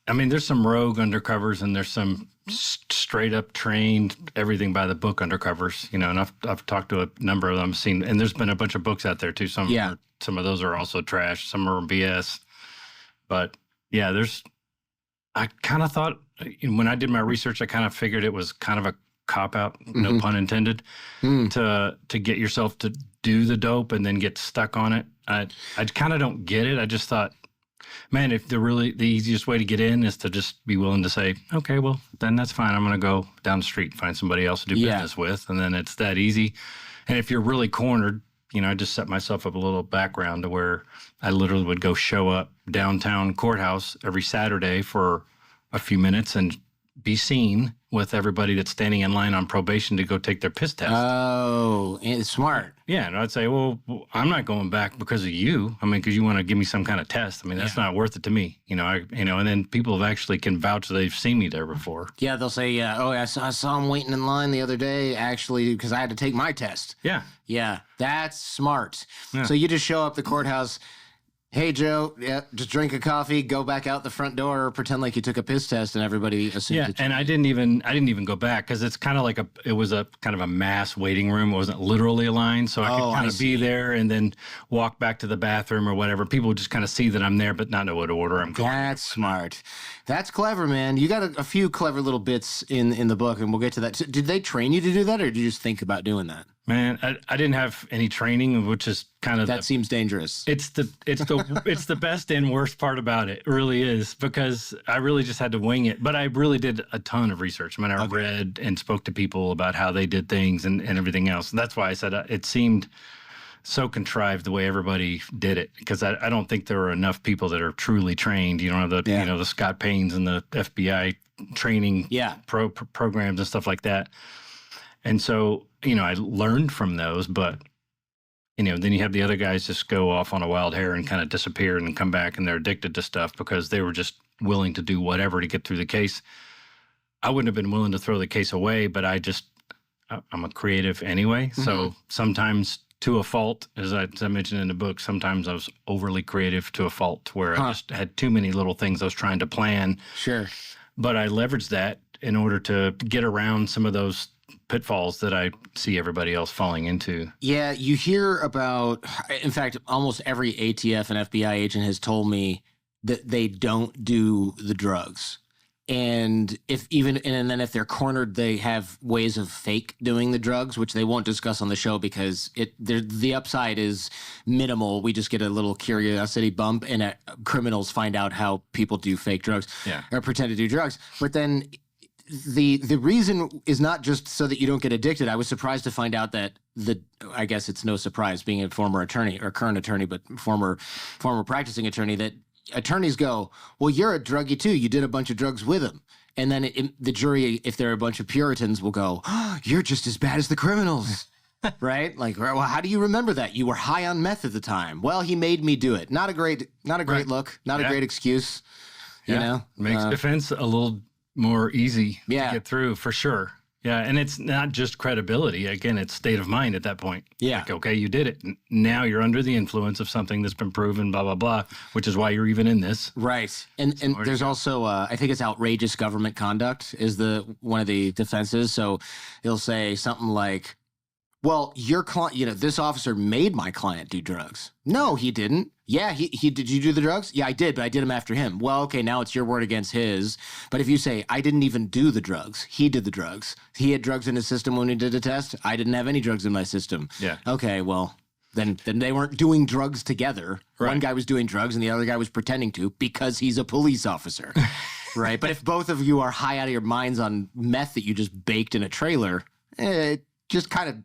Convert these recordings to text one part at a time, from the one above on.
I mean, there's some rogue undercovers and there's some straight up trained everything by the book undercovers, you know, and I've talked to a number of them, seen, and there's been a bunch of books out there too. Some of those are also trash. Some are BS. But yeah, I kind of thought when I did my research, I kind of figured it was kind of a cop out, no pun intended, to get yourself to do the dope and then get stuck on it. I kind of don't get it. I just thought, man, if the easiest way to get in is to just be willing to say, okay, well, then that's fine. I'm going to go down the street and find somebody else to do business with. And then it's that easy. And if you're really cornered, you know, I just set myself up a little background to where I literally would go show up downtown courthouse every Saturday for a few minutes and be seen with everybody that's standing in line on probation to go take their piss test. Oh, it's smart. Yeah, and I'd say, well, I'm not going back because of you. I mean, because you want to give me some kind of test. I mean, that's not worth it to me. You know, and then people have actually can vouch that they've seen me there before. Yeah, they'll say, I saw him waiting in line the other day, actually, because I had to take my test. Yeah. Yeah, that's smart. Yeah. So you just show up the courthouse. Hey, Joe, just drink a coffee, go back out the front door, pretend like you took a piss test, and everybody assumes Yeah, and I didn't even go back because it's kind of like it was a kind of a mass waiting room. It wasn't literally a line, so I could kind of be there and then walk back to the bathroom or whatever. People would just kind of see that I'm there, but not know what order I'm going. That's smart. That's clever, man. You got a few clever little bits in the book, and we'll get to that. Did they train you to do that, or did you just think about doing that? Man, I didn't have any training, which is kind of seems dangerous. It's the best and worst part about it. It really is, because I really just had to wing it. But I really did a ton of research. I mean, I read and spoke to people about how they did things and everything else. And that's why I said it seemed so contrived the way everybody did it, because I don't think there are enough people that are truly trained. You don't have the Scott Paynes and the FBI training programs and stuff like that. And so, I learned from those, but, then you have the other guys just go off on a wild hair and kind of disappear and come back and they're addicted to stuff because they were just willing to do whatever to get through the case. I wouldn't have been willing to throw the case away, but I'm a creative anyway. Mm-hmm. So sometimes to a fault, as I mentioned in the book, sometimes I was overly creative to a fault where I just had too many little things I was trying to plan. Sure. But I leveraged that in order to get around some of those pitfalls that I see everybody else falling into. Yeah, you hear about, in fact, almost every ATF and FBI agent has told me that they don't do the drugs. And then if they're cornered, they have ways of fake doing the drugs, which they won't discuss on the show because the upside is minimal. We just get a little curiosity bump, and criminals find out how people do fake drugs or pretend to do drugs. But then the reason is not just so that you don't get addicted. I was surprised to find out that I guess it's no surprise being a former attorney or current attorney, but former practicing attorney, that attorneys go, well, you're a druggie too. You did a bunch of drugs with him. And then the jury, if they're a bunch of Puritans, will go, oh, you're just as bad as the criminals. Right? Like, well, how do you remember that? You were high on meth at the time. Well, he made me do it. Not a great look. Not a great excuse. You know? Makes defense a little more easy to get through, for sure. Yeah, and it's not just credibility. Again, it's state of mind at that point. Yeah. Like, okay, you did it. Now you're under the influence of something that's been proven, blah, blah, blah, which is why you're even in this. Right. And there's also, I think it's outrageous government conduct is one of the defenses. So he'll say something like, well, your client, this officer made my client do drugs. No, he didn't. Yeah, he did you do the drugs? Yeah, I did, but I did them after him. Well, okay, now it's your word against his. But if you say, I didn't even do the drugs, he did the drugs. He had drugs in his system when he did the test. I didn't have any drugs in my system. Yeah. Okay, well, then they weren't doing drugs together. Right. One guy was doing drugs and the other guy was pretending to because he's a police officer. Right? But if both of you are high out of your minds on meth that you just baked in a trailer, just kind of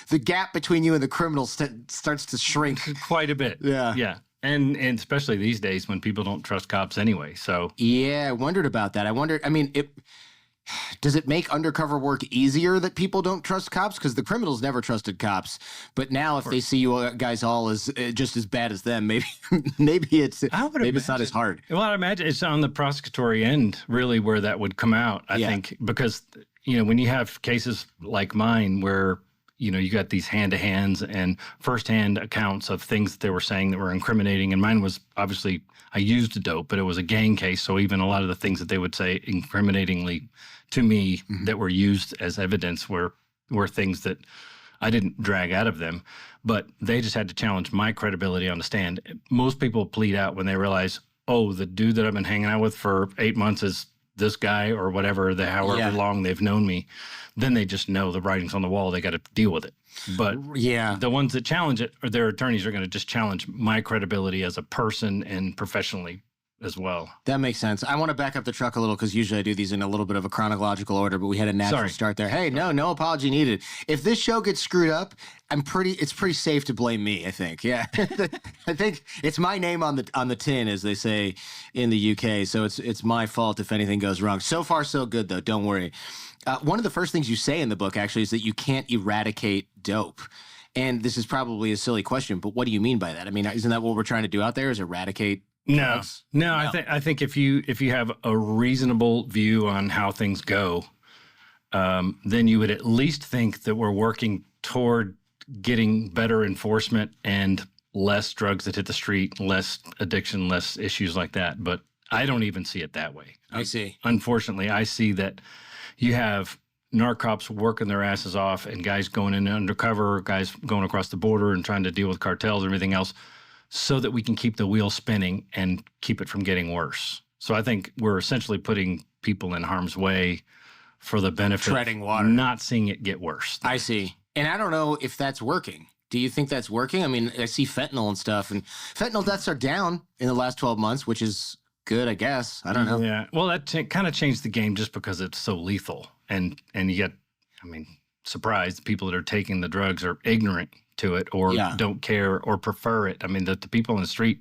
the gap between you and the criminal starts to shrink quite a bit. Yeah. Yeah. And especially these days when people don't trust cops anyway. So yeah, I wondered about that. Does it make undercover work easier that people don't trust cops? Because the criminals never trusted cops. But now if they see you guys all as just as bad as them, maybe it's not as hard. Well, I imagine it's on the prosecutory end really where that would come out, I think, because when you have cases like mine where you got these hand-to-hands and firsthand accounts of things that they were saying that were incriminating. And mine was obviously, I used dope, but it was a gang case. So even a lot of the things that they would say incriminatingly to me that were used as evidence were things that I didn't drag out of them, but they just had to challenge my credibility on the stand. Most people plead out when they realize, oh, the dude that I've been hanging out with for 8 months is this guy or whatever, however long they've known me. Then they just know the writing's on the wall. They got to deal with it. But the ones that challenge it, or their attorneys, are going to just challenge my credibility as a person and professionally as well. That makes sense. I want to back up the truck a little because usually I do these in a little bit of a chronological order, but we had a natural start there. Hey, no apology needed. If this show gets screwed up, it's pretty safe to blame me, I think. Yeah. I think it's my name on the tin, as they say in the UK. So it's my fault if anything goes wrong. So far, so good, though. Don't worry. One of the first things you say in the book, actually, is that you can't eradicate dope. And this is probably a silly question, but what do you mean by that? I mean, isn't that what we're trying to do out there, is eradicate drugs? No. I think if you have a reasonable view on how things go, then you would at least think that we're working toward getting better enforcement and less drugs that hit the street, less addiction, less issues like that. But I don't even see it that way. I see. Unfortunately, I see that you have narc cops working their asses off and guys going in undercover, guys going across the border and trying to deal with cartels and everything else, so that we can keep the wheel spinning and keep it from getting worse. So I think we're essentially putting people in harm's way for the benefit treading water, not seeing it get worse. I see. And I don't know if that's working. Do you think that's working? I mean, I see fentanyl and stuff, and fentanyl deaths are down in the last 12 months, which is good, I guess. I don't know. Yeah. Well, that kind of changed the game just because it's so lethal. And you get, surprised people that are taking the drugs are ignorant to it or don't care or prefer it. I mean, the people in the street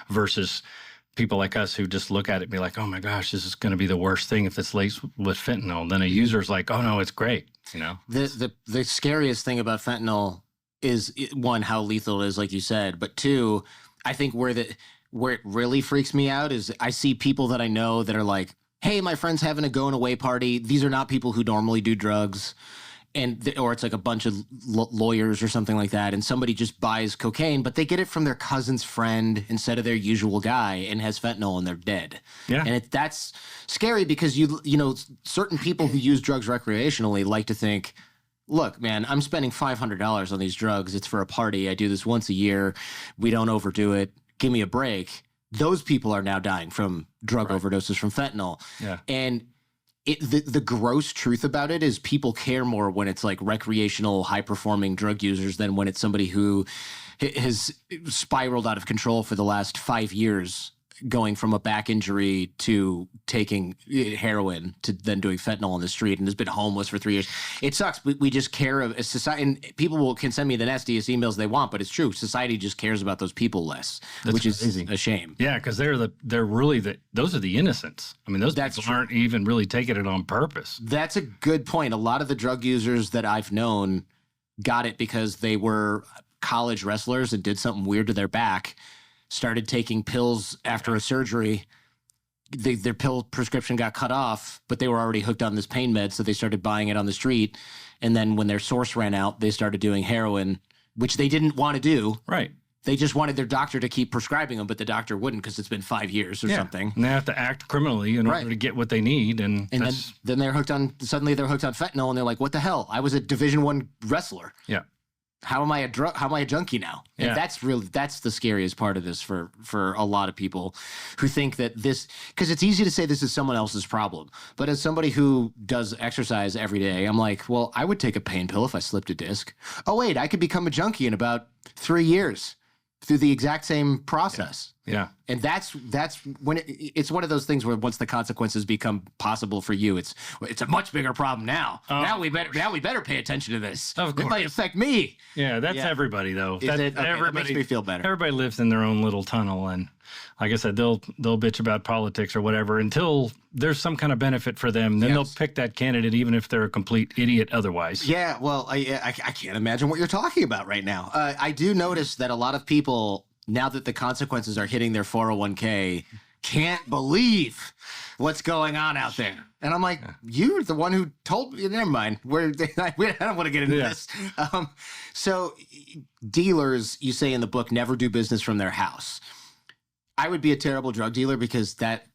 versus people like us who just look at it and be like, oh my gosh, this is going to be the worst thing if it's laced with fentanyl. Then a user's like, oh no, it's great. The scariest thing about fentanyl is, one, how lethal it is, like you said, but two, I think where it really freaks me out is I see people that I know that are like, hey, my friend's having a going away party. These are not people who normally do drugs. Or it's like a bunch of lawyers or something like that. And somebody just buys cocaine, but they get it from their cousin's friend instead of their usual guy and has fentanyl and they're dead. Yeah. And that's scary because, certain people who use drugs recreationally like to think, look, man, I'm spending $500 on these drugs. It's for a party. I do this once a year. We don't overdo it. Give me a break. Those people are now dying from drug overdoses from fentanyl. Yeah. And the gross truth about it is people care more when it's like recreational, high-performing drug users than when it's somebody who has spiraled out of control for the last 5 years, going from a back injury to taking heroin to then doing fentanyl on the street and has been homeless for 3 years. It sucks. We just care of a society, and people can send me the nastiest emails they want, but it's true. Society just cares about those people less, which is a shame. Yeah, because they're really those are the innocents. I mean, those people aren't even really taking it on purpose. That's a good point. A lot of the drug users that I've known got it because they were college wrestlers and did something weird to their back, started taking pills after a surgery. Their pill prescription got cut off, but they were already hooked on this pain med, so they started buying it on the street. And then when their source ran out, they started doing heroin, which they didn't want to do. Right. They just wanted their doctor to keep prescribing them, but the doctor wouldn't because it's been 5 years or something. And they have to act criminally in order to get what they need. And then they're hooked on, suddenly they're hooked on fentanyl, and they're like, what the hell? I was a Division I wrestler. Yeah. How am I a junkie now? And that's the scariest part of this for a lot of people who think that this, because it's easy to say this is someone else's problem. But as somebody who does exercise every day, I'm like, well, I would take a pain pill if I slipped a disc. Oh, wait, I could become a junkie in about 3 years through the exact same process. Yeah. And that's when it's one of those things where once the consequences become possible for you, it's a much bigger problem now. Now we better pay attention to this. Of course. It might affect me. Yeah, that's everybody though. That makes me feel better. Everybody lives in their own little tunnel, and like I said, they'll bitch about politics or whatever until there's some kind of benefit for them. Then they'll pick that candidate even if they're a complete idiot otherwise. Yeah, well, I can't imagine what you're talking about right now. I do notice that a lot of people, now that the consequences are hitting their 401k, can't believe what's going on out there. And I'm like, you're the one who told me. Never mind. I don't want to get into this. So dealers, you say in the book, never do business from their house. I would be a terrible drug dealer because that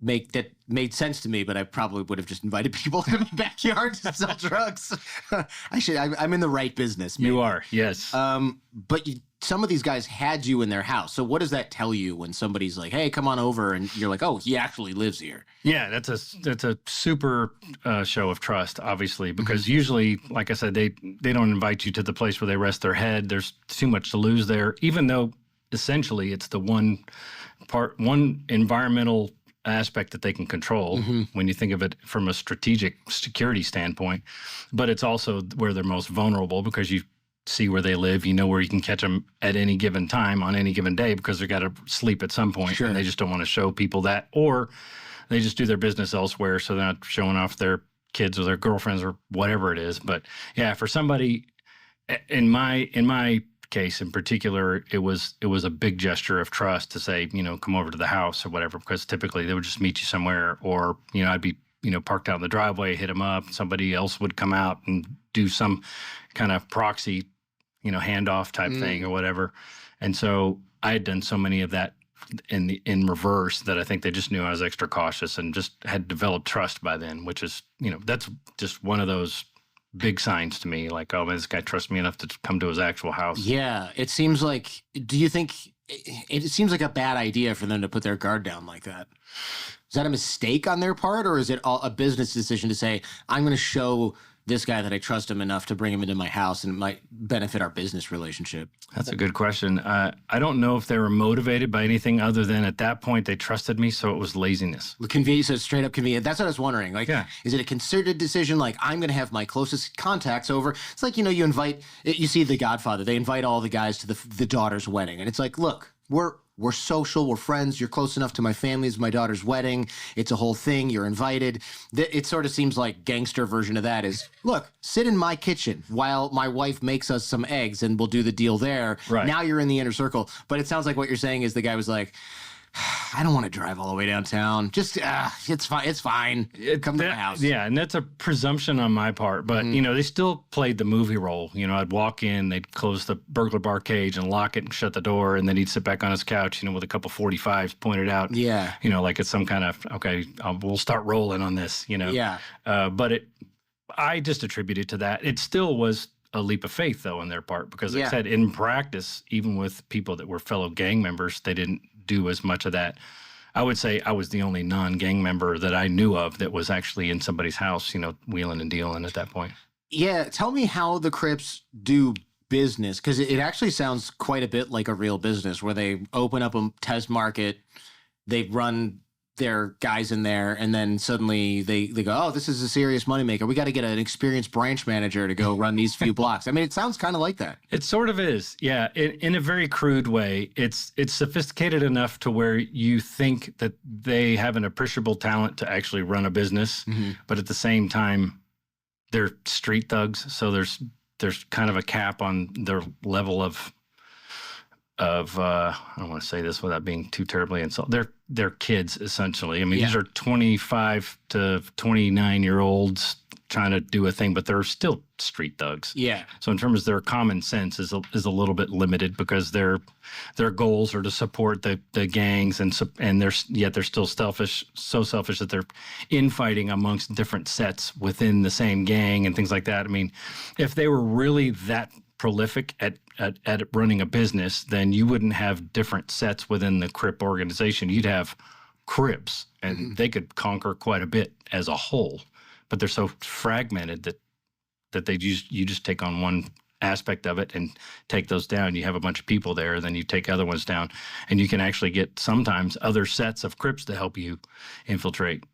made sense to me, but I probably would have just invited people to my backyard to sell drugs. I'm in the right business. Maybe. You are, yes. But some of these guys had you in their house. So what does that tell you when somebody's like, hey, come on over, and you're like, oh, he actually lives here? Yeah, that's a super show of trust, obviously, because usually, like I said, they don't invite you to the place where they rest their head. There's too much to lose there, even though essentially it's the one environmental aspect that they can control when you think of it from a strategic security standpoint. But it's also where they're most vulnerable because you see where they live. You know where you can catch them at any given time on any given day because they've got to sleep at some point. Sure. And they just don't want to show people that. Or they just do their business elsewhere so they're not showing off their kids or their girlfriends or whatever it is. But yeah, for somebody, in my case in particular, it was a big gesture of trust to say, come over to the house or whatever, because typically they would just meet you somewhere, or, I'd be, parked out in the driveway, hit them up, somebody else would come out and do some kind of proxy, handoff type thing or whatever. And so I had done so many of that in reverse that I think they just knew I was extra cautious and just had developed trust by then, which is, that's just one of those big signs to me, like, oh, man, this guy trusts me enough to come to his actual house. Yeah. It seems like, do you think it seems like a bad idea for them to put their guard down like that? Is that a mistake on their part, or is it a business decision to say, I'm going to show this guy that I trust him enough to bring him into my house and it might benefit our business relationship? That's a good question. I don't know if they were motivated by anything other than at that point they trusted me, so it was laziness. Convenience, so straight up convenient. That's what I was wondering. Like, Is it a concerted decision? Like, I'm going to have my closest contacts over. It's like, you see The Godfather. They invite all the guys to the daughter's wedding. And it's like, look, we're social, we're friends, you're close enough to my family, it's my daughter's wedding, it's a whole thing, you're invited. It sort of seems like gangster version of that is, look, sit in my kitchen while my wife makes us some eggs and we'll do the deal there. Right. Now you're in the inner circle. But it sounds like what you're saying is the guy was like, I don't want to drive all the way downtown. Just, it's fine. It's fine. Come to my house. Yeah, and that's a presumption on my part. But, they still played the movie role. I'd walk in, they'd close the burglar bar cage and lock it and shut the door, and then he'd sit back on his couch, with a couple 45s pointed out. Yeah. Like it's some kind of, okay, we'll start rolling on this, Yeah. But I just attribute it to that. It still was a leap of faith, though, on their part, because like I said, in practice, even with people that were fellow gang members, they didn't do as much of that. I would say I was the only non-gang member that I knew of that was actually in somebody's house, wheeling and dealing at that point. Yeah. Tell me how the Crips do business, because it actually sounds quite a bit like a real business where they open up a test market, they run their guys in there, and then suddenly they go, oh, this is a serious moneymaker. We got to get an experienced branch manager to go run these few blocks. I mean, it sounds kind of like that. It sort of is. Yeah. In a very crude way, it's sophisticated enough to where you think that they have an appreciable talent to actually run a business, but at the same time, they're street thugs. So there's kind of a cap on their level of I don't want to say this without being too terribly insulting. They're kids, essentially. I mean, these are 25 to 29-year-olds trying to do a thing, but they're still street thugs. Yeah. So in terms of their common sense is a little bit limited because their goals are to support the gangs and they're still selfish, so selfish that they're infighting amongst different sets within the same gang and things like that. I mean, if they were really that prolific at running a business, then you wouldn't have different sets within the Crip organization. You'd have Crips, and they could conquer quite a bit as a whole. But they're so fragmented that you just take on one aspect of it and take those down. You have a bunch of people there, then you take other ones down, and you can actually get sometimes other sets of Crips to help you infiltrate.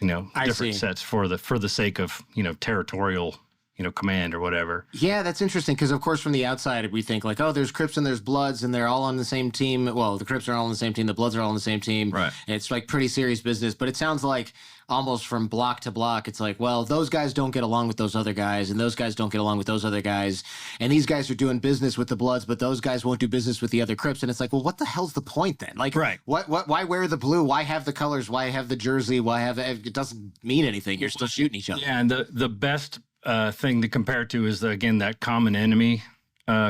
Different sets for the sake of territorial command or whatever. Yeah, that's interesting because, of course, from the outside, we think like, oh, there's Crips and there's Bloods and they're all on the same team. Well, the Crips are all on the same team. The Bloods are all on the same team. Right. And it's like pretty serious business. But it sounds like almost from block to block, it's like, well, those guys don't get along with those other guys and those guys don't get along with those other guys. And these guys are doing business with the Bloods, but those guys won't do business with the other Crips. And it's like, well, what the hell's the point then? Like, right. Why wear the blue? Why have the colors? Why have the jersey? Why have it doesn't mean anything. You're still shooting each other. Yeah, and the best thing to compare to is, again, that common enemy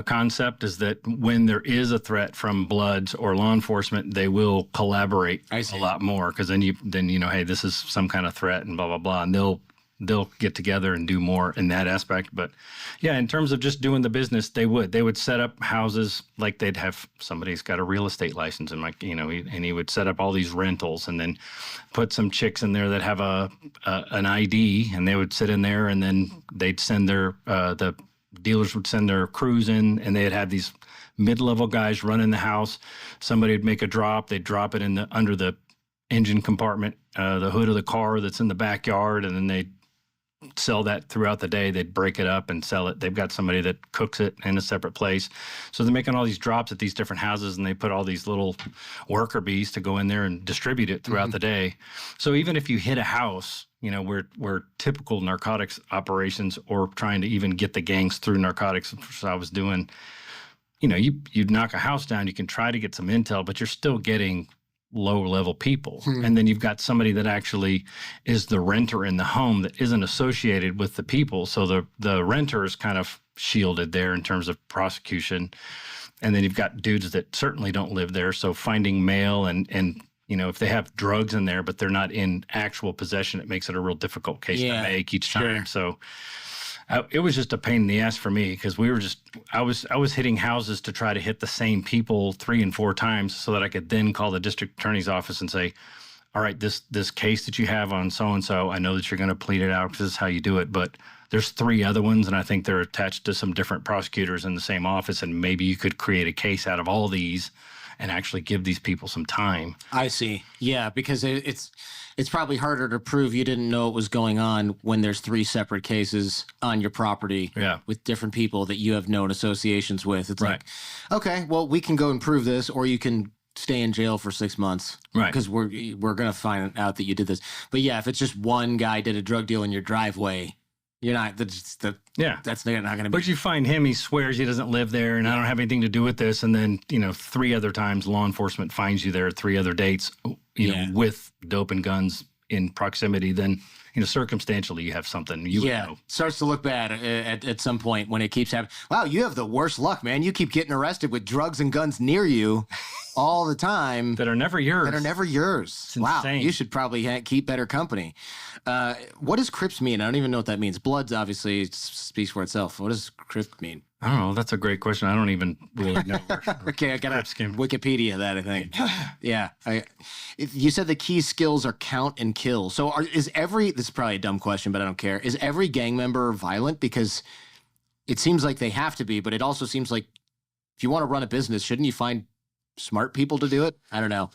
concept is that when there is a threat from Bloods or law enforcement, they will collaborate a lot more because then hey, this is some kind of threat and blah, blah, blah. And they'll get together and do more in that aspect. But yeah, in terms of just doing the business, they would set up houses like they'd have somebody's got a real estate license and he would set up all these rentals and then put some chicks in there that have an ID and they would sit in there and then they'd send the dealers would send their crews in and they'd have these mid-level guys running the house. Somebody would make a drop. They'd drop it under the engine compartment, the hood of the car that's in the backyard, and then they'd sell that throughout the day. They'd break it up and sell it. They've got somebody that cooks it in a separate place. So they're making all these drops at these different houses and they put all these little worker bees to go in there and distribute it throughout the day. So even if you hit a house, where typical narcotics operations or trying to even get the gangs through narcotics, which I was doing, you'd knock a house down, you can try to get some intel, but you're still getting low-level people. And then you've got somebody that actually is the renter in the home that isn't associated with the people. So the renter is kind of shielded there in terms of prosecution. And then you've got dudes that certainly don't live there. So finding mail and if they have drugs in there, but they're not in actual possession, it makes it a real difficult case to make each time. So it was just a pain in the ass for me because I was hitting houses to try to hit the same people 3 and 4 times so that I could then call the district attorney's office and say, all right, this case that you have on so-and-so, I know that you're going to plead it out because this is how you do it, but there's 3 other ones and I think they're attached to some different prosecutors in the same office and maybe you could create a case out of all these and actually give these people some time. I see. Yeah, because it's probably harder to prove you didn't know what was going on when there's 3 separate cases on your property with different people that you have known associations with. It's like, okay, well, we can go and prove this, or you can stay in jail for 6 months. Right. Because we're going to find out that you did this. But yeah, if it's just one guy did a drug deal in your driveway, you're not, that's not going to be. But you find him, he swears he doesn't live there and I don't have anything to do with this. And then, 3 other times law enforcement finds you there at 3 other dates, with dope and guns in proximity, then, circumstantially you have something you would know. Starts to look bad at some point when it keeps happening. Wow, you have the worst luck, man. You keep getting arrested with drugs and guns near you all the time. That are never yours. It's wow, insane. You should probably keep better company. What does Crips mean? I don't even know what that means. Bloods obviously speaks for itself. What does Crips mean? I don't know. That's a great question. I don't even really know. Okay, I got to Wikipedia that, I think. Yeah. You said the key skills are count and kill. So this is probably a dumb question, but I don't care. Is every gang member violent? Because it seems like they have to be, but it also seems like if you want to run a business, shouldn't you find smart people to do it? I don't know.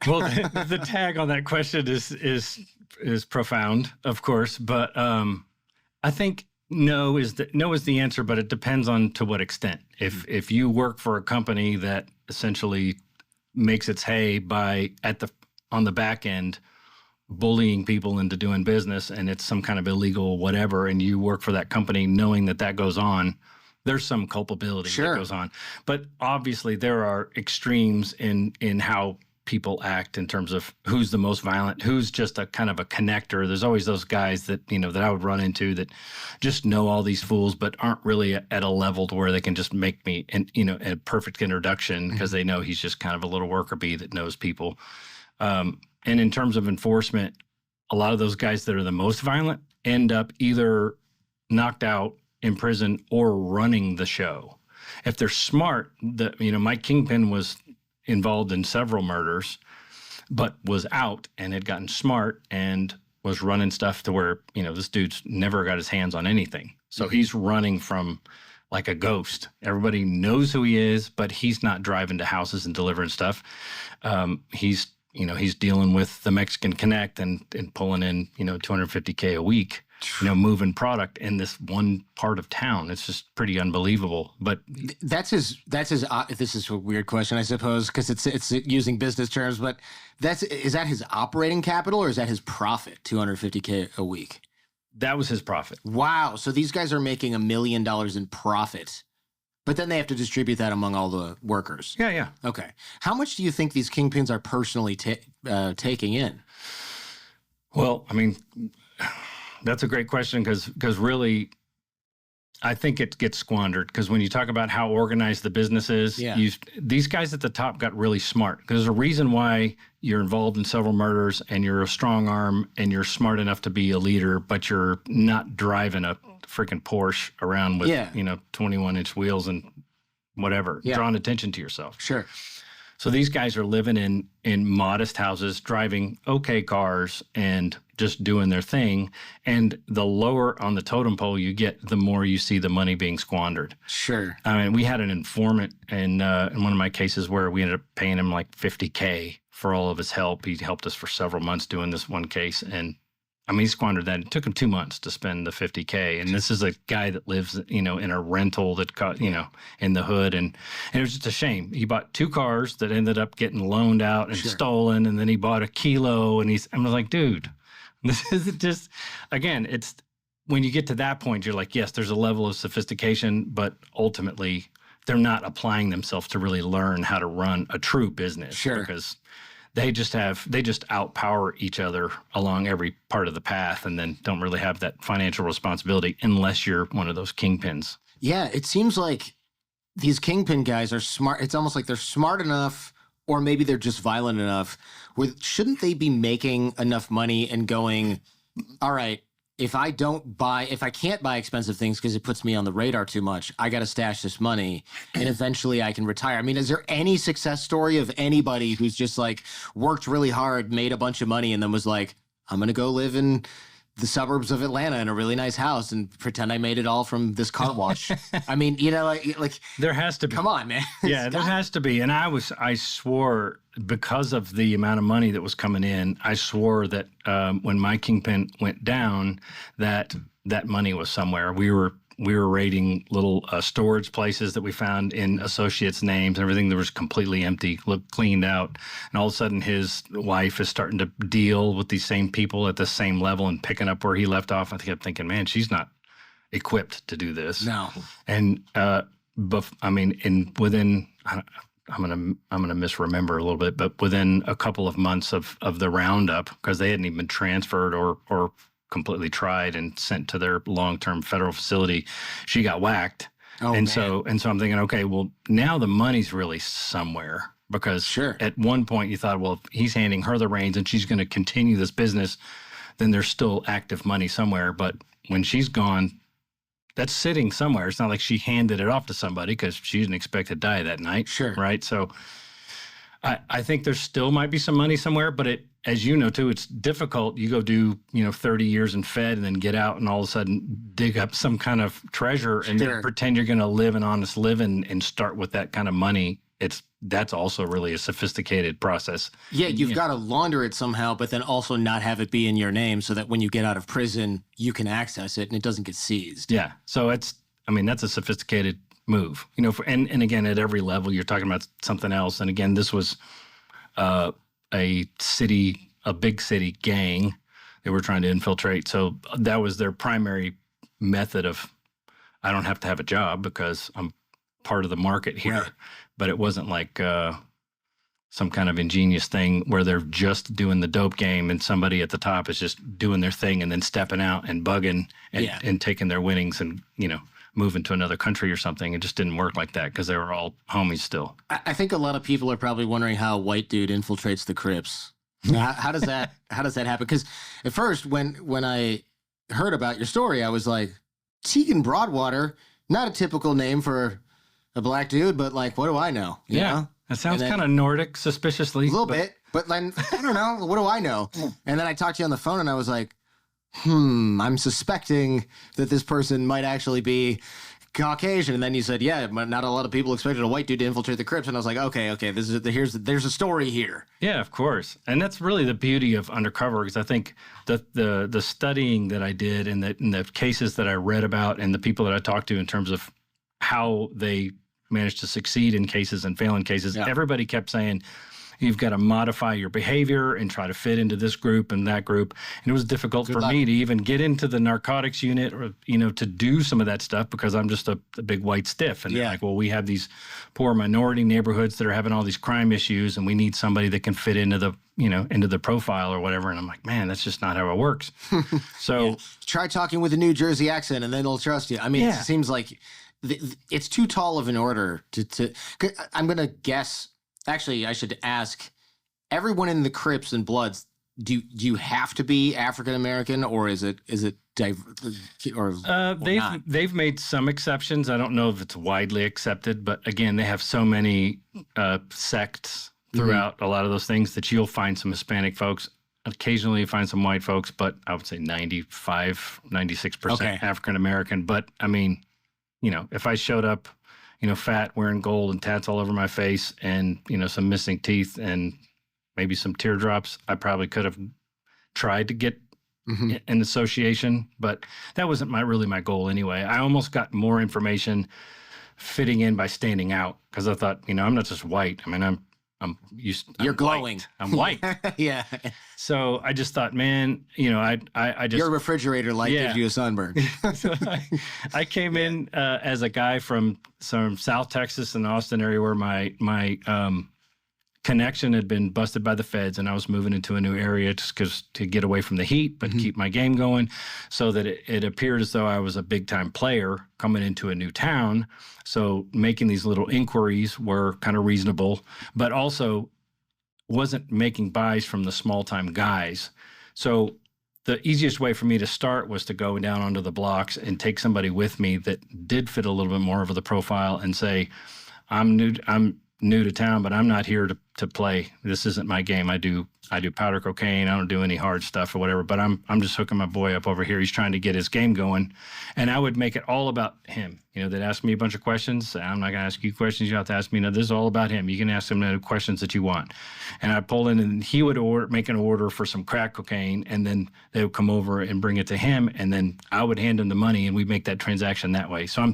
Well, the tag on that question is profound, of course, but I think no is the answer, but it depends on to what extent. If you work for a company that essentially makes its hay on the back end bullying people into doing business and it's some kind of illegal whatever, and you work for that company knowing that goes on, there's some culpability that goes on. But obviously there are extremes in how people act in terms of who's the most violent, who's just a kind of a connector. There's always those guys that, that I would run into that just know all these fools, but aren't really at a level to where they can just make me, a perfect introduction because they know he's just kind of a little worker bee that knows people. And in terms of enforcement, a lot of those guys that are the most violent end up either knocked out in prison or running the show. If they're smart, my kingpin was involved in several murders, but was out and had gotten smart and was running stuff to where, this dude's never got his hands on anything. So he's running from like a ghost. Everybody knows who he is, but he's not driving to houses and delivering stuff. He's dealing with the Mexican Connect and pulling in, $250K a week. moving product in this one part of town. It's just pretty unbelievable. But that's his. This is a weird question, I suppose, because it's using business terms. But is that his operating capital or is that his profit? $250K a week. That was his profit. Wow. So these guys are making $1 million in profit, but then they have to distribute that among all the workers. Yeah. Okay. How much do you think these kingpins are personally taking in? Well, I mean, that's a great question because really, I think it gets squandered because when you talk about how organized the business is, these guys at the top got really smart because there's a reason why you're involved in several murders and you're a strong arm and you're smart enough to be a leader, but you're not driving a freaking Porsche around with 21-inch wheels and whatever, drawing attention to yourself. Sure. So these guys are living in modest houses, driving okay cars, and just doing their thing. And the lower on the totem pole you get, the more you see the money being squandered. Sure. I mean, we had an informant in one of my cases where we ended up paying him like $50K for all of his help. He helped us for several months doing this one case, and I mean, he squandered that. It took him 2 months to spend the $50K. And this is a guy that lives, in a rental that got, in the hood. And it was just a shame. He bought 2 cars that ended up getting loaned out and stolen. And then he bought a kilo. And I'm like, dude, this is just, again, it's when you get to that point, you're like, yes, there's a level of sophistication, but ultimately they're not applying themselves to really learn how to run a true business. Sure. Because they just outpower each other along every part of the path and then don't really have that financial responsibility unless you're one of those kingpins. Yeah, it seems like these kingpin guys are smart. It's almost like they're smart enough, or maybe they're just violent enough. Shouldn't they be making enough money and going, all right, if I can't buy expensive things because it puts me on the radar too much, I got to stash this money and eventually I can retire. I mean, is there any success story of anybody who's just like worked really hard, made a bunch of money, and then was like, I'm going to go live in the suburbs of Atlanta in a really nice house and pretend I made it all from this car wash? I mean, like there has to be. Come on, man. Yeah, there has to be. And I swore, because of the amount of money that was coming in, I swore that when my kingpin went down, that money was somewhere. We were raiding little storage places that we found in associates' names and everything that was completely empty, looked cleaned out. And all of a sudden, his wife is starting to deal with these same people at the same level and picking up where he left off. I kept thinking, man, she's not equipped to do this. No. And within, I'm gonna misremember a little bit, but within a couple of months of the roundup, because they hadn't even been transferred or completely tried and sent to their long-term federal facility, she got whacked. So I'm thinking, okay, well, now the money's really somewhere, because at one point you thought, well, if he's handing her the reins and she's going to continue this business, then there's still active money somewhere. But when she's gone, that's sitting somewhere. It's not like she handed it off to somebody, because she didn't expect to die that night. Sure. Right? So I think there still might be some money somewhere, but as you know, too, it's difficult. You go do, 30 years in Fed and then get out and all of a sudden dig up some kind of treasure and then pretend you're going to live an honest living and start with that kind of money. That's also really a sophisticated process. Yeah, you've got to launder it somehow, but then also not have it be in your name so that when you get out of prison, you can access it and it doesn't get seized. Yeah, so that's a sophisticated move. And again, at every level, you're talking about something else. And again, this was a big city gang they were trying to infiltrate. So that was their primary method of, I don't have to have a job because I'm part of the market here. Right. But it wasn't like some kind of ingenious thing where they're just doing the dope game and somebody at the top is just doing their thing and then stepping out and bugging and taking their winnings and, moving to another country or something. It just didn't work like that because they were all homies still. I think a lot of people are probably wondering how a white dude infiltrates the Crips. How does that happen? Because at first, when I heard about your story, I was like, Tegan Broadwater, not a typical name for a black dude, but like, what do I know? You know? That sounds kind of Nordic, suspiciously. A little bit, but then, I don't know. What do I know? And then I talked to you on the phone and I was like, I'm suspecting that this person might actually be Caucasian. And then you said, yeah, but not a lot of people expected a white dude to infiltrate the Crips. And I was like, okay, there's a story here. Yeah, of course. And that's really the beauty of Undercover, because I think the studying that I did and the cases that I read about and the people that I talked to in terms of how they managed to succeed in cases and fail in cases, everybody kept saying, you've got to modify your behavior and try to fit into this group and that group. And it was difficult for me to even get into the narcotics unit or, to do some of that stuff because I'm just a big white stiff. And they're like, well, we have these poor minority neighborhoods that are having all these crime issues and we need somebody that can fit into the, into the profile or whatever. And I'm like, man, that's just not how it works. So try talking with a New Jersey accent and then they'll trust you. I mean, it seems like it's too tall of an order to I'm going to guess. Actually, I should ask everyone in the Crips and Bloods. Do you have to be African American, or is it they've made some exceptions. I don't know if it's widely accepted, but again, they have so many sects throughout a lot of those things that you'll find some Hispanic folks. Occasionally, you find some white folks, but I would say 96% African American. But I mean, if I showed up, fat, wearing gold and tats all over my face and, some missing teeth and maybe some teardrops, I probably could have tried to get an association, but that wasn't really my goal anyway. I almost got more information fitting in by standing out because I thought, I'm not just white. I mean, You're glowing. White. I'm white. Yeah. So I just thought, man, I just... Your refrigerator light gives you a sunburn. So I came in as a guy from some South Texas and Austin area where my connection had been busted by the feds, and I was moving into a new area just to get away from the heat, but keep my game going, so that it appeared as though I was a big-time player coming into a new town. So making these little inquiries were kind of reasonable, but also wasn't making buys from the small-time guys. So the easiest way for me to start was to go down onto the blocks and take somebody with me that did fit a little bit more of the profile and say, I'm new to town, but I'm not here to play. This isn't my game. I do powder cocaine. I don't do any hard stuff or whatever, but I'm just hooking my boy up over here. He's trying to get his game going. And I would make it all about him. They'd ask me a bunch of questions. I'm not going to ask you questions. You have to ask me. No, this is all about him. You can ask him the questions that you want. And I'd pull in and he would make an order for some crack cocaine, and then they would come over and bring it to him. And then I would hand him the money and we'd make that transaction that way. So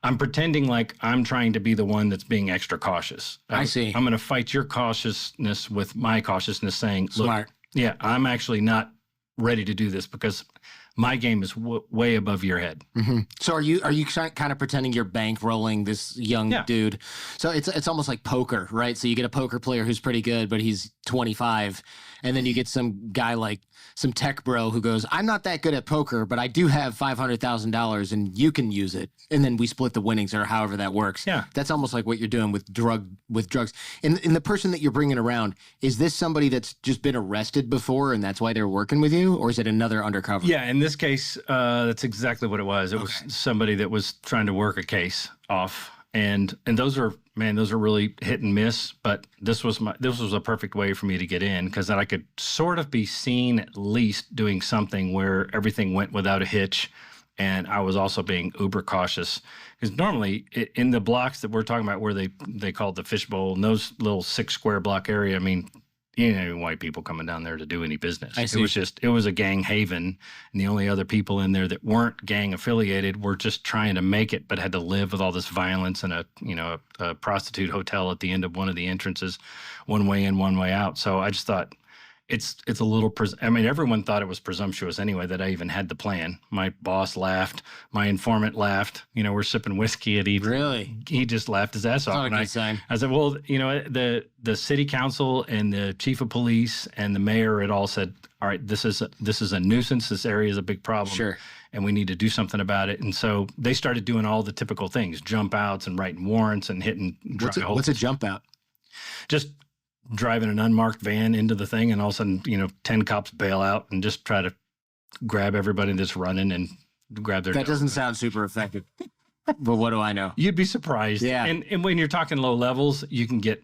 I'm pretending like I'm trying to be the one that's being extra cautious. I see. I'm going to fight your cautiousness with my cautiousness, saying, Smart. Look, I'm actually not ready to do this because my game is way above your head. So are you kind of pretending you're bankrolling this young dude? So it's almost like poker, right? So you get a poker player who's pretty good, but he's 25. And then you get some guy like some tech bro who goes, I'm not that good at poker, but I do have $500,000 and you can use it. And then we split the winnings, or however that works. Yeah. That's almost like what you're doing with drugs. And the person that you're bringing around, is this somebody that's just been arrested before and that's why they're working with you? Or is it another undercover? Yeah, in this case, that's exactly what it was. It was somebody that was trying to work a case off. And those are really hit and miss. But this was a perfect way for me to get in, because then I could sort of be seen at least doing something where everything went without a hitch, and I was also being uber cautious. Because normally in the blocks that we're talking about, where they call it the fishbowl, in those little 6 square block area, I mean, white people coming down there to do any business. I see. It was a gang haven, and the only other people in there that weren't gang affiliated were just trying to make it, but had to live with all this violence and a prostitute hotel at the end of one of the entrances, one way in, one way out. So I just thought it's a little, everyone thought it was presumptuous anyway that I even had the plan. My boss laughed. My informant laughed. We're sipping whiskey at evening. Really? He just laughed his ass off. Not a good sign. I said, well, the city council and the chief of police and the mayor had all said, all right, this is a nuisance. This area is a big problem. Sure. And we need to do something about it. And so they started doing all the typical things, jump outs and writing warrants and hitting. What's a jump out? Just driving an unmarked van into the thing, and all of a sudden, 10 cops bail out and just try to grab everybody that's running and grab their... That doesn't sound super effective. But what do I know? You'd be surprised. Yeah. And when you're talking low levels, you can get,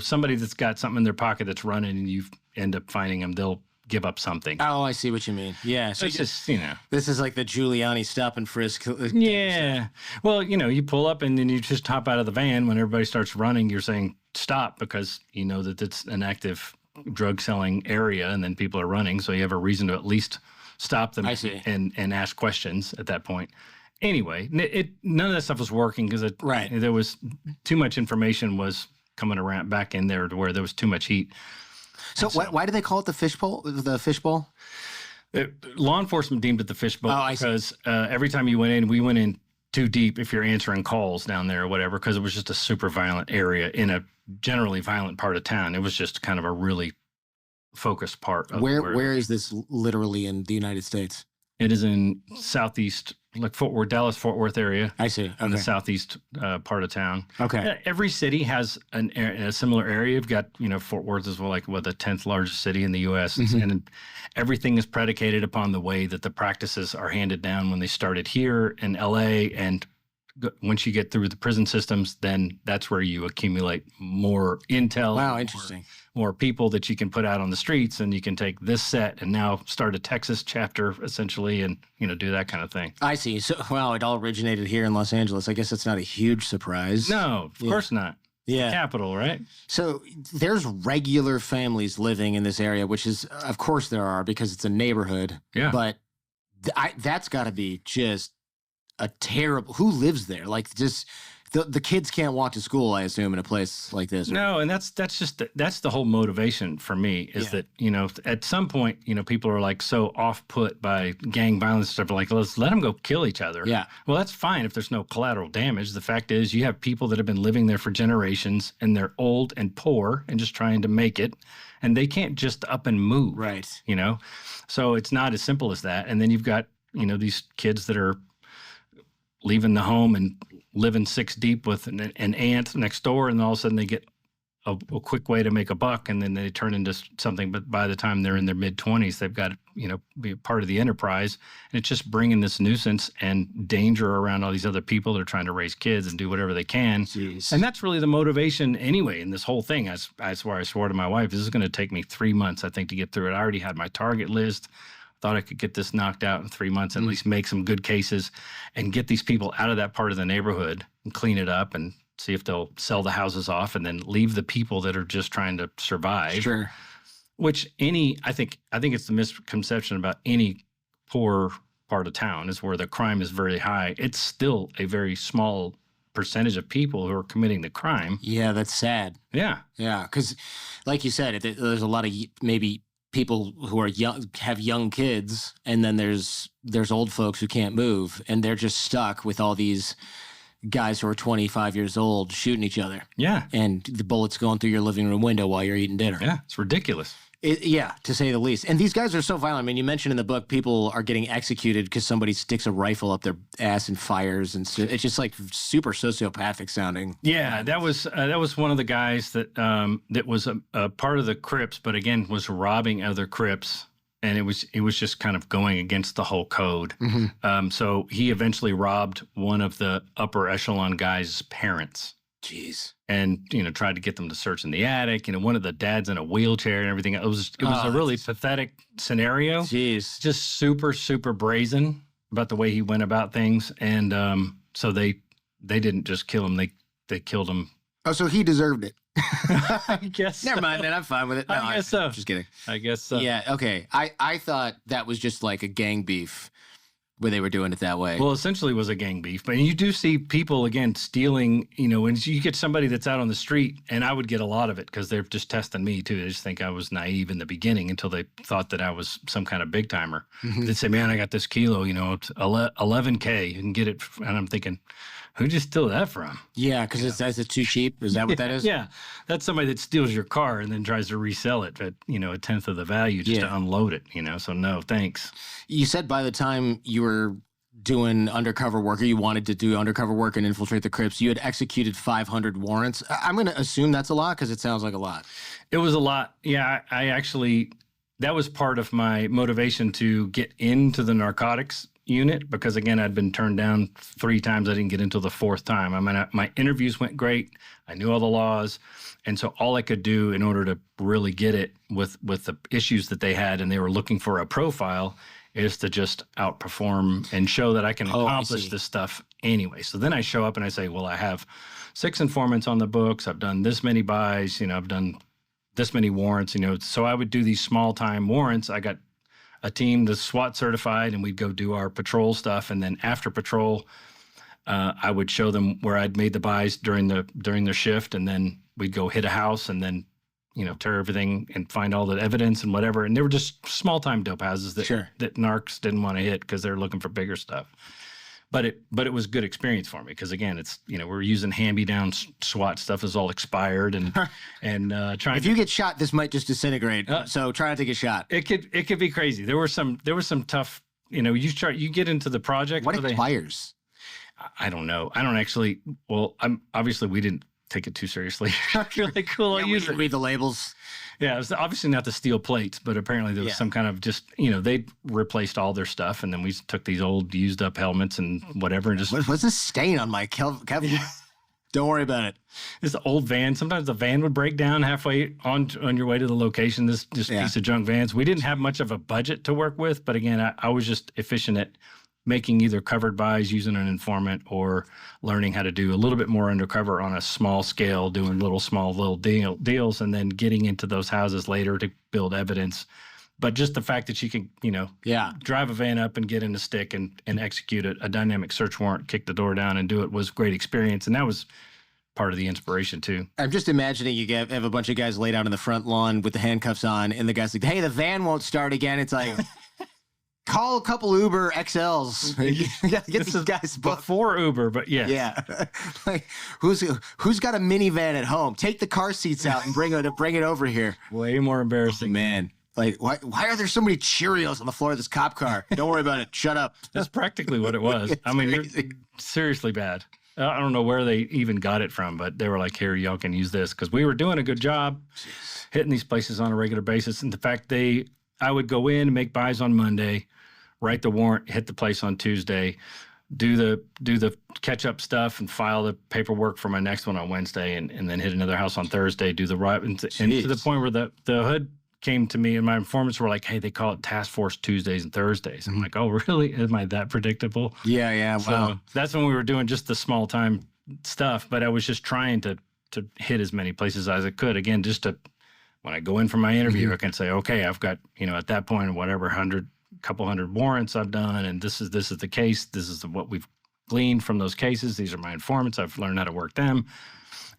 somebody that's got something in their pocket that's running, and you end up finding them, they'll give up something. Oh, I see what you mean. Yeah. So it's just, you know. This is like the Giuliani stop and frisk. Yeah. Well, you know, you pull up and then you just hop out of the van. When everybody starts running, you're saying stop because you know that it's an active drug selling area and then people are running. So you have a reason to at least stop them and ask questions at that point. Anyway, none of that stuff was working because there was too much information was coming around back in there to where there was too much heat. So why do they call it the fishbowl? The fishbowl? Law enforcement deemed it the fishbowl because every time you went in, we went in too deep if you're answering calls down there or whatever, because it was just a super violent area in a generally violent part of town. It was just kind of a really focused part of where is this literally in the United States? It is in southeast, like Dallas, Fort Worth area. I see. Okay. In the southeast part of town. Okay. Every city has a similar area. You've got, you know, Fort Worth is the 10th largest city in the U.S. And everything is predicated upon the way that the practices are handed down when they started here in L.A. And once you get through the prison systems, then that's where you accumulate more intel. Wow, interesting. More people that you can put out on the streets, and you can take this set and now start a Texas chapter essentially, and you know, do that kind of thing. I see. So, wow, it all originated here in Los Angeles. I guess that's not a huge surprise. No, of course not. Yeah, the capital, right? So there's regular families living in this area, which is, of course, there are because it's a neighborhood. Yeah, but that's got to be just a terrible. Who lives there? Like, just the kids can't walk to school, I assume, in a place like this. No, and that's the whole motivation for me is that, you know, at some point, you know, people are like so off put by gang violence stuff, like, let's let them go kill each other. Yeah. Well, that's fine if there's no collateral damage. The fact is, you have people that have been living there for generations, and they're old and poor and just trying to make it, and they can't just up and move. Right. You know, so it's not as simple as that. And then you've got, you know, these kids that are leaving the home and living six deep with an aunt next door, and all of a sudden they get a quick way to make a buck, and then they turn into something. But by the time they're in their mid-20s, they've got to, you know, be a part of the enterprise, and it's just bringing this nuisance and danger around all these other people that are trying to raise kids and do whatever they can. Jeez. And that's really the motivation anyway in this whole thing. That's why I swore to my wife, this is going to take me 3 months, I think, to get through it. I already had my target list. Thought I could get this knocked out in 3 months, at least make some good cases and get these people out of that part of the neighborhood and clean it up and see if they'll sell the houses off and then leave the people that are just trying to survive. Sure. Which I think it's the misconception about any poor part of town is where the crime is very high. It's still a very small percentage of people who are committing the crime. Yeah, that's sad. Yeah. Yeah, because like you said, there's a lot of maybe people who are young, have young kids, and then there's old folks who can't move, and they're just stuck with all these guys who are 25 years old shooting each other. Yeah. And the bullets going through your living room window while you're eating dinner. Yeah, it's ridiculous. Yeah, to say the least. And these guys are so violent. I mean, you mentioned in the book people are getting executed because somebody sticks a rifle up their ass and fires, and so it's just like super sociopathic sounding. Yeah, that was one of the guys that was a part of the Crips, but again was robbing other Crips, and it was just kind of going against the whole code. So he eventually robbed one of the upper echelon guys' parents. Jeez. And, you know, tried to get them to search in the attic. You know, one of the dads in a wheelchair and everything. It was a really pathetic scenario. Jeez. Just super, super brazen about the way he went about things. And so they didn't just kill him. They killed him. Oh, so he deserved it. I guess Never mind, man. I'm fine with it. No, I guess so. Just kidding. I guess so. Yeah, okay. I thought that was just like a gang beef where they were doing it that way. Well, essentially it was a gang beef. But you do see people, again, stealing, you know, when you get somebody that's out on the street, and I would get a lot of it because they're just testing me too. They just think I was naive in the beginning until they thought that I was some kind of big timer. They'd say, man, I got this kilo, you know, it's $11K. You can get it. And I'm thinking, who'd you steal that from? Yeah, because it's too cheap. Is that what that is? Yeah. That's somebody that steals your car and then tries to resell it at, you know, a tenth of the value just to unload it, you know. So no, thanks. You said by the time you were doing undercover work, or you wanted to do undercover work and infiltrate the Crips, you had executed 500 warrants. I'm going to assume that's a lot because it sounds like a lot. It was a lot. Yeah, I actually that was part of my motivation to get into the narcotics unit, because again, I'd been turned down 3 times. I didn't get into the 4th time. I mean, my interviews went great. I knew all the laws. And so all I could do in order to really get it with the issues that they had, and they were looking for a profile, is to just outperform and show that I can accomplish this stuff anyway. So then I show up and I say, well, I have 6 informants on the books. I've done this many buys, I've done this many warrants, So I would do these small time warrants. I got a team that's SWAT certified, and we'd go do our patrol stuff. And then after patrol, I would show them where I'd made the buys during their shift, and then we'd go hit a house and then, tear everything and find all the evidence and whatever. And they were just small time dope houses that narcs didn't want to hit because they're looking for bigger stuff. But it was a good experience for me, because again, it's we're using hand-me-down SWAT stuff is all expired and trying. If you get shot, this might just disintegrate. So try not to get shot. It could be crazy. There was some tough. You get into the project. What expires? I don't know. I don't actually. Well, obviously we didn't take it too seriously. Really cool. I use it. Read the labels. Yeah, it was obviously not the steel plates, but apparently there was some kind of just, they replaced all their stuff, and then we took these old used up helmets and whatever and just... What's this stain on my Kevin? Don't worry about it. It's the old van. Sometimes the van would break down halfway on your way to the location, this piece of junk vans. We didn't have much of a budget to work with, but again, I was just efficient at making either covered buys using an informant, or learning how to do a little bit more undercover on a small scale, doing little deals, and then getting into those houses later to build evidence. But just the fact that you can, drive a van up and get in a stick and execute a dynamic search warrant, kick the door down and do it was great experience. And that was part of the inspiration too. I'm just imagining you have a bunch of guys laid out in the front lawn with the handcuffs on, and the guy's like, hey, the van won't start again. It's like... Call a couple Uber XLs. Get these guys before Uber, but yes. Yeah. Like who's got a minivan at home? Take the car seats out and bring it over here. Way more embarrassing, man. Like why are there so many Cheerios on the floor of this cop car? Don't worry about it. Shut up. That's practically what it was. I mean, seriously bad. I don't know where they even got it from, but they were like, here, y'all can use this, because we were doing a good job hitting these places on a regular basis. And the fact I would go in, make buys on Monday, write the warrant, hit the place on Tuesday, do the catch-up stuff and file the paperwork for my next one on Wednesday, and then hit another house on Thursday, do the right, and to the point where the hood came to me and my informants were like, hey, they call it Task Force Tuesdays and Thursdays. I'm like, oh, really? Am I that predictable? Yeah, wow. So that's when we were doing just the small-time stuff, but I was just trying to hit as many places as I could. Again, just to... When I go in for my interview, I can say, okay, I've got, at that point, whatever, couple hundred warrants I've done, and this is the case. This is what we've gleaned from those cases. These are my informants. I've learned how to work them,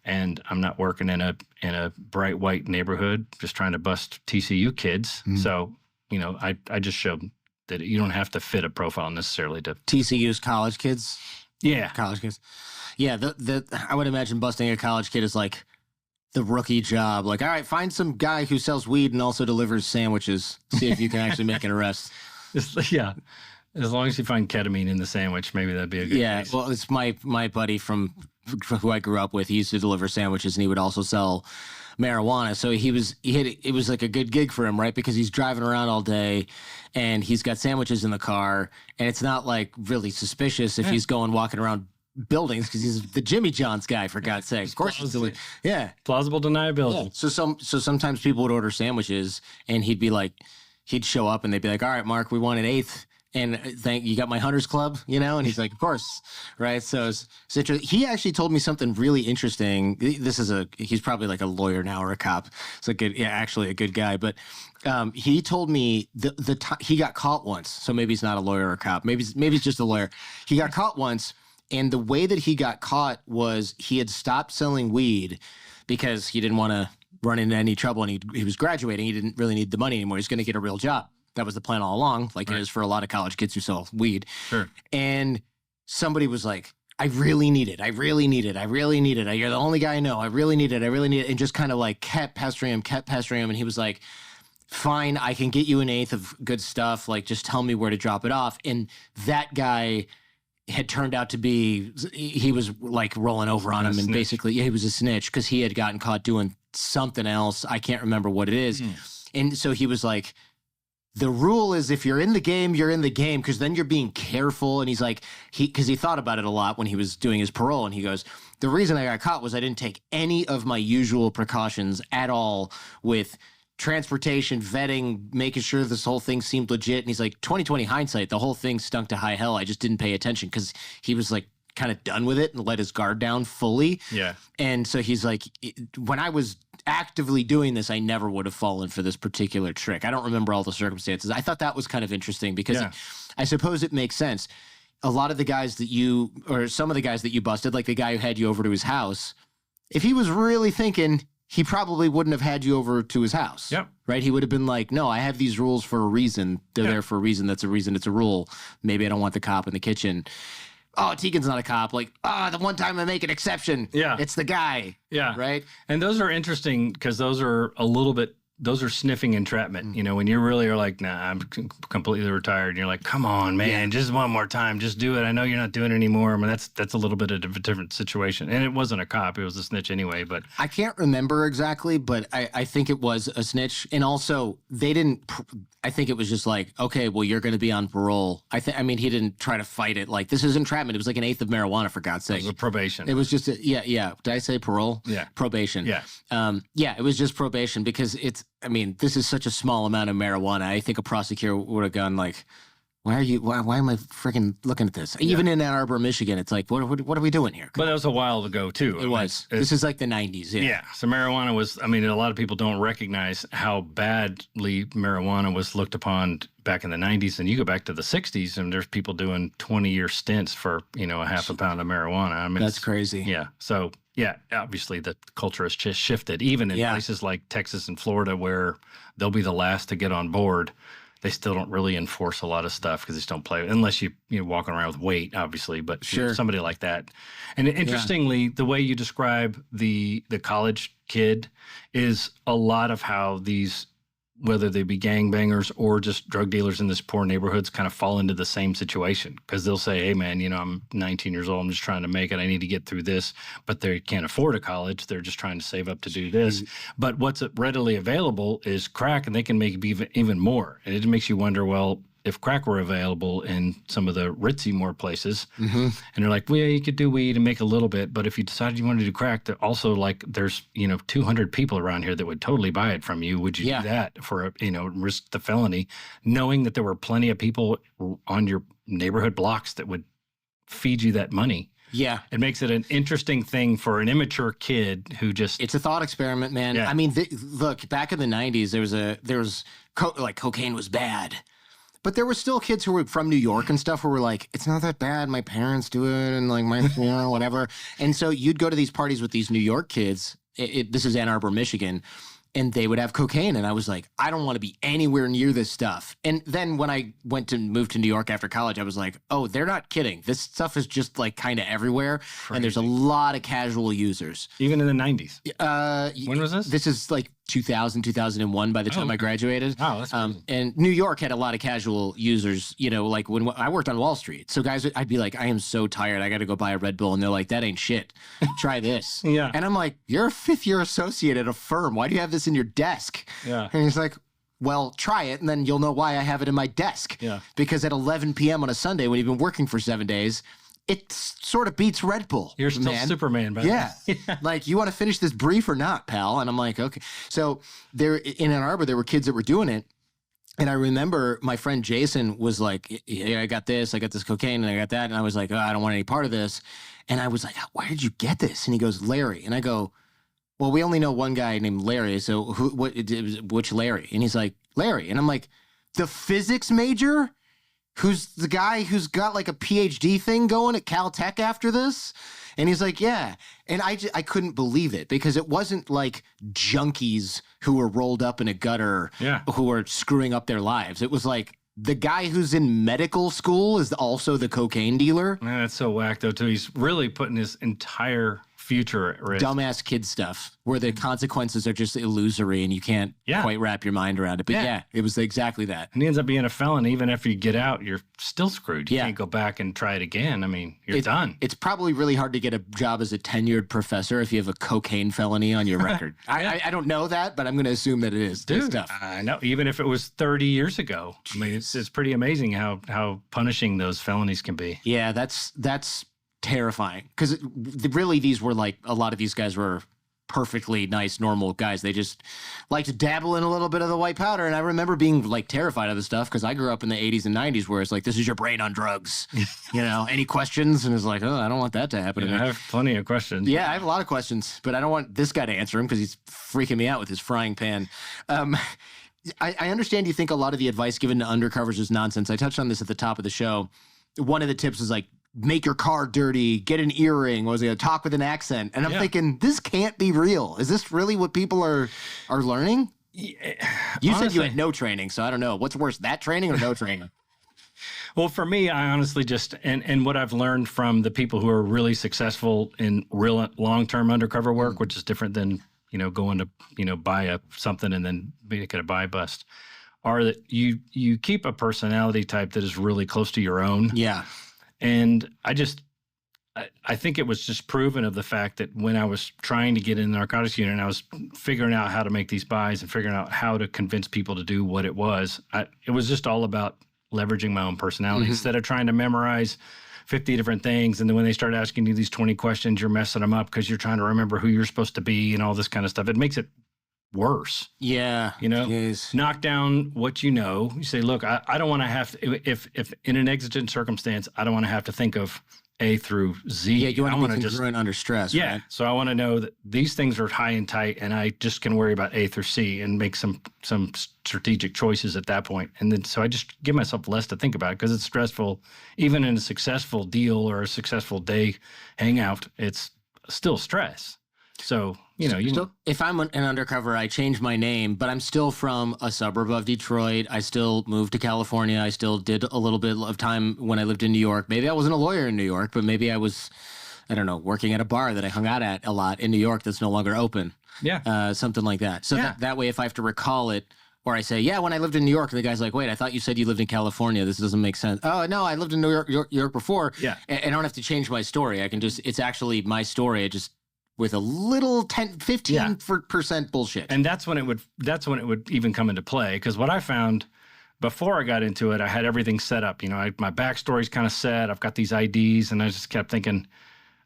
and I'm not working in a bright white neighborhood just trying to bust TCU kids. So, I just showed that you don't have to fit a profile necessarily to TCU's college kids. Yeah, college kids. Yeah, I would imagine busting a college kid is like the rookie job. Like, all right, find some guy who sells weed and also delivers sandwiches. See if you can actually make an arrest. Yeah. As long as you find ketamine in the sandwich, maybe that'd be a good case. Well, it's my buddy from who I grew up with. He used to deliver sandwiches, and he would also sell marijuana. So it was like a good gig for him, right? Because he's driving around all day, and he's got sandwiches in the car, and it's not like really suspicious if he's walking around buildings, because he's the Jimmy John's guy, for God's sake. Of course, plausible deniability. Yeah. So sometimes people would order sandwiches, and he'd show up, and they'd be like, "All right, Mark, we want an eighth, and you got my Hunters Club, and he's like, "Of course," right? So it's interesting. He actually told me something really interesting. He's probably like a lawyer now or a cop. It's actually a good guy, but. He told me he got caught once. So maybe he's not a lawyer or a cop. Maybe he's just a lawyer. He got caught once. And the way that he got caught was he had stopped selling weed because he didn't want to run into any trouble, and he was graduating. He didn't really need the money anymore. He's going to get a real job. That was the plan all along, like it is for a lot of college kids who sell weed. Sure. And somebody was like, I really need it. I really need it. I really need it. You're the only guy I know. I really need it. I really need it. And just kind of like kept pestering him. And he was like, fine, I can get you an eighth of good stuff. Like, just tell me where to drop it off. And that guy had turned out to be, he was like rolling over on him, and basically he was a snitch because he had gotten caught doing something else. I can't remember what it is. And so he was like, the rule is if you're in the game, you're in the game, because then you're being careful. And he's like, because he thought about it a lot when he was doing his parole. And he goes, the reason I got caught was I didn't take any of my usual precautions at all with transportation, vetting, making sure this whole thing seemed legit. And he's like, 2020 hindsight, the whole thing stunk to high hell. I just didn't pay attention because he was like kind of done with it and let his guard down fully. Yeah. And so he's like, when I was actively doing this, I never would have fallen for this particular trick. I don't remember all the circumstances. I thought that was kind of interesting because I suppose it makes sense. A lot of the guys or some of the guys that you busted, like the guy who had you over to his house, if he was really thinking, he probably wouldn't have had you over to his house. Yep. Right? He would have been like, no, I have these rules for a reason. They're there for a reason. That's a reason. It's a rule. Maybe I don't want the cop in the kitchen. Oh, Tegan's not a cop. Like, the one time I make an exception. Yeah. It's the guy. Yeah. Right? And those are interesting because those are those are sniffing entrapment. You know, when you really are like, nah, I'm completely retired. And you're like, come on, man, just one more time. Just do it. I know you're not doing it anymore. I mean, that's a little bit of a different situation. And it wasn't a cop. It was a snitch anyway. But I can't remember exactly, but I think it was a snitch. And also, I think it was just like, okay, well, you're going to be on parole. I mean, he didn't try to fight it. Like, this is entrapment. It was like an eighth of marijuana, for God's sake. It was a probation. It was just, yeah. Did I say parole? Yeah. Probation. Yeah. It was just probation because this is such a small amount of marijuana. I think a prosecutor would have gone like, why am I freaking looking at this? Even in Ann Arbor, Michigan, it's like, what are we doing here? But that was a while ago, too. It was. This is like the 90s. Yeah. So marijuana was, a lot of people don't recognize how badly marijuana was looked upon back in the 90s. And you go back to the 60s, and there's people doing 20-year stints for, a half a pound of marijuana. That's crazy. Yeah. So, yeah, obviously the culture has just shifted, even in places like Texas and Florida where they'll be the last to get on board. They still don't really enforce a lot of stuff because they just don't play unless you're walking around with weight, obviously. But somebody like that. And interestingly, the way you describe the college kid is a lot of how these, whether they be gangbangers or just drug dealers in this poor neighborhoods, kind of fall into the same situation because they'll say, hey, man, I'm 19 years old. I'm just trying to make it. I need to get through this. But they can't afford a college. They're just trying to save up to do this. But what's readily available is crack, and they can make even more. And it makes you wonder, well, if crack were available in some of the ritzy more places, and they're like, well, yeah, you could do weed and make a little bit, but if you decided you wanted to do crack, also like there's 200 people around here that would totally buy it from you. Would you do that for risk the felony, knowing that there were plenty of people on your neighborhood blocks that would feed you that money? Yeah. It makes it an interesting thing for an immature kid who just... It's a thought experiment, man. Yeah. I mean, look, back in the 90s, there was cocaine was bad. But there were still kids who were from New York and stuff who were like, it's not that bad. My parents do it and like my, whatever. And so you'd go to these parties with these New York kids. This is Ann Arbor, Michigan. And they would have cocaine. And I was like, I don't want to be anywhere near this stuff. And then when I moved to New York after college, I was like, oh, they're not kidding. This stuff is just like kind of everywhere. Crazy. And there's a lot of casual users. Even in the 90s? When was this? This is like 2000, 2001 by the time I graduated. Oh, that's crazy. And New York had a lot of casual users, like when I worked on Wall Street. So guys, I'd be like, I am so tired. I got to go buy a Red Bull. And they're like, that ain't shit. Try this. Yeah. And I'm like, you're a fifth-year associate at a firm. Why do you have this in your desk? Yeah. And he's like, well, try it, and then you'll know why I have it in my desk. Yeah. Because at 11 p.m. on a Sunday, when you've been working for 7 days, it sort of beats Red Bull. You're still Superman, but yeah. Like, you want to finish this brief or not, pal? And I'm like, okay. So there in Ann Arbor, there were kids that were doing it. And I remember my friend Jason was like, yeah, I got this cocaine, and I got that. And I was like, oh, I don't want any part of this. And I was like, where did you get this? And he goes, Larry. And I go, well, we only know one guy named Larry. So which Larry? And he's like, Larry. And I'm like, the physics major? Who's the guy who's got like a PhD thing going at Caltech after this? And he's like, yeah. And I couldn't believe it because it wasn't like junkies who were rolled up in a gutter who were screwing up their lives. It was like the guy who's in medical school is also the cocaine dealer. Man, that's so whack though too. He's really putting his entire future at risk. Dumbass kid stuff where the consequences are just illusory and you can't quite wrap your mind around it. But yeah, it was exactly that. And he ends up being a felon. Even after you get out, you're still screwed. You can't go back and try it again. I mean, you're done. It's probably really hard to get a job as a tenured professor if you have a cocaine felony on your record. I don't know that, but I'm going to assume that it is. Dude, I know. Even if it was 30 years ago. I mean, it's pretty amazing how punishing those felonies can be. Yeah, that's terrifying. Because really, these were like, a lot of these guys were perfectly nice, normal guys. They just like to dabble in a little bit of the white powder. And I remember being like terrified of the stuff because I grew up in the 80s and 90s where it's like, this is your brain on drugs. Any questions? And it's like, oh, I don't want that to happen to me. I have plenty of questions. Yeah, I have a lot of questions, but I don't want this guy to answer them because he's freaking me out with his frying pan. I understand you think a lot of the advice given to undercovers is nonsense. I touched on this at the top of the show. One of the tips is like, make your car dirty, get an earring, talk with an accent. And I'm thinking, this can't be real. Is this really what people are learning? Yeah, you said you had no training, so I don't know. What's worse, that training or no training? Well, for me, I honestly just, and what I've learned from the people who are really successful in real long-term undercover work, which is different than, going to, buy something and then make it a buy bust, are that you keep a personality type that is really close to your own. Yeah. And I think it was just proven of the fact that when I was trying to get in the narcotics unit and I was figuring out how to make these buys and figuring out how to convince people to do what it was, it was just all about leveraging my own personality. Instead of trying to memorize 50 different things, and then when they start asking you these 20 questions, you're messing them up because you're trying to remember who you're supposed to be and all this kind of stuff. It makes it worse. Yeah. Knock down what you know. You say, look, I don't want to have to, if in an exigent circumstance, I don't want to have to think of A through Z. Yeah, you want to be congruent under stress, right? So I want to know that these things are high and tight, and I just can worry about A through C and make some strategic choices at that point. And then so I just give myself less to think about because it's stressful. Even in a successful deal or a successful day hangout, it's still stress. So, if I'm an undercover, I change my name, but I'm still from a suburb of Detroit. I still moved to California. I still did a little bit of time when I lived in New York. Maybe I wasn't a lawyer in New York, but maybe I was, I don't know, working at a bar that I hung out at a lot in New York that's no longer open. Yeah. Something like that. So that way, if I have to recall it, or I say, when I lived in New York, and the guy's like, wait, I thought you said you lived in California. This doesn't make sense. Oh, no, I lived in New York before. Yeah. And I don't have to change my story. I can just, it's actually my story. With a little 15% bullshit. And that's when it would even come into play. Because what I found before I got into it, I had everything set up. My backstory's kind of set. I've got these IDs, and I just kept thinking,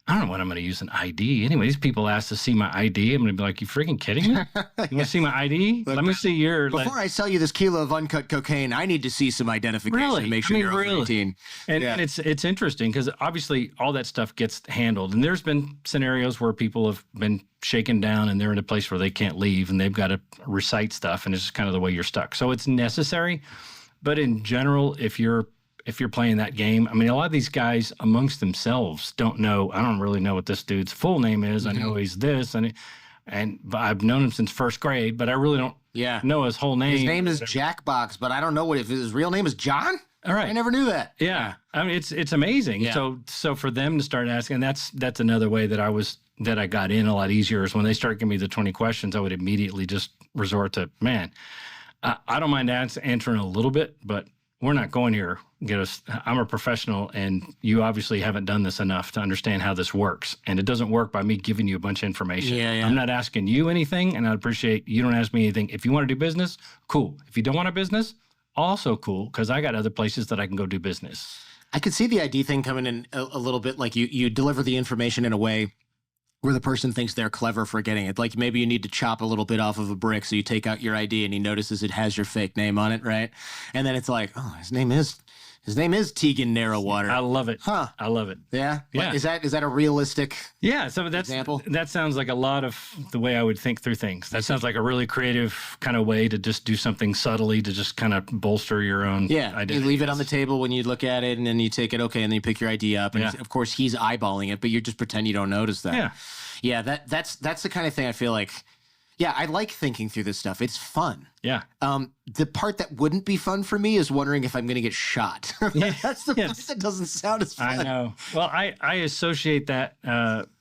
I don't know when I'm going to use an ID. Anyway, these people ask to see my ID. I'm going to be like, you freaking kidding me? You want to see my ID? Let me see your... Before I sell you this kilo of uncut cocaine, I need to see some identification to make sure you're over 18. And it's interesting because obviously all that stuff gets handled. And there's been scenarios where people have been shaken down and they're in a place where they can't leave and they've got to recite stuff, and it's just kind of the way you're stuck. So it's necessary. But in general, if you're playing that game, I mean, a lot of these guys amongst themselves don't know. I don't really know what this dude's full name is. I know he's this, and I've known him since first grade, but I really don't know his whole name. His name is Jackbox, but I don't know if his real name is John. All right, I never knew that. Yeah, I mean, it's amazing. Yeah. So for them to start asking, that's another way that I got in a lot easier is when they start giving me the 20 questions, I would immediately just resort to, I don't mind answering a little bit, but we're not going here. I'm a professional, and you obviously haven't done this enough to understand how this works. And it doesn't work by me giving you a bunch of information. Yeah. I'm not asking you anything, and I appreciate you don't ask me anything. If you want to do business, cool. If you don't want a business, also cool, because I got other places that I can go do business. I could see the ID thing coming in a little bit. Like you deliver the information in a way where the person thinks they're clever for getting it. Like maybe you need to chop a little bit off of a brick, so you take out your ID and he notices it has your fake name on it, right? And then it's like, oh, his name is Tegan Narrowwater. I love it. Huh. I love it. Yeah? Yeah. Is that a realistic example? That sounds like a lot of the way I would think through things. That sounds like a really creative kind of way to just do something subtly to just kind of bolster your own identity. You leave it on the table when you look at it, and then you take it, and then you pick your ID up. And of course, he's eyeballing it, but you just pretend you don't notice that. Yeah. Yeah, that's the kind of thing I feel like. Yeah, I like thinking through this stuff. It's fun. Yeah. The part that wouldn't be fun for me is wondering if I'm going to get shot. That's the part that doesn't sound as fun. I know. Well, I associate that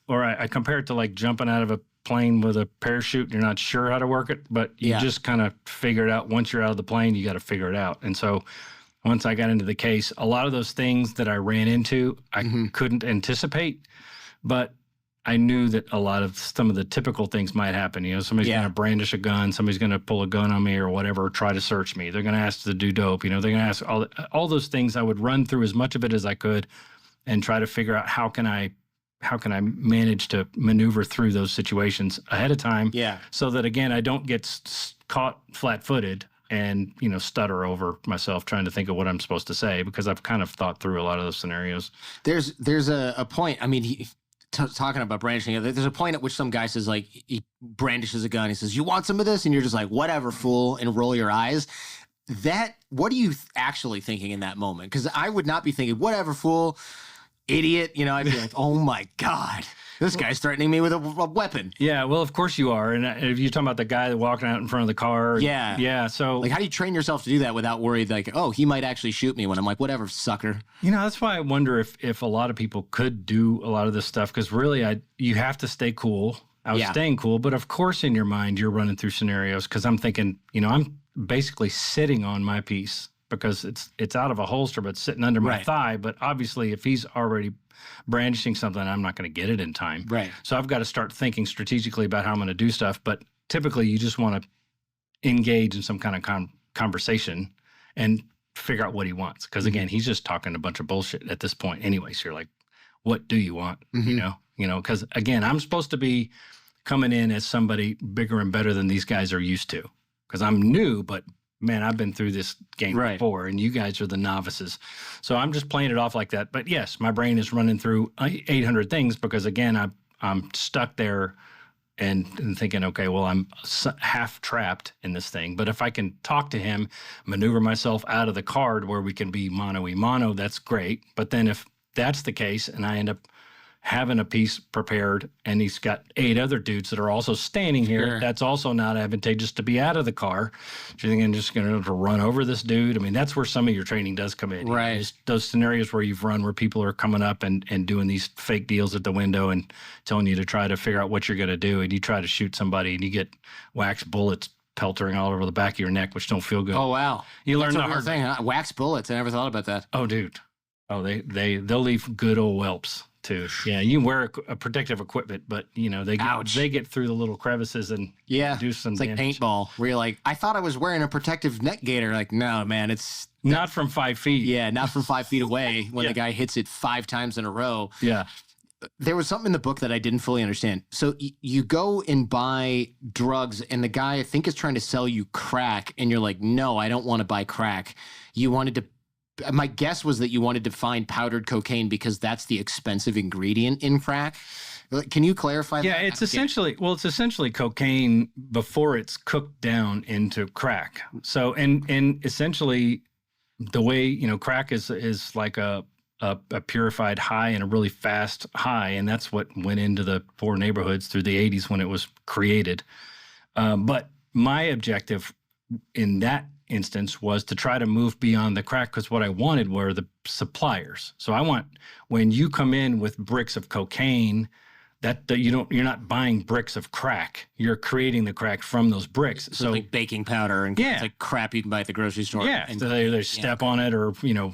or I compare it to like jumping out of a plane with a parachute. You're not sure how to work it, but you just kind of figure it out. Once you're out of the plane, you got to figure it out. And so once I got into the case, a lot of those things that I ran into, I couldn't anticipate, but I knew that some of the typical things might happen. You know, somebody's going to brandish a gun, somebody's going to pull a gun on me or whatever, try to search me. They're going to ask to do dope. You know, they're going to ask all those things. I would run through as much of it as I could and try to figure out how can I manage to maneuver through those situations ahead of time. Yeah. So that again, I don't get caught flat-footed and, you know, stutter over myself trying to think of what I'm supposed to say, because I've kind of thought through a lot of those scenarios. There's a point. I mean, talking about brandishing, there's a point at which some guy says, like, he brandishes a gun. He says, "You want some of this?" And you're just like, "Whatever, fool," and roll your eyes. What are you actually thinking in that moment? Because I would not be thinking, "Whatever, fool, idiot." You know, I'd be like, "Oh my God, this guy's threatening me with a weapon." Yeah, well, of course you are. And if you're talking about the guy that walking out in front of the car. Yeah. So, like, how do you train yourself to do that without worried, like, oh, he might actually shoot me, when I'm like, "Whatever, sucker." You know, that's why I wonder if a lot of people could do a lot of this stuff, because really, you have to stay cool. I was staying cool, but of course, in your mind, you're running through scenarios, because I'm thinking, you know, I'm basically sitting on my piece because it's out of a holster, but sitting under my thigh. But obviously, if he's already brandishing something, I'm not going to get it in time. Right. So I've got to start thinking strategically about how I'm going to do stuff. But typically, you just want to engage in some kind of conversation and figure out what he wants. Because again, he's just talking a bunch of bullshit at this point anyway. So you're like, what do you want? You know, because again, I'm supposed to be coming in as somebody bigger and better than these guys are used to, because I'm new, but man, I've been through this game before, and you guys are the novices. So I'm just playing it off like that. But yes, my brain is running through 800 things, because again, I'm stuck there and thinking, okay, well, I'm half trapped in this thing. But if I can talk to him, maneuver myself out of the card where we can be mano-a-mano, that's great. But then if that's the case and I end up having a piece prepared and he's got 8 other dudes that are also standing here, that's also not advantageous to be out of the car. Do you think I'm just going to run over this dude? I mean, that's where some of your training does come in. Right. Just those scenarios where you've run, where people are coming up and doing these fake deals at the window and telling you to try to figure out what you're going to do. And you try to shoot somebody and you get wax bullets peltering all over the back of your neck, which don't feel good. Oh, wow. You learn the hard thing, huh? Wax bullets. I never thought about that. Oh, dude. Oh, they'll leave good old whelps too. Yeah, you wear a protective equipment, but you know they get through the little crevices and do some. It's like paintball, where you're like, I thought I was wearing a protective neck gaiter. Like, no, man, it's not from 5 feet. Yeah, not from 5 feet away when the guy hits it 5 times in a row. Yeah. There was something in the book that I didn't fully understand. So you go and buy drugs, and the guy, I think, is trying to sell you crack, and you're like, no, I don't want to buy crack. My guess was that you wanted to find powdered cocaine because that's the expensive ingredient in crack. Can you clarify that? Yeah, it's essentially cocaine before it's cooked down into crack. So, and essentially the way, you know, crack is like a purified high and a really fast high. And that's what went into the poor neighborhoods through the 80s when it was created. But my objective in that instance was to try to move beyond the crack, because what I wanted were the suppliers. So I want, when you come in with bricks of cocaine, that you're not buying bricks of crack. You're creating the crack from those bricks. So like baking powder and it's like crap you can buy at the grocery store. Yeah, and so they step on it, or you know,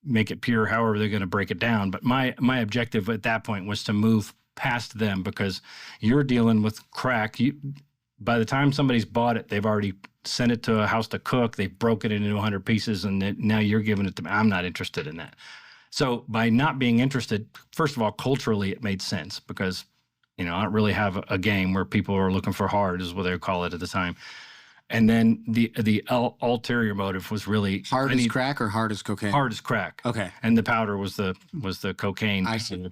make it pure. However they're going to break it down. But my objective at that point was to move past them, because you're dealing with crack. By the time somebody's bought it, they've already sent it to a house to cook. They've broken it into 100 pieces, and now you're giving it to me. I'm not interested in that. So by not being interested, first of all, culturally, it made sense, because, you know, I don't really have a game where people are looking for hard, is what they would call it at the time. And then the ulterior motive was really hard as crack or hard as cocaine? Hard as crack. Okay. And the powder was the cocaine. I see.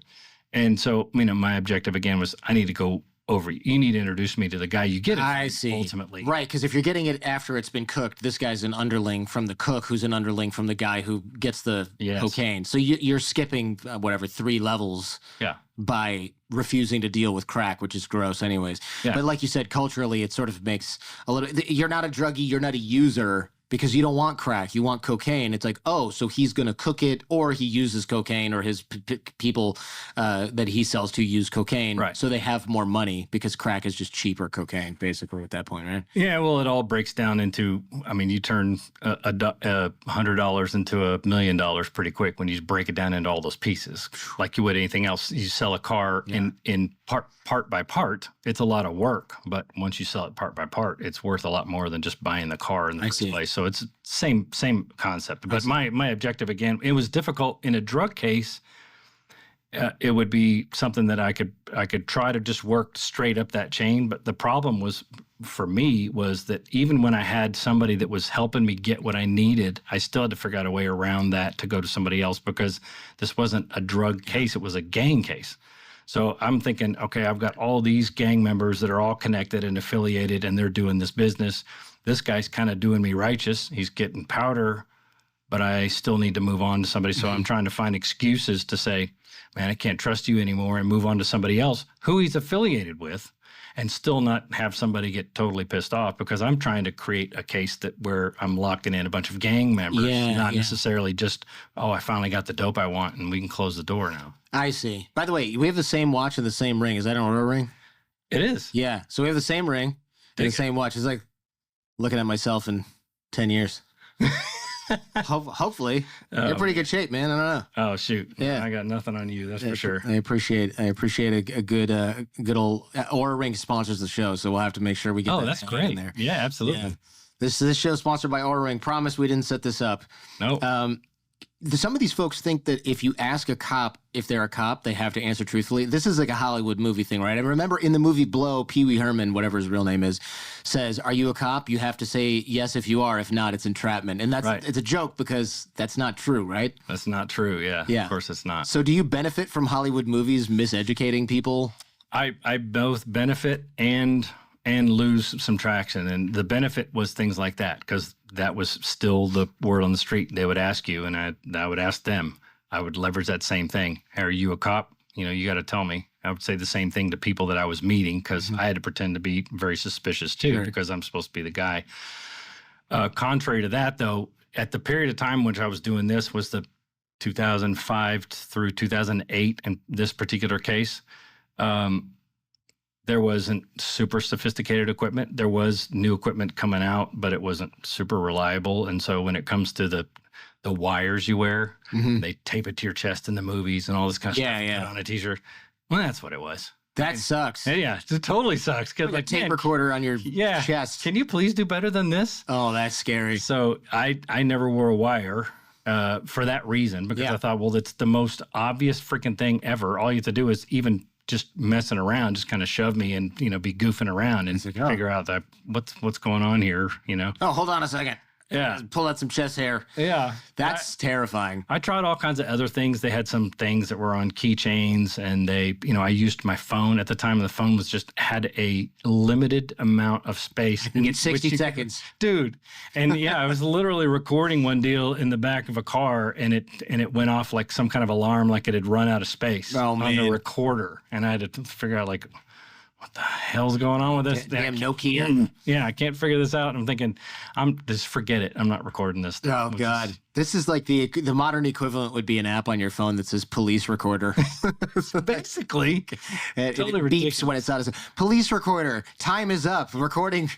And so, you know, my objective again was, I need to go over. You need to introduce me to the guy you get it from, I see. Ultimately. Right, because if you're getting it after it's been cooked, this guy's an underling from the cook, who's an underling from the guy who gets the cocaine. So you're skipping, 3 levels by refusing to deal with crack, which is gross anyways. Yeah. But like you said, culturally, it sort of makes a little... You're not a druggie, you're not a user. because you don't want crack. You want cocaine. It's like, oh, so he's going to cook it, or he uses cocaine, or his people that he sells to use cocaine. Right. So they have more money because crack is just cheaper cocaine, basically, at that point, right? Yeah, well, it all breaks down into, I mean, you turn $100 into $1 million pretty quick when you break it down into all those pieces. Like you would anything else. You sell a car in part by part, it's a lot of work. But once you sell it part by part, it's worth a lot more than just buying the car in the first place. So it's same concept. But my objective, again, it was difficult in a drug case. It would be something that I could try to just work straight up that chain. But the problem was for me was that even when I had somebody that was helping me get what I needed, I still had to figure out a way around that to go to somebody else because this wasn't a drug case. It was a gang case. So I'm thinking, okay, I've got all these gang members that are all connected and affiliated, and they're doing this business. This guy's kind of doing me righteous. He's getting powder, but I still need to move on to somebody. So I'm trying to find excuses to say, man, I can't trust you anymore, and move on to somebody else who he's affiliated with, and still not have somebody get totally pissed off, because I'm trying to create a case that where I'm locking in a bunch of gang members, not necessarily just, oh, I finally got the dope I want and we can close the door now. I see. By the way, we have the same watch and the same ring. Is that an Aura ring? It is. Yeah. So we have the same ring and the same watch. It's like looking at myself in 10 years. Hopefully. You're in pretty good shape, man. I don't know. Oh, shoot. Yeah. I got nothing on you. That's for sure. I appreciate a good old Aura ring sponsors the show. So we'll have to make sure we get that that's great. in there. Yeah, absolutely. Yeah. This show is sponsored by Aura Ring. Promise we didn't set this up. No. Some of these folks think that if you ask a cop if they're a cop, they have to answer truthfully. This is like a Hollywood movie thing, right? I remember in the movie Blow, Pee Wee Herman, whatever his real name is, says, "Are you a cop?" You have to say yes if you are. If not, it's entrapment. And it's a joke because that's not true, right? That's not true. Yeah. Of course it's not. So do you benefit from Hollywood movies miseducating people? I both benefit and lose some traction. And the benefit was things like that, because that was still the word on the street. They would ask you, and I would ask them. I would leverage that same thing. Hey, are you a cop? You know, you got to tell me. I would say the same thing to people that I was meeting, because I had to pretend to be very suspicious too, because I'm supposed to be the guy. Contrary to that, though, at the period of time which I was doing this was the 2005 through 2008 in this particular case. There wasn't super sophisticated equipment. There was new equipment coming out, but it wasn't super reliable. And so when it comes to the wires you wear, they tape it to your chest in the movies and all this kind of stuff. Put on a t-shirt. Well, that's what it was. That sucks. Yeah, it totally sucks. Like a tape recorder on your chest. Can you please do better than this? Oh, that's scary. So I never wore a wire for that reason, because I thought, well, it's the most obvious freaking thing ever. All you have to do is even just messing around, just kind of shove me and, be goofing around and figure out that what's going on here, Oh, hold on a second. Yeah. Pull out some chest hair. Yeah. That's terrifying. I tried all kinds of other things. They had some things that were on keychains, and I used my phone at the time, and the phone had a limited amount of space. You can get 60 seconds. Dude. And I was literally recording one deal in the back of a car, and it went off like some kind of alarm, like it had run out of space on the recorder. And I had to figure out, like, what the hell's going on with this? Damn Nokia. Yeah, I can't figure this out. I'm thinking, just forget it. I'm not recording this. Oh, God. This is like the modern equivalent would be an app on your phone that says police recorder. Basically. It beeps when it's out. Police recorder. Time is up. Recording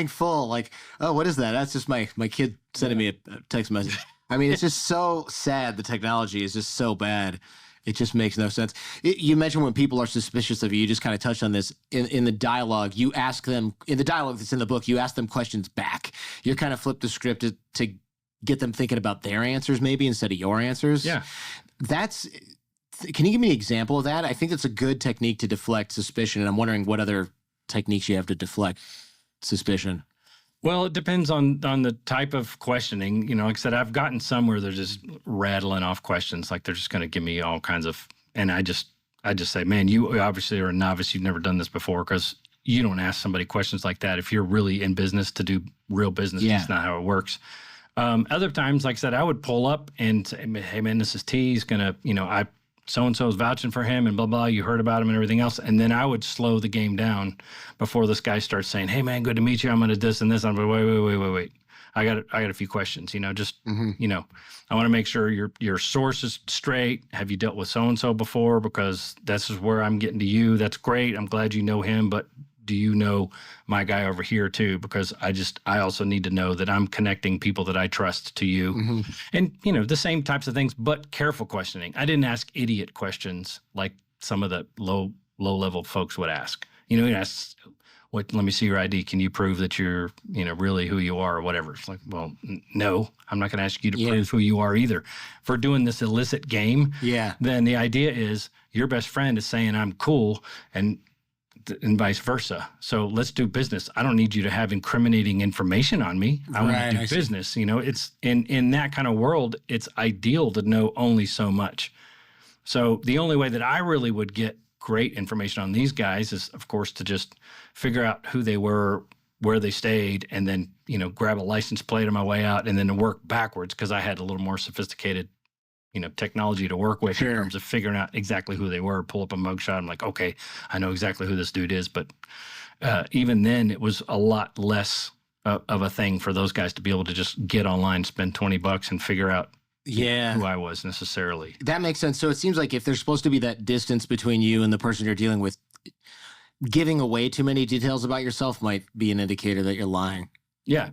full. Like, oh, what is that? That's just my kid sending me a text message. I mean, it's just so sad. The technology is just so bad. It just makes no sense. You mentioned when people are suspicious of you. You just kind of touched on this. In the dialogue, you ask them, in the dialogue that's in the book, you ask them questions back. You kind of flip the script to get them thinking about their answers maybe instead of your answers. Yeah. Can you give me an example of that? I think that's a good technique to deflect suspicion, and I'm wondering what other techniques you have to deflect suspicion. Well, it depends on the type of questioning. Like I said, I've gotten some where they're just rattling off questions, like they're just going to give me all kinds of, and I just say, man, you obviously are a novice. You've never done this before, because you don't ask somebody questions like that if you're really in business to do real business. That's not how it works. Other times, like I said, I would pull up and say, hey, man, this is Tease. So-and-so is vouching for him and blah, blah, you heard about him and everything else. And then I would slow the game down before this guy starts saying, hey, man, good to meet you. I'm going to this and this. I'm going, wait. I got a few questions, just, I want to make sure your source is straight. Have you dealt with so-and-so before? Because this is where I'm getting to you. That's great. I'm glad you know him, but do you know my guy over here too? Because I also need to know that I'm connecting people that I trust to you. And, the same types of things, but careful questioning. I didn't ask idiot questions like some of the low level folks would ask. You ask, let me see your ID. Can you prove that you're, really who you are or whatever? It's like, well, no, I'm not going to ask you to prove who you are either. If we're doing this illicit game, then the idea is your best friend is saying I'm cool and vice versa. So let's do business. I don't need you to have incriminating information on me. I want to do business. It's in that kind of world, it's ideal to know only so much. So the only way that I really would get great information on these guys is, of course, to just figure out who they were, where they stayed, and then, grab a license plate on my way out and then to work backwards because I had a little more sophisticated, technology to work with in terms of figuring out exactly who they were, pull up a mugshot. I'm like, okay, I know exactly who this dude is. But even then, it was a lot less of a thing for those guys to be able to just get online, spend $20 and figure out who I was necessarily. That makes sense. So it seems like if there's supposed to be that distance between you and the person you're dealing with, giving away too many details about yourself might be an indicator that you're lying. Yeah.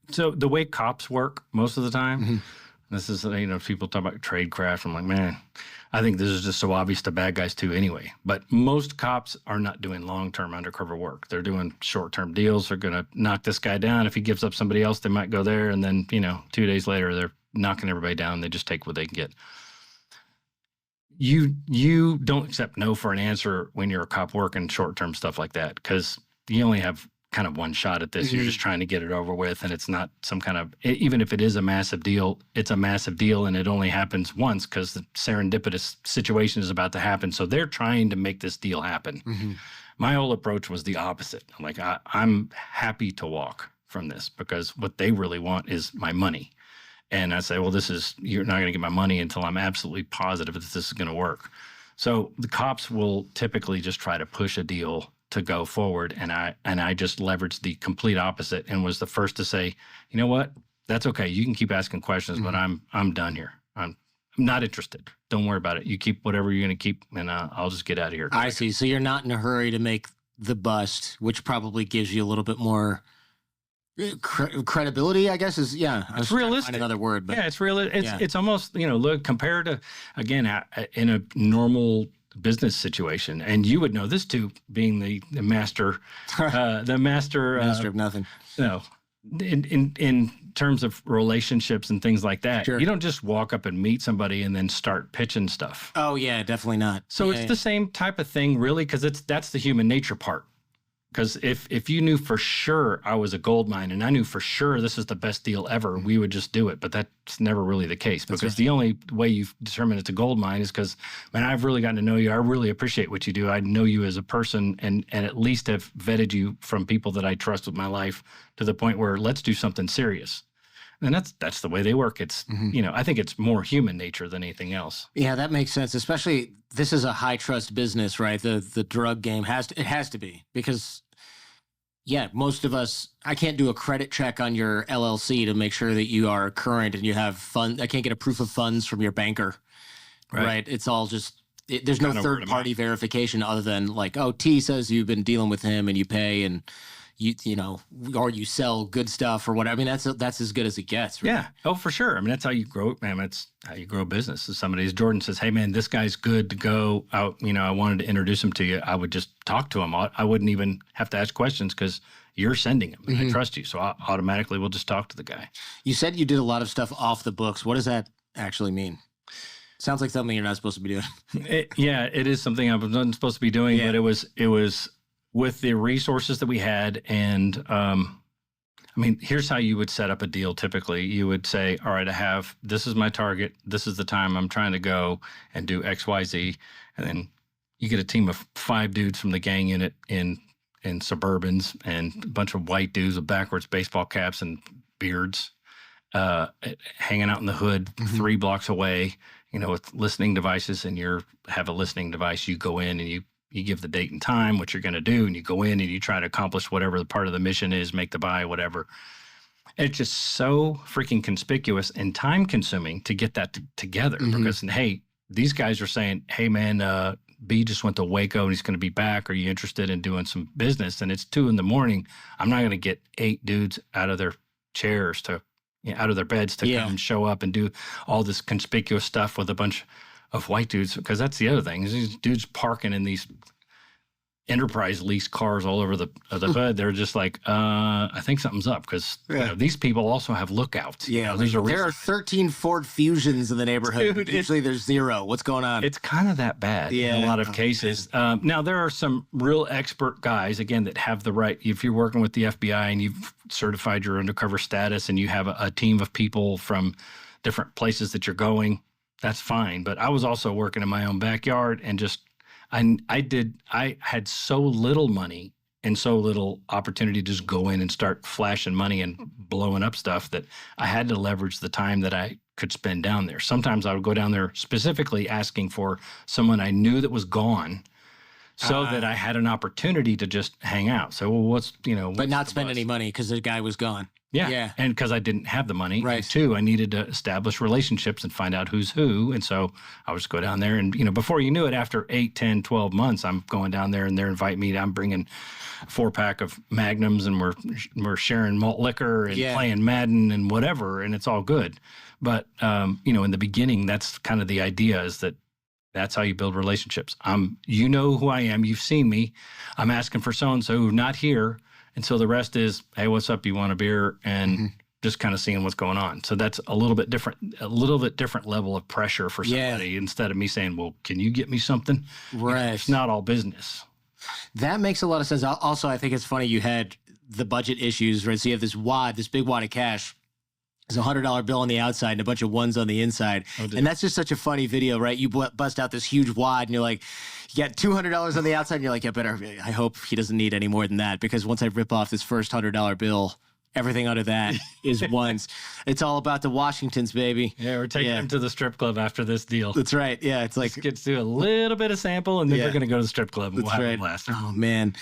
So the way cops work most of the time, this is, people talk about tradecraft. I'm like, man, I think this is just so obvious to bad guys too anyway. But most cops are not doing long-term undercover work. They're doing short-term deals. They're going to knock this guy down. If he gives up somebody else, they might go there. And then, 2 days later, they're knocking everybody down. They just take what they can get. You don't accept no for an answer when you're a cop working short-term stuff like that because you only have kind of one shot at this. You're just trying to get it over with, and it's not some kind of, even if it is a massive deal, it's a massive deal, and it only happens once because the serendipitous situation is about to happen. So they're trying to make this deal happen. My whole approach was the opposite. I'm like, I'm happy to walk from this because what they really want is my money. And I say, well, you're not going to get my money until I'm absolutely positive that this is going to work. So the cops will typically just try to push a deal to go forward. And I just leveraged the complete opposite and was the first to say, you know what? That's okay. You can keep asking questions, but I'm done here. I'm not interested. Don't worry about it. You keep whatever you're going to keep, and I'll just get out of here. I see. So you're not in a hurry to make the bust, which probably gives you a little bit more credibility, I guess. It's realistic. Another word, but it's real. It's almost, look, compared to, again, in a normal business situation, and you would know this too, being the master, master of nothing. In terms of relationships and things like that, Sure. You don't just walk up and meet somebody and then start pitching stuff. Oh yeah, definitely not. So it's the same type of thing, really, because that's the human nature part. Because if you knew for sure I was a gold mine and I knew for sure this is the best deal ever, we would just do it. But that's never really the case because the only way you determine it's a gold mine is because, man, I've really gotten to know you. I really appreciate what you do. I know you as a person and at least have vetted you from people that I trust with my life to the point where let's do something serious. And that's the way they work. It's, I think it's more human nature than anything else. Yeah, that makes sense. Especially this is a high trust business, right? The drug game has to be because, most of us, I can't do a credit check on your LLC to make sure that you are current and you have funds. I can't get a proof of funds from your banker, right? It's all just, there's no third party verification other than like, oh, T says you've been dealing with him and you pay and or you sell good stuff or whatever. I mean, that's as good as it gets. Right? Yeah. Oh, for sure. I mean, that's how you grow, man. That's how you grow a business. As somebody, Jordan says, hey, man, this guy's good to go out. I wanted to introduce him to you. I would just talk to him. I wouldn't even have to ask questions because you're sending him and I trust you. So I automatically will just talk to the guy. You said you did a lot of stuff off the books. What does that actually mean? Sounds like something you're not supposed to be doing. It is something I wasn't supposed to be doing, but it was with the resources that we had. And here's how you would set up a deal. Typically you would say, all right, this is my target. This is the time I'm trying to go and do X, Y, Z. And then you get a team of 5 dudes from the gang unit in Suburbans and a bunch of white dudes with backwards baseball caps and beards, hanging out in the hood 3 blocks away, with listening devices, and have a listening device. You go in and you give the date and time, what you're going to do, and you go in and you try to accomplish whatever the part of the mission is, make the buy, whatever. It's just so freaking conspicuous and time consuming to get that together because, hey, these guys are saying, hey, man, B just went to Waco and he's going to be back. Are you interested in doing some business? And it's 2 a.m. I'm not going to get 8 dudes out of their chairs out of their beds to come and show up and do all this conspicuous stuff with a bunch of white dudes, because that's the other thing. These dudes parking in these Enterprise lease cars all over the bed. They're just like, I think something's up, because these people also have lookouts. Yeah, there are 13 Ford Fusions in the neighborhood. Dude, usually there's 0. What's going on? It's kind of that bad in a lot of cases. Now, there are some real expert guys, again, that have the right. If you're working with the FBI and you've certified your undercover status and you have a team of people from different places that you're going, that's fine. But I was also working in my own backyard and just I had so little money and so little opportunity to just go in and start flashing money and blowing up stuff that I had to leverage the time that I could spend down there. Sometimes I would go down there specifically asking for someone I knew that was gone so that I had an opportunity to just hang out. So but not spend any money because the guy was gone. Yeah. And because I didn't have the money. Right. And 2, I needed to establish relationships and find out who's who. And so I would just go down there and, before you knew it, after 8, 10, 12 months, I'm going down there and they're inviting me. I'm bringing 4-pack of Magnums and we're sharing malt liquor and playing Madden and whatever. And it's all good. But, in the beginning, that's kind of the idea, is that's how you build relationships. You know who I am. You've seen me. I'm asking for so-and-so, not here. And so the rest is, hey, what's up? You want a beer? And just kind of seeing what's going on. So that's a little bit different level of pressure for somebody instead of me saying, well, can you get me something? Right. It's not all business. That makes a lot of sense. Also, I think it's funny you had the budget issues, right? So you have this big wad of cash. There's a $100 bill on the outside and a bunch of ones on the inside. And that's just such a funny video, right? You bust out this huge wad and you're like, you got $200 on the outside and you're like, I hope he doesn't need any more than that, because once I rip off this first $100 bill, everything under that is ones. It's all about the Washingtons, baby. Yeah, we're taking them to the strip club after this deal. That's right. Yeah, it's like, let's do a little bit of sample and then we're going to go to the strip club and we'll have a blast. Oh, man.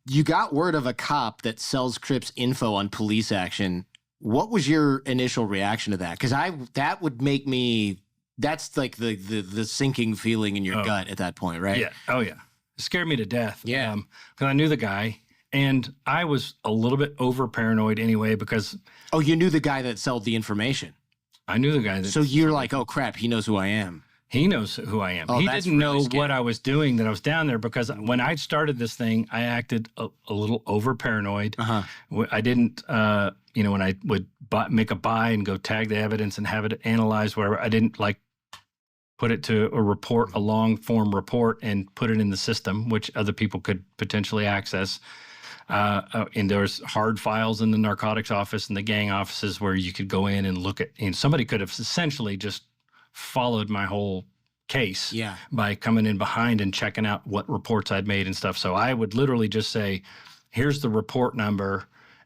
You got word of a cop that sells Crips info on police action. What was your initial reaction to that? Because that would make me, that's like the sinking feeling in your gut at that point, right? Yeah. Oh, yeah. It scared me to death. Yeah. Because I knew the guy and I was a little bit over paranoid anyway because. Oh, you knew the guy that sold the information. I knew the guy that. So you're like, oh, crap, he knows who I am. He knows who I am. Oh, he didn't know what I was doing, that I was down there, because when I started this thing, I acted a little over paranoid. I didn't, when I would make a buy and go tag the evidence and have it analyzed, whatever, I didn't put it to a long form report and put it in the system, which other people could potentially access. And there's hard files in the narcotics office and the gang offices where you could go in and look at, and somebody could have essentially just followed my whole case by coming in behind and checking out what reports I'd made and stuff. So I would literally just say, here's the report number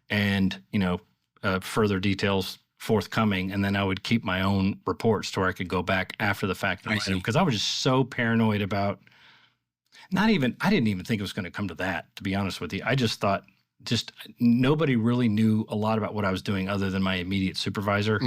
and, further details forthcoming. And then I would keep my own reports to where I could go back after the fact. Because I was just so paranoid about I didn't even think it was going to come to that, to be honest with you. I just thought nobody really knew a lot about what I was doing other than my immediate supervisor.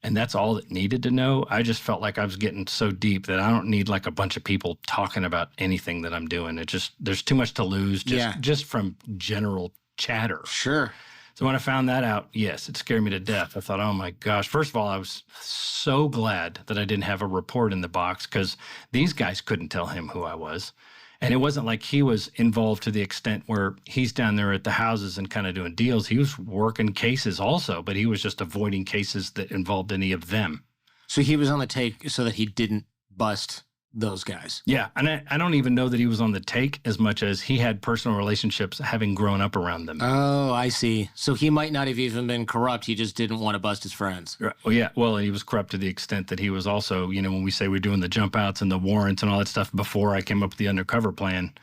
And that's all that needed to know. I just felt like I was getting so deep that I don't need a bunch of people talking about anything that I'm doing. There's too much to lose just from general chatter. Sure. So when I found that out, yes, it scared me to death. I thought, oh my gosh. First of all, I was so glad that I didn't have a report in the box, because these guys couldn't tell him who I was. And it wasn't like he was involved to the extent where he's down there at the houses and kind of doing deals. He was working cases also, but he was just avoiding cases that involved any of them. So he was on the take so that he didn't bust those guys. Yeah, and I don't even know that he was on the take as much as he had personal relationships having grown up around them. Oh, I see. So he might not have even been corrupt. He just didn't want to bust his friends. Well, yeah. Well, he was corrupt to the extent that he was also, when we say we're doing the jump outs and the warrants and all that stuff before I came up with the undercover plan,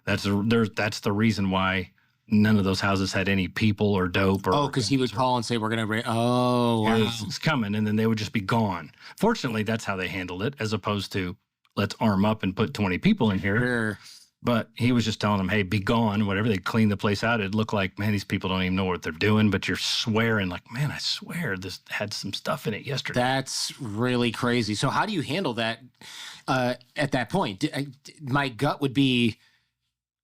that's the reason why none of those houses had any people or dope. Because he would call and say, we're going to... Oh, wow. It's coming, and then they would just be gone. Fortunately, that's how they handled it, as opposed to, let's arm up and put 20 people in here. Sure. But he was just telling them, hey, be gone. Whatever, they cleaned the place out. It looked like, man, these people don't even know what they're doing. But you're swearing like, man, I swear this had some stuff in it yesterday. That's really crazy. So how do you handle that at that point? My gut would be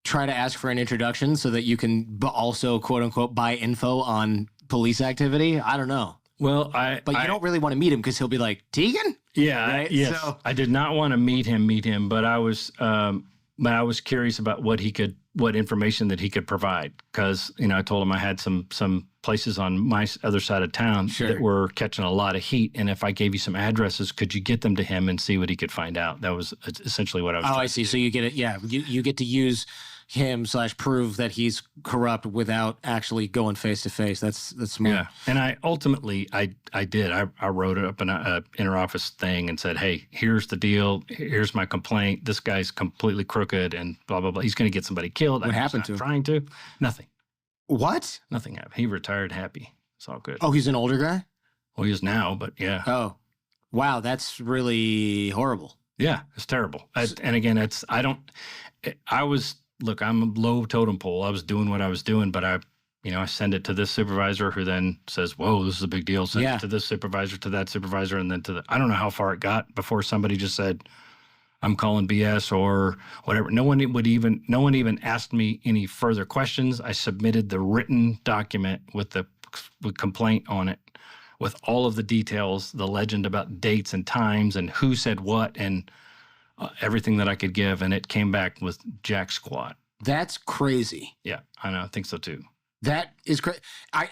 try to ask for an introduction so that you can also, quote unquote, buy info on police activity. I don't know. Well, but you don't really want to meet him because he'll be like, Tegan? Yeah, right? yes. So, I did not want to meet him, but I was curious about what information that he could provide, because I told him I had some places on my other side of town that were catching a lot of heat, and if I gave you some addresses, could you get them to him and see what he could find out? That was essentially what I was. Oh, I see. So you get it. Yeah, you get to use him / prove that he's corrupt without actually going face to face. That's smart. Yeah, and I ultimately did. I wrote up an interoffice thing and said, hey, here's the deal. Here's my complaint. This guy's completely crooked and blah blah blah. He's going to get somebody killed. What happened to him? Trying to nothing. What? Nothing happened. He retired happy. It's all good. Oh, he's an older guy? Well, he is now, but yeah. Oh, wow, that's really horrible. Yeah, it's terrible. And again, look, I'm a low totem pole. I was doing what I was doing, but I send it to this supervisor who then says, whoa, this is a big deal. Send it to this supervisor, to that supervisor, and then I don't know how far it got before somebody just said, I'm calling BS or whatever. No one even asked me any further questions. I submitted the written document with complaint on it, with all of the details, the legend about dates and times and who said what, and everything that I could give, and it came back with jack squat. That's crazy. Yeah, I know. I think so too. That is crazy.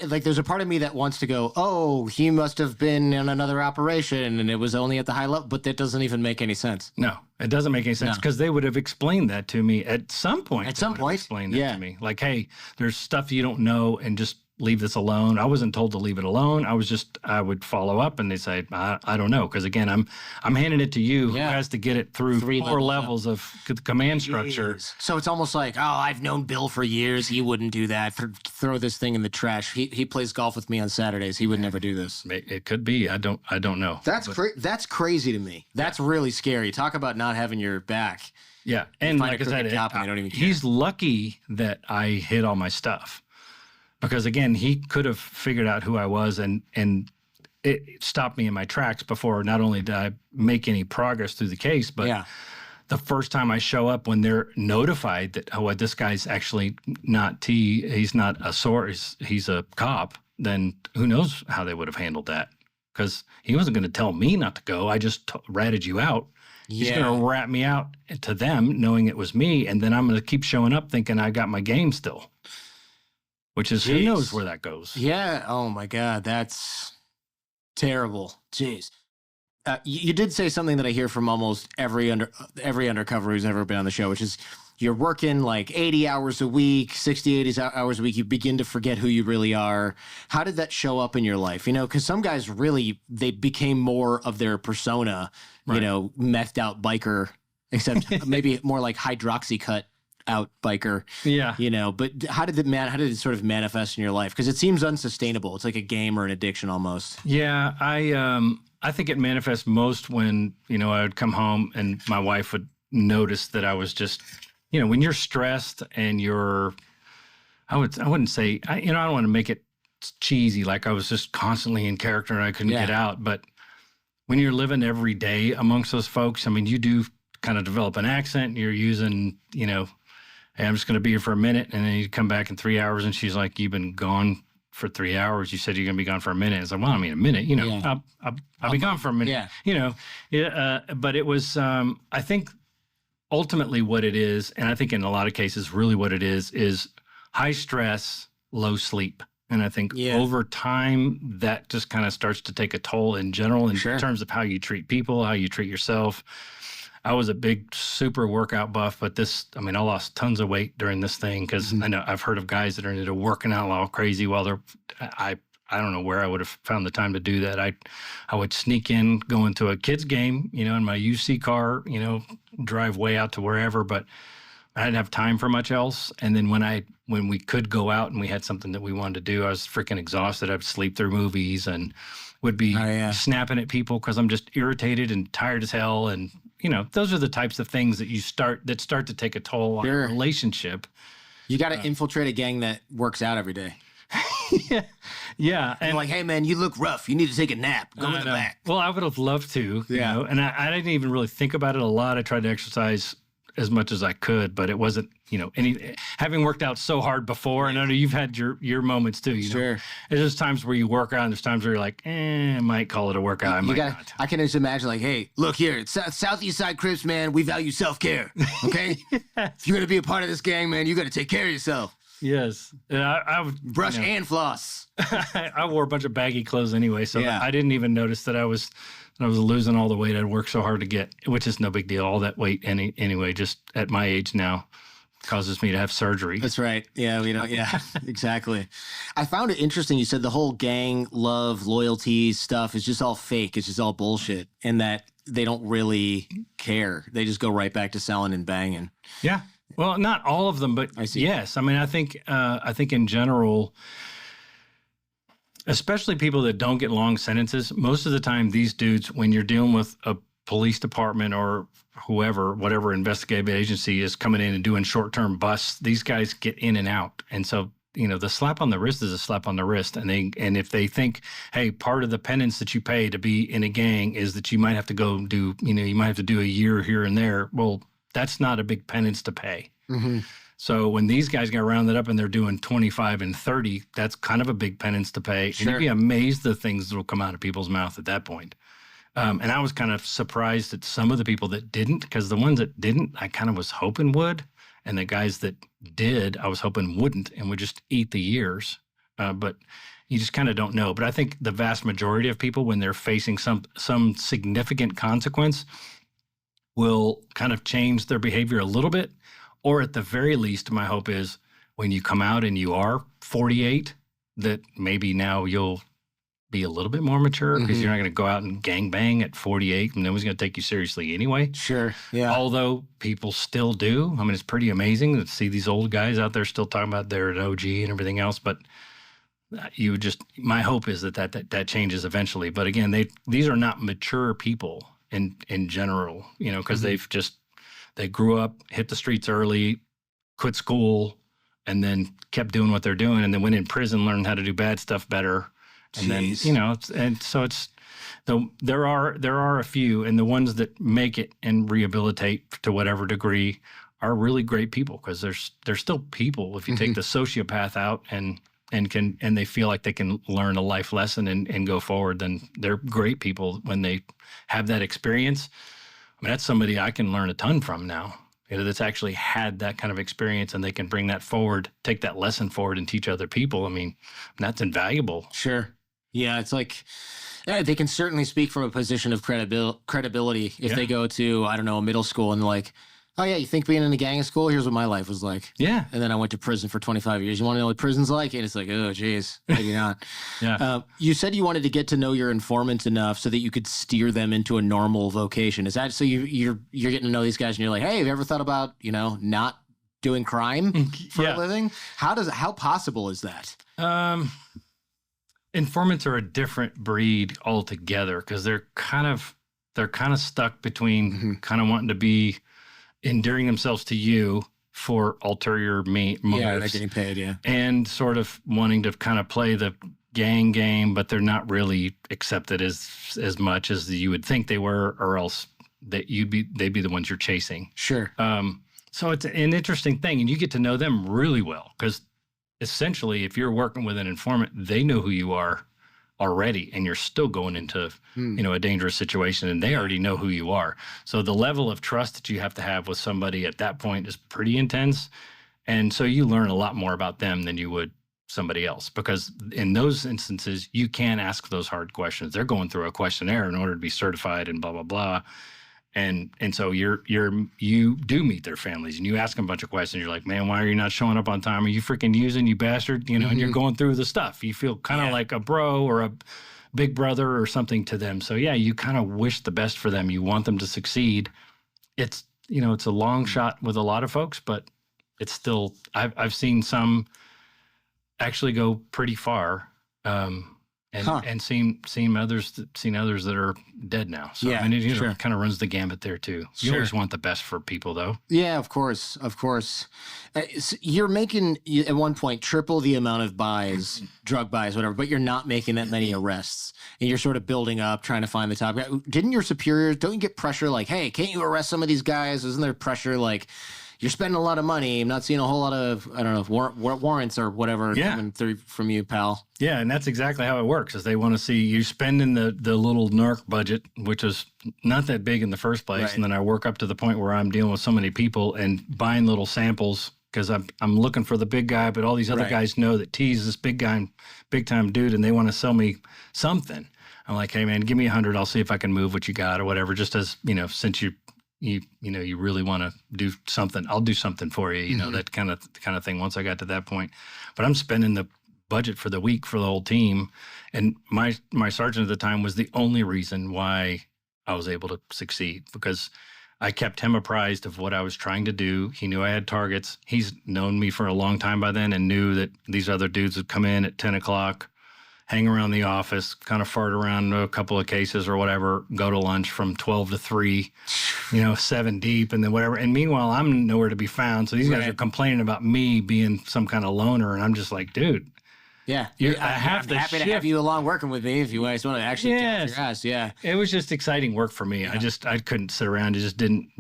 There's a part of me that wants to go, oh, he must have been in another operation and it was only at the high level, but that doesn't even make any sense. No, it doesn't make any sense, because they would have explained that to me at some point. Explained that to me. Like, hey, there's stuff you don't know, and just leave this alone. I wasn't told to leave it alone. I would follow up, and they say, I don't know. Because again, I'm handing it to you, who has to get it through 4 levels of the command structure. So it's almost like, oh, I've known Bill for years. He wouldn't do that. Throw this thing in the trash. He plays golf with me on Saturdays. He would never do this. It could be. I don't know. That's crazy to me. That's really scary. Talk about not having your back. Yeah. And like I said, he's lucky that I hid all my stuff. Because again, he could have figured out who I was, and it stopped me in my tracks before not only did I make any progress through the case, but the first time I show up when they're notified that, oh, this guy's actually not he's not a source, he's a cop, then who knows how they would have handled that. Because he wasn't going to tell me not to go. I just ratted you out. He's going to rat me out to them knowing it was me, and then I'm going to keep showing up thinking I got my game still. Which is, who knows where that goes. Yeah. Oh, my God. That's terrible. Jeez. You did say something that I hear from almost every undercover who's ever been on the show, which is you're working like 80 hours a week, 60, 80 hours a week. You begin to forget who you really are. How did that show up in your life? Because some guys really, they became more of their persona, methed out biker, except maybe more like hydroxycut out biker. Yeah. But how did it sort of manifest in your life? Because it seems unsustainable. It's like a game or an addiction almost. Yeah. I think it manifests most when, I would come home and my wife would notice that I was just, when you're stressed and I wouldn't say, I don't want to make it cheesy, like I was just constantly in character and I couldn't get out. But when you're living every day amongst those folks, you do kind of develop an accent. You're using, hey, I'm just going to be here for a minute. And then you come back in 3 hours and she's like, you've been gone for 3 hours. You said you're going to be gone for a minute. It's like, well, a minute, I'll be gone for a minute, but it was, I think ultimately what it is, and I think in a lot of cases, really what it is high stress, low sleep. And I think over time, that just kind of starts to take a toll in general in terms of how you treat people, how you treat yourself. I was a big super workout buff, but I lost tons of weight during this thing because I know I've heard of guys that are into working out all crazy while I don't know where I would have found the time to do that. I would sneak in, go into a kid's game, in my UC car, drive way out to wherever, but I didn't have time for much else. And then when we could go out and we had something that we wanted to do, I was freaking exhausted. I'd sleep through movies and would be snapping at people because I'm just irritated and tired as hell. And those are the types of things that start to take a toll on a relationship. You got to infiltrate a gang that works out every day. Yeah. And like, hey, man, you look rough. You need to take a nap. Go in the back. Well, I would have loved to, and I didn't even really think about it a lot. I tried to exercise as much as I could, but it wasn't, having worked out so hard before, and I know you've had your moments too, Sure. There's times where you work out and there's times where you're like, I might call it a workout. I might not. I can just imagine like, hey, look here, it's Southeast Side Crips, man. We value self-care, okay? Yes. If you're going to be a part of this gang, man, you got to take care of yourself. Yes. And I would brush and floss. I wore a bunch of baggy clothes anyway, so I didn't even notice that I was losing all the weight I'd worked so hard to get, which is no big deal. All that weight anyway, just at my age now, causes me to have surgery. That's right. Yeah, exactly. I found it interesting. You said the whole gang love, loyalty stuff is just all fake. It's just all bullshit, and that they don't really care. They just go right back to selling and banging. Yeah. Well, not all of them, but yes. I mean, I think in general, especially people that don't get long sentences, most of the time these dudes, when you're dealing with a police department or whatever investigative agency is coming in and doing short-term busts, these guys get in and out. And so, the slap on the wrist is a slap on the wrist. And if they think, hey, part of the penance that you pay to be in a gang is that you might have to go do, you might have to do a year here and there. Well, that's not a big penance to pay. Mm-hmm. So when these guys get rounded up and they're doing 25 and 30, that's kind of a big penance to pay. Sure. And you'd be amazed the things that will come out of people's mouth at that point. And I was kind of surprised at some of the people that didn't, because the ones that didn't, I kind of was hoping would. And the guys that did, I was hoping wouldn't and would just eat the years. But you just kind of don't know. But I think the vast majority of people, when they're facing some significant consequence, will kind of change their behavior a little bit. Or at the very least, my hope is when you come out and you are 48, that maybe now you'll be a little bit more mature, because you're not going to go out and gangbang at 48 and no one's going to take you seriously anyway. Sure, yeah. Although people still do. I mean, it's pretty amazing to see these old guys out there still talking about they're an OG and everything else. But my hope is that changes eventually. But again, these are not mature people in general, because they grew up, hit the streets early, quit school, and then kept doing what they're doing, and then went in prison, learned how to do bad stuff better. And then, there are a few, and the ones that make it and rehabilitate to whatever degree are really great people, because they're still people. If you take the sociopath out and they feel like they can learn a life lesson and go forward, then they're great people when they have that experience. I mean, that's somebody I can learn a ton from now, that's actually had that kind of experience, and they can bring that forward, take that lesson forward and teach other people. I mean, that's invaluable. Sure. Yeah, it's like they can certainly speak from a position of credibility if they go to, I don't know, a middle school and they're like, oh, yeah, you think being in a gang in school? Here's what my life was like. Yeah. And then I went to prison for 25 years. You want to know what prison's like? And it's like, oh, geez, maybe not. Yeah. You said you wanted to get to know your informants enough so that you could steer them into a normal vocation. Is that so you're getting to know these guys and you're like, hey, have you ever thought about, not doing crime for a living? How possible is that? Informants are a different breed altogether, because they're kind of stuck between kind of wanting to be endearing themselves to you for ulterior motives. Yeah, they're getting paid, and sort of wanting to kind of play the gang game, but they're not really accepted as much as you would think they were, or else they'd be the ones you're chasing. Sure. So it's an interesting thing, and you get to know them really well, because essentially, if you're working with an informant, they know who you are already, and you're still going into a dangerous situation, and they already know who you are. So the level of trust that you have to have with somebody at that point is pretty intense, and so you learn a lot more about them than you would somebody else, because in those instances you can ask those hard questions. They're going through a questionnaire in order to be certified and blah blah blah. And so you do meet their families, and you ask them a bunch of questions. You're like, man, why are you not showing up on time? Are you freaking using, you bastard? And you're going through the stuff. You feel kind of like a bro or a big brother or something to them. So yeah, you kind of wish the best for them. You want them to succeed. It's a long shot with a lot of folks, but it's still, I've seen some actually go pretty far. and seen others that are dead now. So Yeah, I mean, sure. it kind of runs the gambit there too. You Sure. always want the best for people, though. Yeah, of course, of course. So you're making at one point triple the amount of buys, drug buys, whatever, but you're not making that many arrests, and you're sort of building up, trying to find the top guy. Didn't your superiors? Don't you get pressure like, hey, can't you arrest some of these guys? Isn't there pressure like? You're spending a lot of money. I'm not seeing a whole lot of, I don't know, warrants or whatever coming through from you, pal. Yeah, and that's exactly how it works, is they want to see you spending the little NARC budget, which is not that big in the first place, Right. and then I work up to the point where I'm dealing with so many people and buying little samples because I'm looking for the big guy, but all these other Right. guys know that Tease is this big time dude, and they want to sell me something. I'm like, hey, man, give me 100. I'll see if I can move what you got or whatever, just as, since you really want to do something, I'll do something for you, that kind of thing once I got to that point. But I'm spending the budget for the week for the whole team. And my sergeant at the time was the only reason why I was able to succeed, because I kept him apprised of what I was trying to do. He knew I had targets. He's known me for a long time by then and knew that these other dudes would come in at 10 o'clock, hang around the office, kind of fart around a couple of cases or whatever, go to lunch from 12 to 3, 7 deep, and then whatever. And meanwhile, I'm nowhere to be found. So these guys are complaining about me being some kind of loner. And I'm just like, dude. Yeah. I'm happy to have you along working with me if you guys want to actually get off your ass. Yeah. It was just exciting work for me. Yeah. I couldn't sit around. It just didn't.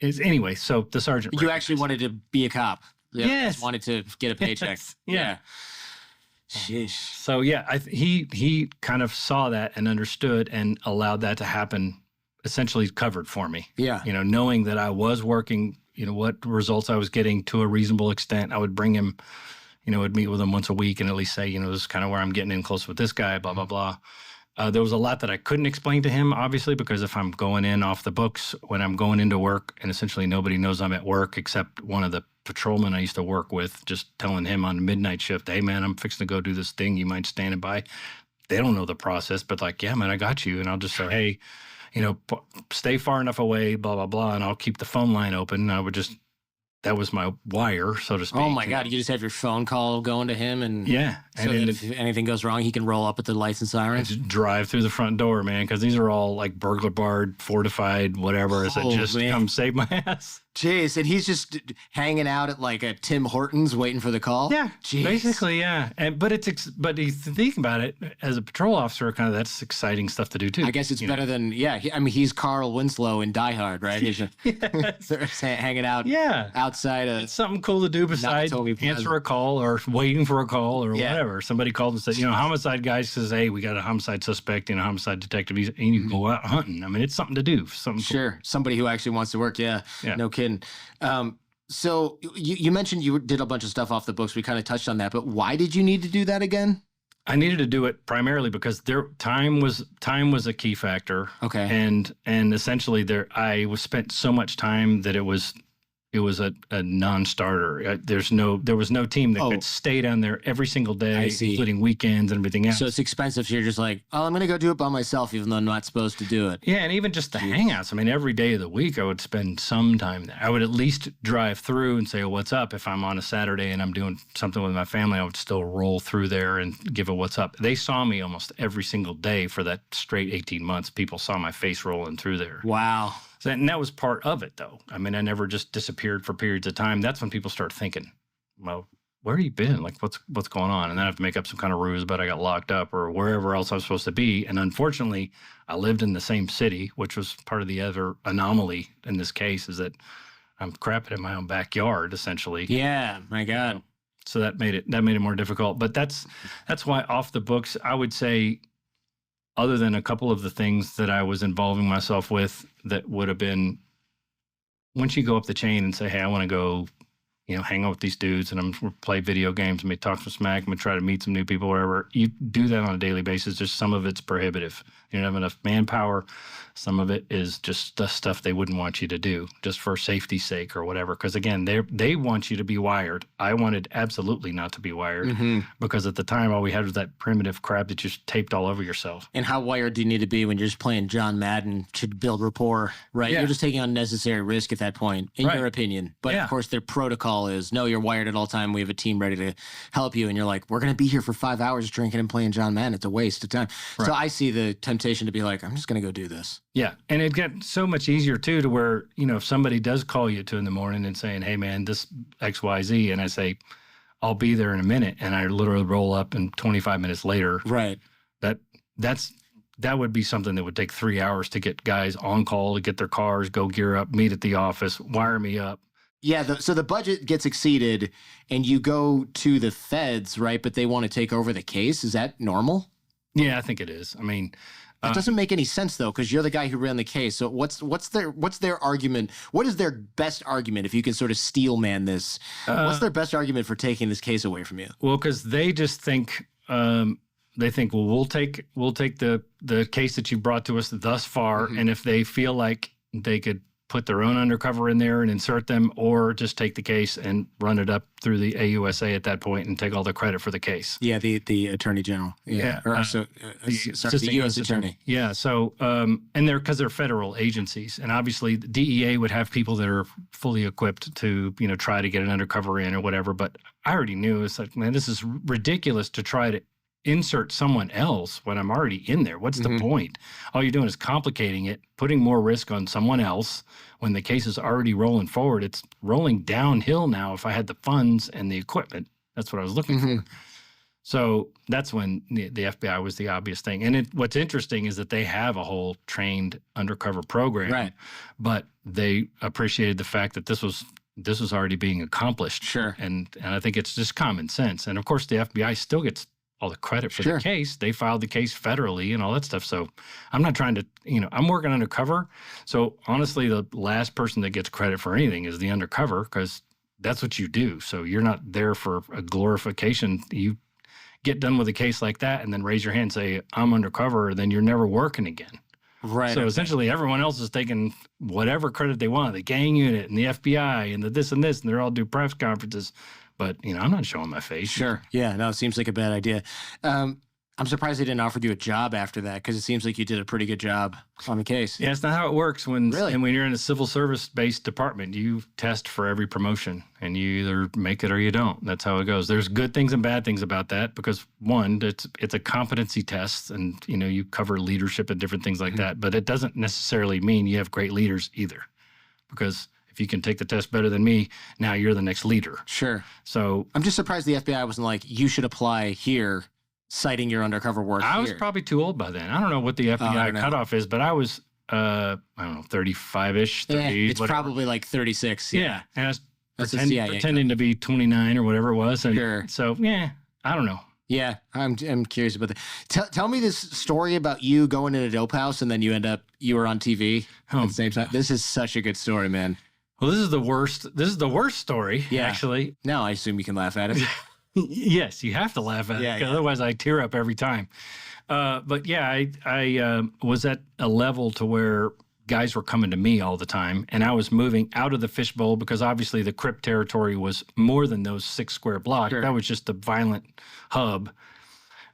Anyway, so the sergeant. You actually wanted to be a cop. Yes. Just wanted to get a paycheck. Yeah. Sheesh. So yeah, he kind of saw that and understood and allowed that to happen, essentially covered for me. Yeah. Knowing that I was working, what results I was getting to a reasonable extent, I would bring him, would meet with him once a week and at least say, this is kind of where I'm getting in close with this guy, blah, blah, blah. There was a lot that I couldn't explain to him, obviously, because if I'm going in off the books, when I'm going into work, and essentially nobody knows I'm at work except one of the patrolmen I used to work with, just telling him on midnight shift, hey, man, I'm fixing to go do this thing. You mind standing by? They don't know the process, but like, yeah, man, I got you. And I'll just say, hey, stay far enough away, blah, blah, blah, and I'll keep the phone line open. And I would just, that was my wire, so to speak. Oh my God. You just have your phone call going to him and yeah. So that if anything goes wrong, he can roll up at the lights and sirens. Just drive through the front door, man, because these are all like burglar barred, fortified, whatever. I said, just come save my ass. Jeez, and he's just hanging out at like a Tim Hortons waiting for the call? Yeah, Jeez. basically, yeah. But you think about it, as a patrol officer, kind of that's exciting stuff to do too. I guess it's better than, he's Carl Winslow in Die Hard, right? He's just hanging out outside. It's something cool to do besides answer a call or waiting for a call or whatever. Somebody called and said, homicide guy says, hey, we got a homicide suspect, homicide detective, and you can go out hunting. I mean, it's something to do. Something cool. Somebody who actually wants to work, no kidding. So you mentioned you did a bunch of stuff off the books. We kind of touched on that, but why did you need to do that again? I needed to do it primarily because time was a key factor. Okay. And essentially I was spent so much time that it was a non-starter. There was no team that could stay down there every single day, including weekends and everything else. So it's expensive. So you're just like, oh, I'm going to go do it by myself, even though I'm not supposed to do it. Yeah, and even just the hangouts. I mean, every day of the week, I would spend some time there. I would at least drive through and say, what's up? If I'm on a Saturday and I'm doing something with my family, I would still roll through there and give a what's up. They saw me almost every single day for that straight 18 months. People saw my face rolling through there. Wow. And that was part of it, though. I mean, I never just disappeared for periods of time. That's when people start thinking, well, where have you been? Like, what's going on? And then I have to make up some kind of ruse, but I got locked up or wherever else I was supposed to be. And unfortunately, I lived in the same city, which was part of the other anomaly in this case, is that I'm crapping in my own backyard, essentially. Yeah, my God. So that made it more difficult. But that's why off the books, I would say, other than a couple of the things that I was involving myself with that would have been, once you go up the chain and say, hey, I want to go, hang out with these dudes and I'm going to play video games, I'm going to talk some smack, I'm going to try to meet some new people, wherever. You do that on a daily basis. Just some of it's prohibitive. You don't have enough manpower. Some of it is just the stuff they wouldn't want you to do just for safety's sake or whatever. Because again, they want you to be wired. I wanted absolutely not to be wired because at the time, all we had was that primitive crap that you just taped all over yourself. And how wired do you need to be when you're just playing John Madden to build rapport, right? Yeah. You're just taking unnecessary risk at that point, in your opinion. But of course, their protocol is, no, you're wired at all time. We have a team ready to help you. And you're like, we're going to be here for 5 hours drinking and playing John Madden. It's a waste of time. Right. So I see the temptation to be like, I'm just going to go do this. Yeah. And it got so much easier, too, to where, if somebody does call you at 2 a.m. and saying, hey, man, this XYZ, and I say, I'll be there in a minute, and I literally roll up and 25 minutes later. Right. That would be something that would take 3 hours to get guys on call, to get their cars, go gear up, meet at the office, wire me up. Yeah, so the budget gets exceeded, and you go to the feds, right? But they want to take over the case. Is that normal? Yeah, I think it is. I mean, it doesn't make any sense though, because you're the guy who ran the case. So what's their argument? What is their best argument if you can sort of steel man this? What's their best argument for taking this case away from you? Well, because they just think well, we'll take the case that you brought to us thus far, and if they feel like they could put their own undercover in there and insert them, or just take the case and run it up through the AUSA at that point and take all the credit for the case. Yeah, the Attorney General. Yeah, or the U.S. Attorney. Yeah, so, and because they're federal agencies, and obviously the DEA would have people that are fully equipped to, try to get an undercover in or whatever, but I already knew, it's like, man, this is ridiculous to try to insert someone else when I'm already in there. What's the point? All you're doing is complicating it, putting more risk on someone else when the case is already rolling forward. It's rolling downhill now if I had the funds and the equipment. That's what I was looking for. So that's when the FBI was the obvious thing. And what's interesting is that they have a whole trained undercover program, right? But they appreciated the fact that this was already being accomplished. Sure. And I think it's just common sense. And of course, the FBI still gets all the credit for the case. They filed the case federally and all that stuff. So I'm not trying to, I'm working undercover. So honestly, the last person that gets credit for anything is the undercover, because that's what you do. So you're not there for a glorification. You get done with a case like that and then raise your hand and say, I'm undercover, then you're never working again. Right. So essentially everyone else is taking whatever credit they want, the gang unit and the FBI and the this and this, and they're all do press conferences. But, I'm not showing my face. Sure. Yeah, no, it seems like a bad idea. I'm surprised they didn't offer you a job after that, because it seems like you did a pretty good job on the case. Yeah, it's not how it works when you're in a civil service-based department. You test for every promotion, and you either make it or you don't. That's how it goes. There's good things and bad things about that, because one, it's a competency test, and you cover leadership and different things like that. But it doesn't necessarily mean you have great leaders either, because if you can take the test better than me, now you're the next leader. Sure. So I'm just surprised the FBI wasn't like, you should apply here, citing your undercover work I was probably too old by then. I don't know what the FBI cutoff is, but I was, 35-ish, 30. Yeah, it's whatever. Probably like 36. Yeah. And I was pretending to be 29 or whatever it was. And sure. So, I don't know. Yeah, I'm curious about that. Tell me this story about you going in a dope house and then you were on TV at the same time. This is such a good story, man. Well, this is the worst. This is the worst story, actually. Now I assume you can laugh at it. Yes, you have to laugh at it. Otherwise, I tear up every time. But yeah, I was at a level to where guys were coming to me all the time, and I was moving out of the fishbowl because obviously the Crip territory was more than those 6 square blocks. Sure. That was just a violent hub.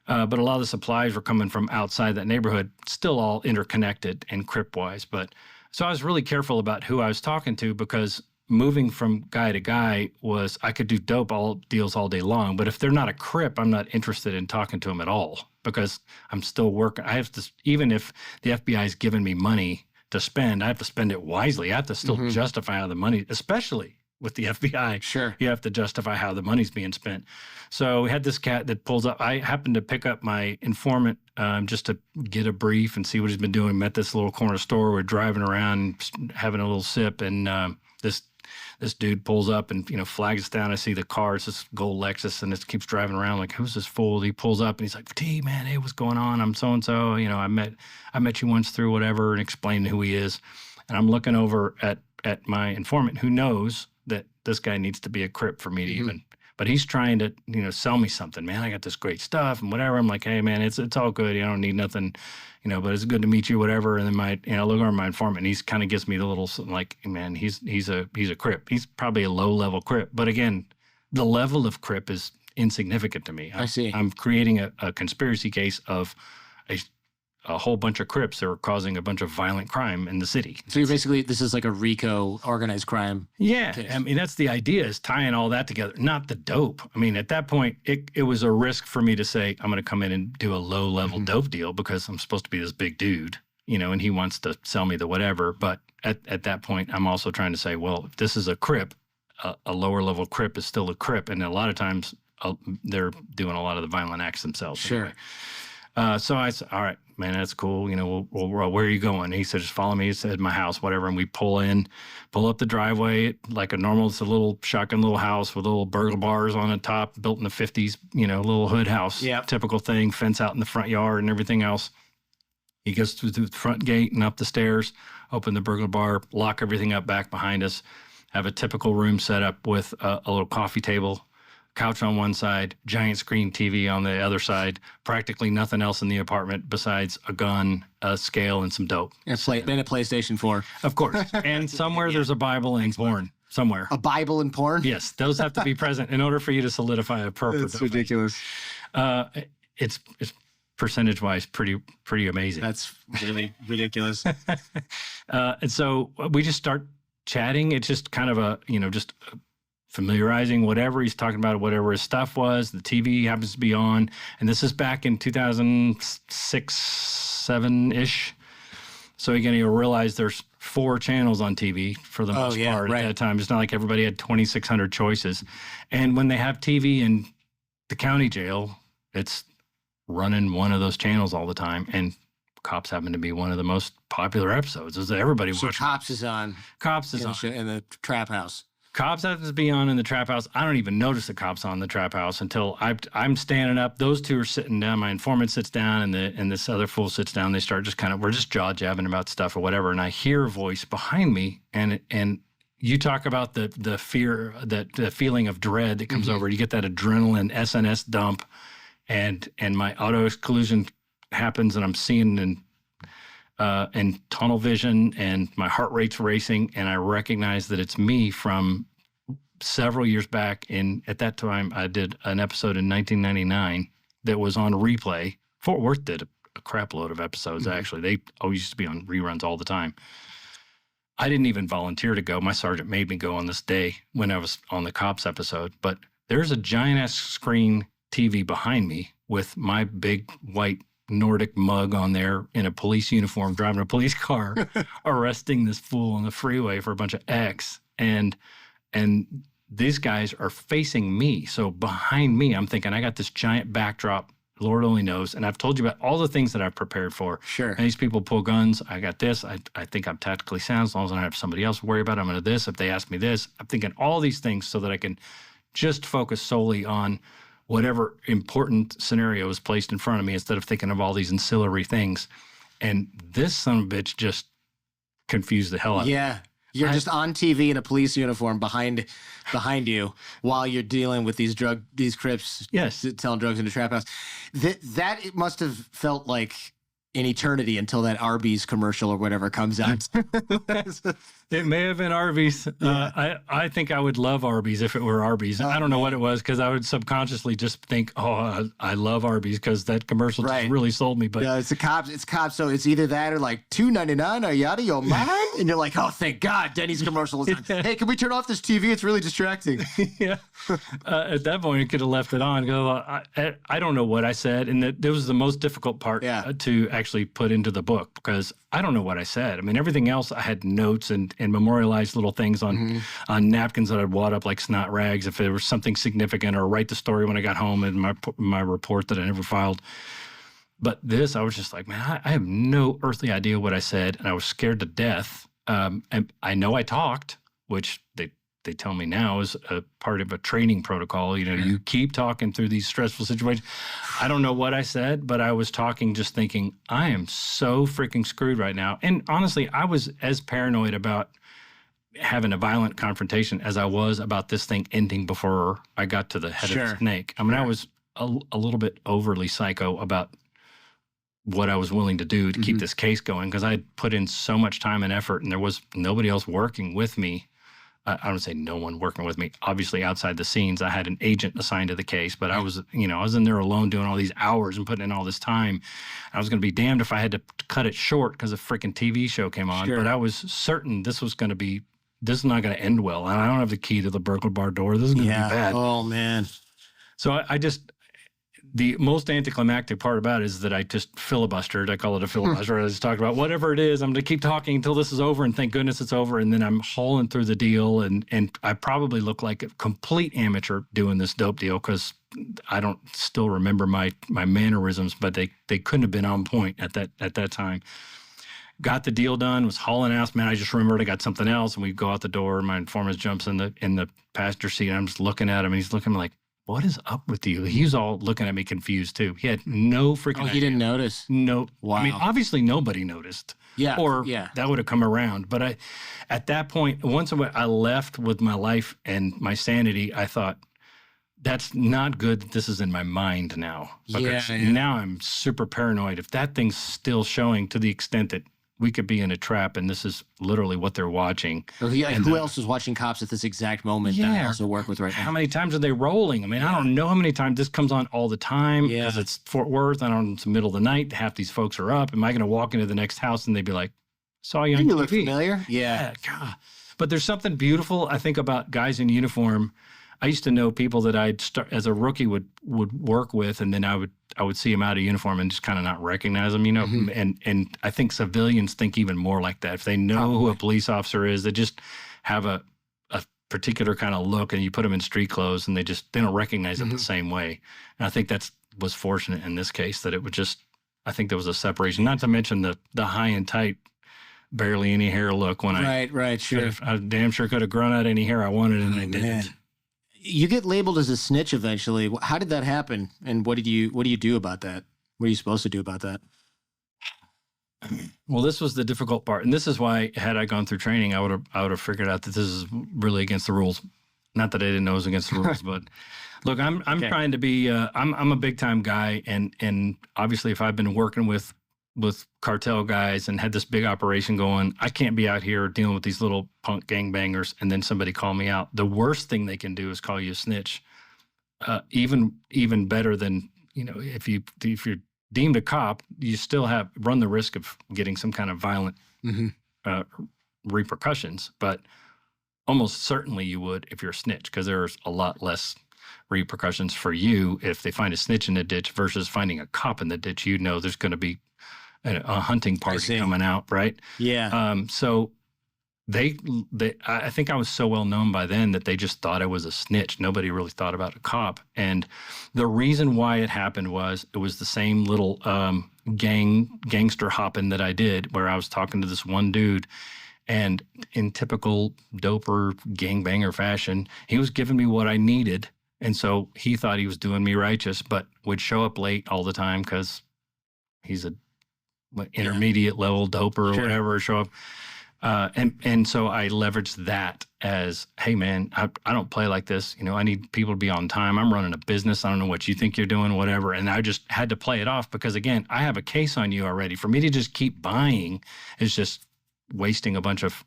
But a lot of the supplies were coming from outside that neighborhood, still all interconnected and Crip-wise. But so I was really careful about who I was talking to, because moving from guy to guy was, I could do dope deals all day long. But if they're not a Crip, I'm not interested in talking to them at all, because I'm still working. I have to, even if the FBI is giving me money to spend, I have to spend it wisely. I have to still justify how the money, especially with the FBI. Sure. You have to justify how the money's being spent. So we had this cat that pulls up. I happened to pick up my informant just to get a brief and see what he's been doing. Met this little corner store. We're driving around, having a little sip, and this dude pulls up and flags us down. I see the car. It's this gold Lexus, and it keeps driving around like, who's this fool? He pulls up and he's like, T, man, hey, what's going on? I'm so and so. I met you once through whatever, and explained who he is. And I'm looking over at my informant, who knows that this guy needs to be a Crip for me to even But he's trying to, sell me something. Man, I got this great stuff and whatever. I'm like, hey, man, it's all good. I don't need nothing, but it's good to meet you, whatever. And then look over my informant. And he's kind of gives me the little, like, man, he's a Crip. He's probably a low-level Crip. But again, the level of Crip is insignificant to me. I see. I'm creating a conspiracy case of a whole bunch of Crips that were causing a bunch of violent crime in the city. So you're basically, this is like a RICO organized crime. Yeah. case. I mean, that's the idea, is tying all that together, not the dope. I mean, at that point, it was a risk for me to say, I'm going to come in and do a low-level dope deal because I'm supposed to be this big dude, and he wants to sell me the whatever. But at that point, I'm also trying to say, well, if this is a Crip, a lower-level Crip is still a Crip. And a lot of times, they're doing a lot of the violent acts themselves. Sure. Anyway. So I said, all right, man, that's cool. We'll, where are you going? He said, just follow me. He said, my house, whatever. And we pull up the driveway like a normal, it's a little shotgun little house with little burglar bars on the top, built in the 50s, little hood house, typical thing, fence out in the front yard and everything else. He goes through the front gate and up the stairs, open the burglar bar, lock everything up back behind us, have a typical room set up with a little coffee table, couch on one side, giant screen TV on the other side, practically nothing else in the apartment besides a gun, a scale, and some dope. And a PlayStation 4. Of course. And somewhere there's a Bible and porn. Somewhere. A Bible and porn? Yes. Those have to be present in order for you to solidify a purpose. That's ridiculous. It's percentage-wise pretty amazing. That's really ridiculous. And so we just start chatting. It's just kind of just familiarizing whatever he's talking about, whatever his stuff was. The TV happens to be on. And this is back in 2006, 7-ish. So again, you'll realize there's 4 channels on TV for the most part at that time. It's not like everybody had 2,600 choices. And when they have TV in the county jail, it's running one of those channels all the time. And Cops happen to be one of the most popular episodes. Is everybody watching? Cops is on. Cops is on. In the trap house. Cops happens to be on in the trap house. I don't even notice the cops on the trap house until I'm standing up. Those two are sitting down. My informant sits down, and this other fool sits down. They start we're just jaw jabbing about stuff or whatever. And I hear a voice behind me, and you talk about the fear, the feeling of dread that comes over. You get that adrenaline SNS dump, and my auto exclusion happens, and I'm seeing in tunnel vision, and my heart rate's racing, and I recognize that it's me from several years back. At that time, I did an episode in 1999 that was on replay. Fort Worth did a crap load of episodes, actually. They always used to be on reruns all the time. I didn't even volunteer to go. My sergeant made me go on this day when I was on the Cops episode. But there's a giant-ass screen TV behind me with my big white Nordic mug on there in a police uniform, driving a police car, arresting this fool on the freeway for a bunch of X. And these guys are facing me. So behind me, I'm thinking, I got this giant backdrop, Lord only knows. And I've told you about all the things that I've prepared for. Sure. And these people pull guns. I got this. I think I'm tactically sound. As long as I don't have somebody else to worry about, I'm going to this. If they ask me this, I'm thinking all these things so that I can just focus solely on whatever important scenario is placed in front of me instead of thinking of all these ancillary things. And this son of a bitch just confused the hell out of me. Yeah. You're just on TV in a police uniform behind you while you're dealing with these Crips selling drugs in the trap house. That it must have felt like an eternity until that Arby's commercial or whatever comes out. It may have been Arby's. Yeah. I think I would love Arby's if it were Arby's. I don't know what it was, because I would subconsciously just think, oh, I love Arby's because that commercial just really sold me. But yeah, it's Cops. So it's either that or like $2.99. Are you out of your mind? And you're like, oh, thank God, Denny's commercial is on. Hey, can we turn off this TV? It's really distracting. Yeah. At that point, you could have left it on. I don't know what I said, and that was the most difficult part to actually put into the book, because I don't know what I said. I mean, everything else I had notes and memorialized little things on napkins that I'd wad up like snot rags if there was something significant, or write the story when I got home in my report that I never filed. But this, I was just like, man, I have no earthly idea what I said, and I was scared to death. And I know I talked, which they tell me now is a part of a training protocol. You keep talking through these stressful situations. I don't know what I said, but I was talking just thinking, I am so freaking screwed right now. And honestly, I was as paranoid about having a violent confrontation as I was about this thing ending before I got to the head of the snake. I mean, I was a little bit overly psycho about what I was willing to do to keep this case going, because I had put in so much time and effort, and there was nobody else working with me. I don't say no one working with me. Obviously, outside the scenes, I had an agent assigned to the case, but I was, I was in there alone doing all these hours and putting in all this time. I was going to be damned if I had to cut it short because a freaking TV show came on. But I was certain this is not going to end well. And I don't have the key to the burglar bar door. This is going to be bad. Oh, man. So the most anticlimactic part about it is that I just filibustered. I call it a filibuster. I just talked about whatever it is. I'm going to keep talking until this is over, and thank goodness it's over. And then I'm hauling through the deal, and I probably look like a complete amateur doing this dope deal because I don't still remember my mannerisms, but they couldn't have been on point at that time. Got the deal done, was hauling ass, man. I just remembered I got something else, and we go out the door, and my informant jumps in the passenger seat, and I'm just looking at him, and he's looking like, what is up with you? He's all looking at me confused too. He had no freaking idea. He didn't notice? No. Wow. I mean, obviously nobody noticed. Yeah. Or that would have come around. But at that point, once I left with my life and my sanity, I thought, that's not good that this is in my mind now. Because now I'm super paranoid. If that thing's still showing to the extent that we could be in a trap, and this is literally what they're watching. Who else is watching cops at this exact moment that I also work with right now? How many times are they rolling? I mean, I don't know how many times this comes on all the time because it's Fort Worth. I don't know, it's the middle of the night. Half these folks are up. Am I going to walk into the next house and they'd be like, saw you on TV? You look familiar. Yeah. God. But there's something beautiful, I think, about guys in uniform. I used to know people that I'd start as a rookie would work with, and then I would see them out of uniform and just kind of not recognize them, And I think civilians think even more like that. If they know who a police officer is, they just have a particular kind of look, and you put them in street clothes, and they don't recognize it the same way. And I think was fortunate in this case that it would just. I think there was a separation. Not to mention the high and tight, barely any hair look when sure. I damn sure could have grown out any hair I wanted, and I didn't. You get labeled as a snitch eventually. How did that happen? And what do you do about that? What are you supposed to do about that? Well, this was the difficult part. And this is why, had I gone through training, I would have figured out that this is really against the rules. Not that I didn't know it was against the rules, but look, I'm trying to be, I'm a big time guy. And obviously if I've been working with cartel guys and had this big operation going, I can't be out here dealing with these little punk gangbangers and then somebody call me out. The worst thing they can do is call you a snitch. Even better than, if you're deemed a cop, you still run the risk of getting some kind of violent repercussions. But almost certainly you would if you're a snitch, because there's a lot less repercussions for you if they find a snitch in the ditch versus finding a cop in the ditch. There's going to be a hunting party coming out, right? Yeah. So I think I was so well known by then that they just thought I was a snitch. Nobody really thought about a cop. And the reason why it happened was it was the same little gangster hopping that I did, where I was talking to this one dude, and in typical doper gangbanger fashion, he was giving me what I needed. And so he thought he was doing me righteous, but would show up late all the time because he's a intermediate level doper or whatever, show up. And so I leveraged that as, hey man, I don't play like this. I need people to be on time. I'm running a business. I don't know what you think you're doing, whatever. And I just had to play it off because, again, I have a case on you already. For me to just keep buying is just wasting a bunch of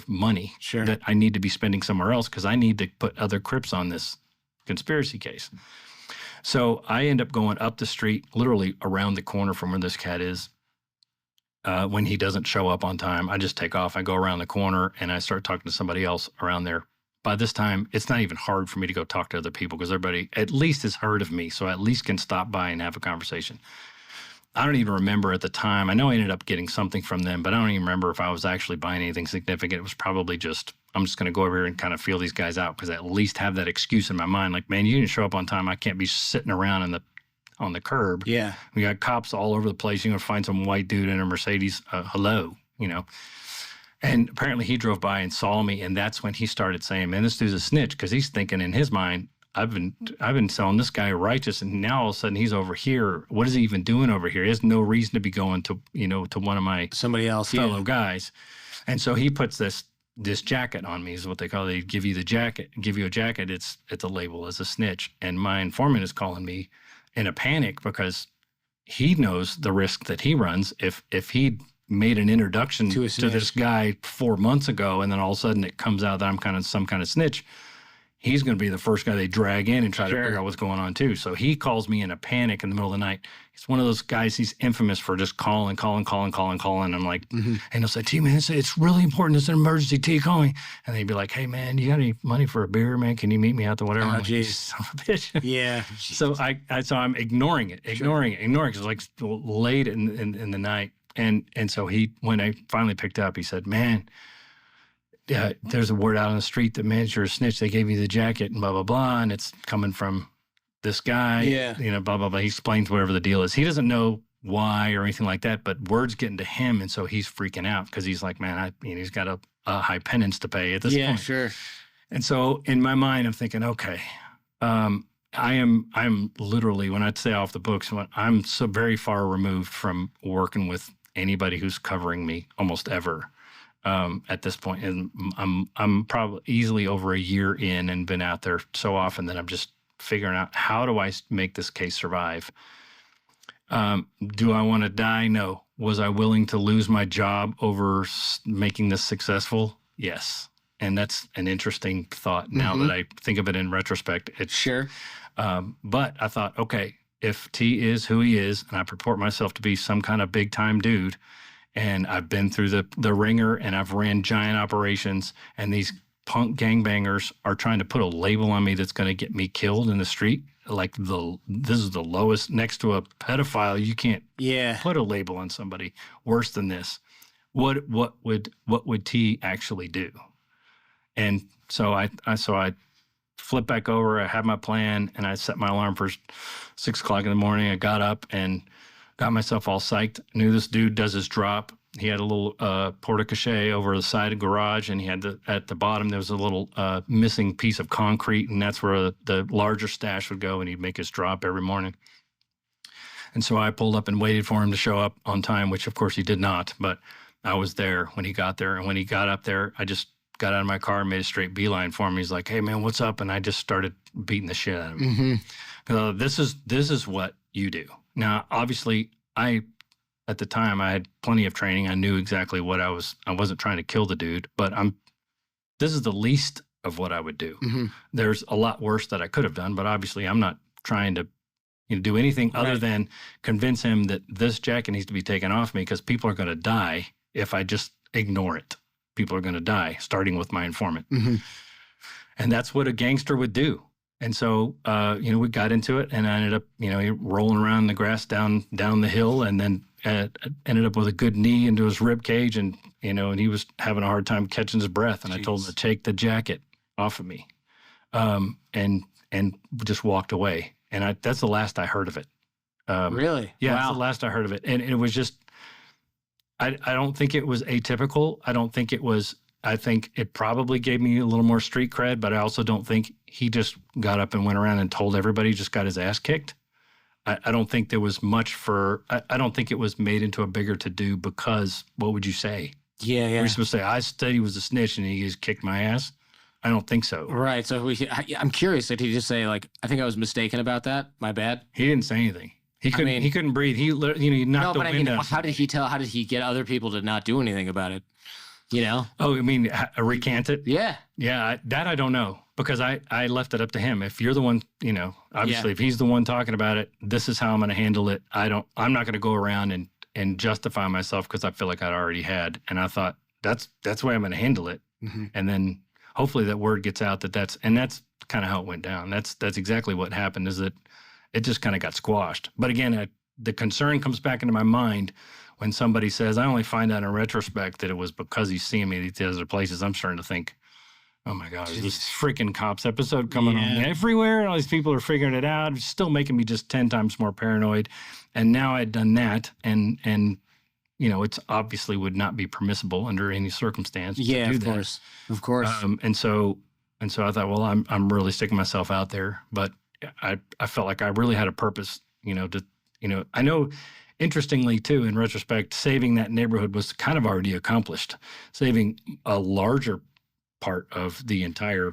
money that I need to be spending somewhere else because I need to put other Crips on this conspiracy case. So I end up going up the street, literally around the corner from where this cat is. When he doesn't show up on time, I just take off. I go around the corner and I start talking to somebody else around there. By this time, it's not even hard for me to go talk to other people because everybody at least has heard of me, so I at least can stop by and have a conversation. I don't even remember at the time. I know I ended up getting something from them, but I don't even remember if I was actually buying anything significant. It was probably just, I'm just going to go over here and kind of feel these guys out because I at least have that excuse in my mind. Like, man, you didn't show up on time. I can't be sitting around on the curb. Yeah. We got cops all over the place. You're going to find some white dude in a Mercedes. Hello, And apparently he drove by and saw me, and that's when he started saying, man, this dude's a snitch, because he's thinking in his mind, I've been selling this guy righteous, and now all of a sudden he's over here. What is he even doing over here? He has no reason to be going to, to one of my somebody else fellow guys. And so he puts this this jacket on me is what they call it. They give you the jacket, give you a jacket. It's a label as a snitch. And my informant is calling me in a panic because he knows the risk that he runs if he made an introduction to this guy 4 months ago, and then all of a sudden it comes out that I'm kind of some kind of snitch. He's going to be the first guy they drag in and try to figure out what's going on too. So he calls me in a panic in the middle of the night. He's one of those guys, he's infamous for just calling. I'm like, and he'll say, T, man, it's really important. It's an emergency. T, call me. And they'd be like, hey, man, you got any money for a beer, man? Can you meet me out to whatever? Oh, jeez. Son of a bitch. Yeah. So I'm ignoring it because it's like late in the night. And so when I finally picked up, he said, man, yeah, there's a word out on the street that, man, you're a snitch. They gave you the jacket and blah, blah, blah. And it's coming from this guy, blah, blah, blah. He explains whatever the deal is. He doesn't know why or anything like that, but word's getting to him. And so he's freaking out because he's like, man, he's got a high penance to pay at this point. Yeah, sure. And so in my mind, I'm thinking, okay, I'm literally, when I say off the books, I'm so very far removed from working with anybody who's covering me almost ever. At this point, and I'm probably easily over a year in and been out there so often that I'm just figuring out, how do I make this case survive? Do I want to die? No. Was I willing to lose my job over making this successful? Yes. And that's an interesting thought now that I think of it in retrospect. But I thought, okay, if T is who he is, and I purport myself to be some kind of big time dude, and I've been through the ringer, and I've ran giant operations, and these punk gangbangers are trying to put a label on me that's going to get me killed in the street. Like this is the lowest, next to a pedophile. You can't put a label on somebody worse than this. What would T actually do? And so I flipped back over. I had my plan, and I set my alarm for 6 o'clock in the morning. I got up and got myself all psyched. Knew this dude does his drop. He had a little porte-cochere over the side of the garage, and he had at the bottom, there was a little missing piece of concrete, and that's where the larger stash would go, and he'd make his drop every morning. And so I pulled up and waited for him to show up on time, which of course he did not, but I was there when he got there. And when he got up there, I just got out of my car and made a straight beeline for him. He's like, hey, man, what's up? And I just started beating the shit out of him. This is what you do. Now, obviously, at the time, I had plenty of training. I knew exactly what I wasn't trying to kill the dude, but this is the least of what I would do. There's a lot worse that I could have done, but obviously I'm not trying to do anything other than convince him that this jacket needs to be taken off me, because people are going to die if I just ignore it. People are going to die, starting with my informant. And that's what a gangster would do. And so, we got into it, and I ended up, rolling around in the grass down the hill, and then ended up with a good knee into his rib cage, and he was having a hard time catching his breath. And I told him to take the jacket off of me, and just walked away. And that's the last I heard of it. Really? Yeah, wow. That's the last I heard of it. And it was just, I don't think it was atypical. I think it probably gave me a little more street cred, but I also don't think he just got up and went around and told everybody, just got his ass kicked. I don't think there was much I don't think it was made into a bigger to-do, because what would you say? Yeah. We're supposed to say, I said he was a snitch and he just kicked my ass? I don't think so. Right. So I'm curious, did he just say, like, I think I was mistaken about that? My bad? He didn't say anything. He couldn't breathe. He knocked the wind out. How did he tell? How did he get other people to not do anything about it? Oh, I mean, recant it? Yeah. Yeah, that I don't know, because I left it up to him. If you're the one, obviously if he's the one talking about it, this is how I'm going to handle it. I'm not going to go around and justify myself, because I feel like I'd already had. And I thought, that's the way I'm going to handle it. And then hopefully that word gets out that's kind of how it went down. That's exactly what happened, is that it just kind of got squashed. But again, the concern comes back into my mind when somebody says, I only find out in retrospect that it was because he's seeing me at these other places. I'm starting to think, oh my God, is this freaking Cops episode coming on everywhere? All these people are figuring it out. It's still making me just 10 times more paranoid. And now I'd done that, and it's obviously would not be permissible under any circumstance to do that. Of course. And so I thought, well, I'm really sticking myself out there. But I felt like I really had a purpose, I know. Interestingly, too, in retrospect, saving that neighborhood was kind of already accomplished. Saving a larger part of the entire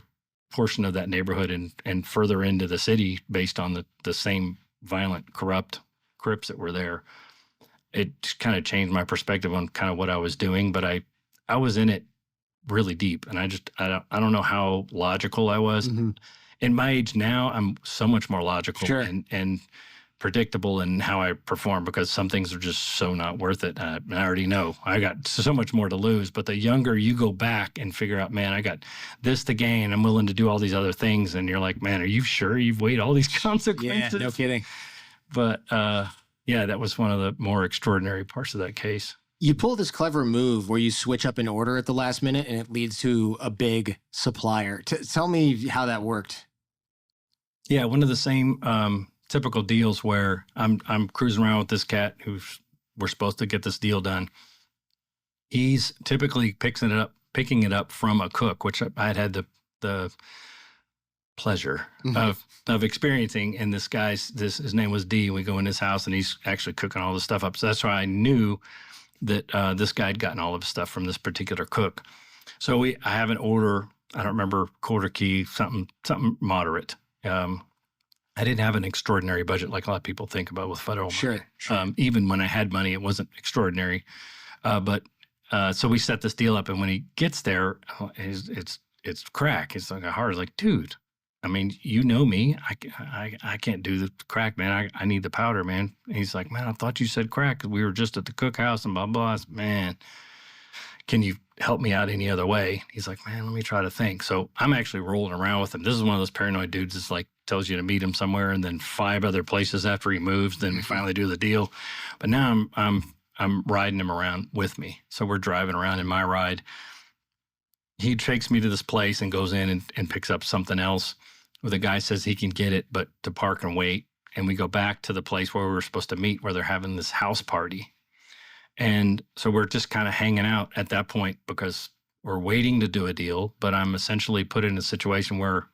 portion of that neighborhood and further into the city based on the same violent, corrupt Crips that were there. It kind of changed my perspective on kind of what I was doing, but I was in it really deep, and I don't know how logical I was. Mm-hmm. In my age now, I'm so much more logical Sure. and predictable in how I perform, because some things are just so not worth it. I already know I got so much more to lose. But the younger you go back and figure out, man, I got this to gain, I'm willing to do all these other things. And you're like, man, are you sure you've weighed all these consequences? Yeah, no kidding. But yeah, that was one of the more extraordinary parts of that case. You pull this clever move where you switch up an order at the last minute and it leads to a big supplier. Tell me how that worked. Yeah, one of the same typical deals where I'm cruising around with this cat we're supposed to get this deal done. He's typically picking it up from a cook, which I had the pleasure of experiencing. And this guy's his name was D. We go in his house and he's actually cooking all this stuff up. So that's why I knew that this guy had gotten all of his stuff from this particular cook. So I have an order. I don't remember, quarter key, something moderate. I didn't have an extraordinary budget like a lot of people think about with federal money. Sure. Even when I had money, it wasn't extraordinary. So we set this deal up, and when he gets there, it's crack. It's like a heart. It's like, dude, I mean, you know me. I can't do the crack, man. I need the powder, man. And he's like, man, I thought you said crack. We were just at the cookhouse and blah, blah. I said, man, can you help me out any other way? He's like, man, let me try to think. So I'm actually rolling around with him. This is one of those paranoid dudes that's like, tells you to meet him somewhere and then 5 other places after he moves. Then we finally do the deal. But now I'm riding him around with me. So we're driving around in my ride. He takes me to this place and goes in and picks up something else where the guy says he can get it, but to park and wait. And we go back to the place where we were supposed to meet, where they're having this house party. And so we're just kind of hanging out at that point because we're waiting to do a deal, but I'm essentially put in a situation where,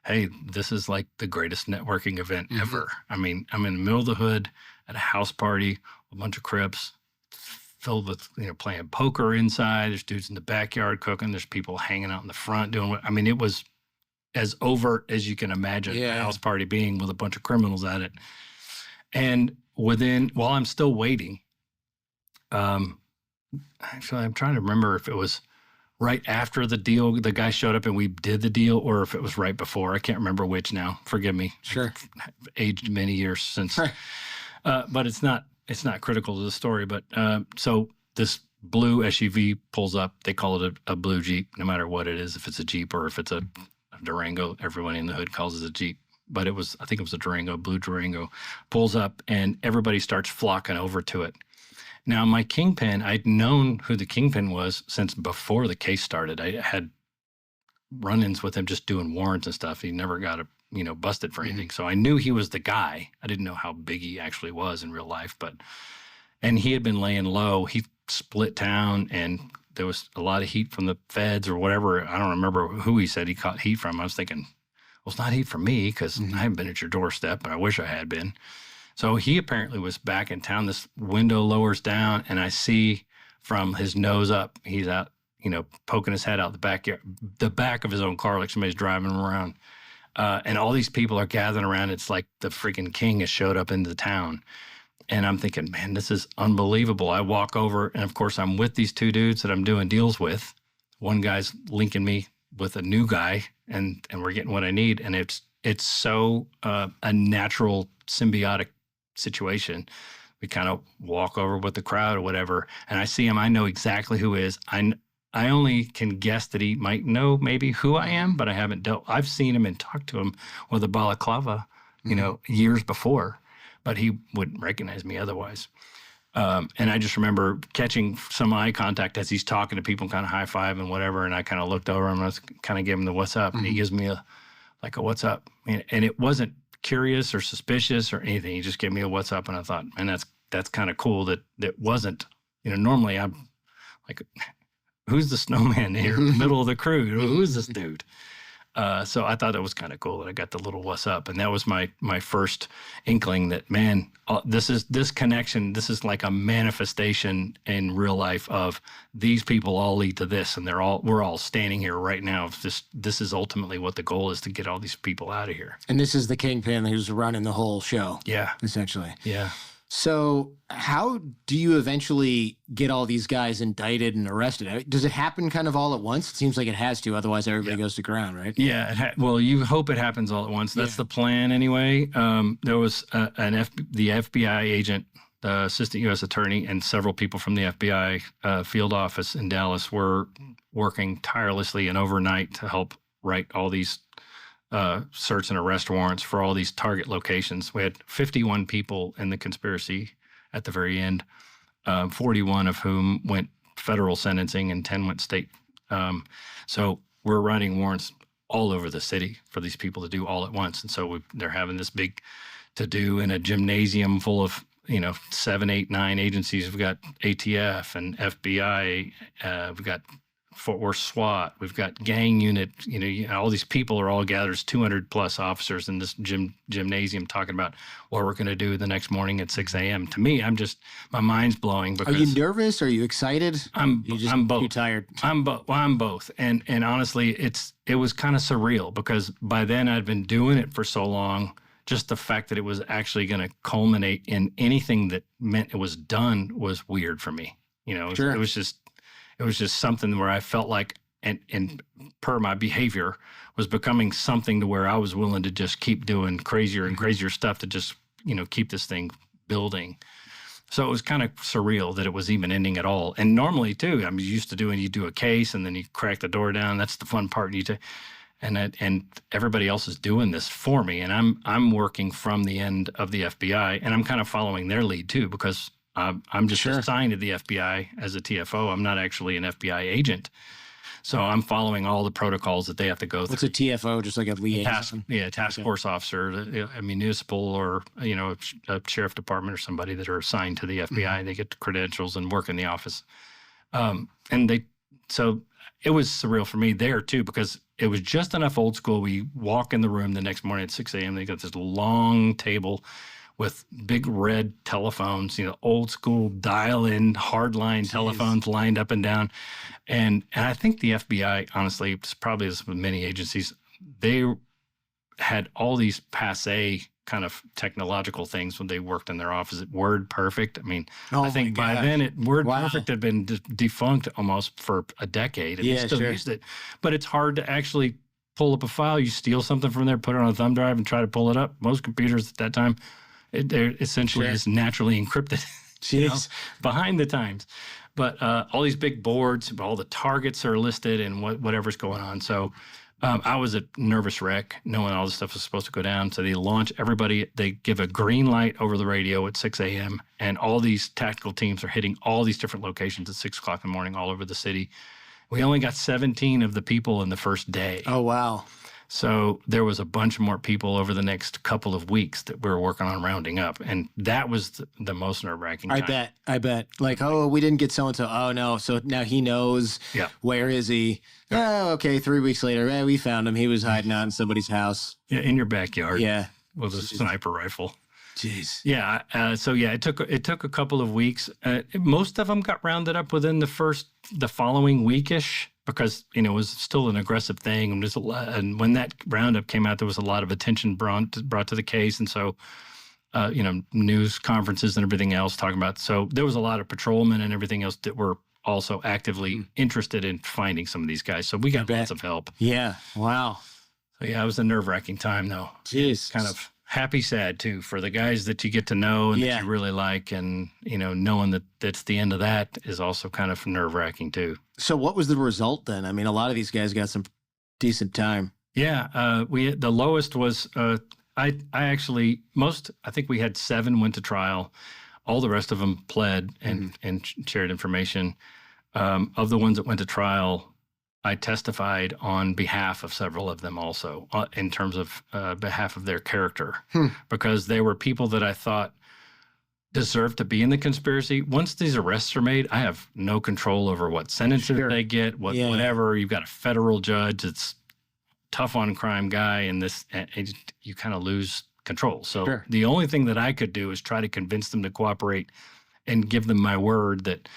hey, this is like the greatest networking event ever. I mean, I'm in the middle of the hood at a house party, a bunch of Crips, filled with, playing poker inside. There's dudes in the backyard cooking. There's people hanging out in the front doing it was as overt as you can imagine a house party being, with a bunch of criminals at it. And while I'm still waiting, actually, I'm trying to remember if it was right after the deal, the guy showed up and we did the deal, or if it was right before. I can't remember which now. Forgive me. Sure. I've aged many years since. But it's not critical to the story. But so this blue SUV pulls up. They call it a blue Jeep, no matter what it is. If it's a Jeep or if it's a Durango, everyone in the hood calls it a Jeep. But I think it was a Durango, blue Durango, pulls up and everybody starts flocking over to it. Now, my kingpin, I'd known who the kingpin was since before the case started. I had run-ins with him just doing warrants and stuff. He never got busted for anything. So I knew he was the guy. I didn't know how big he actually was in real life, and he had been laying low. He split town, and there was a lot of heat from the feds or whatever. I don't remember who he said he caught heat from. I was thinking, well, it's not heat from me because I haven't been at your doorstep, but I wish I had been. So he apparently was back in town. This window lowers down, and I see from his nose up, he's out, poking his head out the back of his own car, like somebody's driving him around. And all these people are gathering around. It's like the freaking king has showed up into the town. And I'm thinking, man, this is unbelievable. I walk over, and of course, I'm with these 2 dudes that I'm doing deals with. One guy's linking me with a new guy, and we're getting what I need. And it's so a natural symbiotic situation. We kind of walk over with the crowd or whatever, and I see him. I know exactly who he is. I only can guess that he might know maybe who I am, but I haven't I've seen him and talked to him with a balaclava, years before, but he wouldn't recognize me otherwise. And I just remember catching some eye contact as he's talking to people, kind of high-five and whatever, and I kind of looked over him and I was kind of giving him the what's up, and he gives me a what's up. And it wasn't curious or suspicious or anything. He just gave me a what's up, and I thought, man, that's kind of cool that wasn't, normally I'm like, who's the snowman here in the middle of the crew? Who is this dude? So I thought it was kind of cool that I got the little what's up. And that was my first inkling that, man, this connection, this is like a manifestation in real life of these people all lead to this. And we're all standing here right now. This is ultimately what the goal is, to get all these people out of here. And this is the kingpin who's running the whole show. Yeah. Essentially. Yeah. So how do you eventually get all these guys indicted and arrested? Does it happen kind of all at once? It seems like it has to, otherwise everybody goes to ground, right? Yeah. Well, you hope it happens all at once. That's the plan anyway. There was the FBI agent, the assistant U.S. attorney, and several people from the FBI field office in Dallas were working tirelessly and overnight to help write all these search and arrest warrants for all these target locations. We had 51 people in the conspiracy at the very end, 41 of whom went federal sentencing and 10 went state. So we're writing warrants all over the city for these people to do all at once. And so they're having this big to-do in a gymnasium full of 7, 8, 9 agencies. We've got ATF and FBI. We've got Fort Worth SWAT. We've got gang unit. All these people are all gathered. There's 200 plus officers in this gymnasium talking about what we're going to do the next morning at 6 a.m. To me, my mind's blowing. Because are you nervous? Are you excited? I'm both. Too tired? I'm both. And honestly, it was kind of surreal, because by then I'd been doing it for so long. Just the fact that it was actually going to culminate in anything that meant it was done was weird for me. Sure. It was just something where I felt like, and per my behavior, was becoming something to where I was willing to just keep doing crazier and crazier stuff to just, keep this thing building. So it was kind of surreal that it was even ending at all. And normally too, I'm used to you do a case and then you crack the door down. That's the fun part. And everybody else is doing this for me. And I'm working from the end of the FBI, and I'm kind of following their lead too, because I'm just assigned to the FBI as a TFO. I'm not actually an FBI agent. So I'm following all the protocols that they have to go through. What's a TFO? Just like a liaison? Task force officer, a municipal or, a sheriff department or somebody that are assigned to the FBI. They get the credentials and work in the office. So it was surreal for me there too, because it was just enough old school. We walk in the room the next morning at 6 a.m. They got this long table with big red telephones, old school dial-in hardline telephones lined up and down. And I think the FBI, honestly, probably as with many agencies, they had all these passe kind of technological things when they worked in their office. Word Perfect. I mean, I think by then Word Perfect had been defunct almost for a decade. And they still used it. But it's hard to actually pull up a file. You steal something from there, put it on a thumb drive and try to pull it up. Most computers at that time, they're essentially just naturally encrypted, behind the times. But all these big boards, all the targets are listed and whatever's going on. So I was a nervous wreck knowing all this stuff was supposed to go down. So they launch everybody. They give a green light over the radio at 6 a.m. And all these tactical teams are hitting all these different locations at 6 o'clock in the morning all over the city. We only got 17 of the people in the first day. Oh, wow. So there was a bunch more people over the next couple of weeks that we were working on rounding up. And that was the most nerve-wracking time. I bet. Like, oh, we didn't get so-and-so. Oh, no. So now he knows. Yeah. Where is he? Oh, okay. 3 weeks later, we found him. He was hiding out in somebody's house. Yeah, in your backyard. Yeah. With a sniper rifle. Jeez. Yeah. It took a couple of weeks. Most of them got rounded up within the following weekish, because it was still an aggressive thing, and when that roundup came out, there was a lot of attention brought to the case, and so news conferences and everything else talking about. So there was a lot of patrolmen and everything else that were also actively interested in finding some of these guys. So we got lots of help. Yeah. Wow. So yeah, it was a nerve-wracking time though. Jeez. Kind of happy, sad too, for the guys that you get to know and that you really like, and knowing that that's the end of that is also kind of nerve-wracking too. So what was the result then? I mean, a lot of these guys got some decent time. Yeah, the lowest was I think we had 7 went to trial. All the rest of them pled and shared information. Of the ones that went to trial, I testified on behalf of several of them also, in terms of behalf of their character, because they were people that I thought deserved to be in the conspiracy. Once these arrests are made, I have no control over what sentences they get, whatever. You've got a federal judge. It's tough on crime guy, and you kind of lose control. So Sure. the only thing that I could do is try to convince them to cooperate and give them my word that,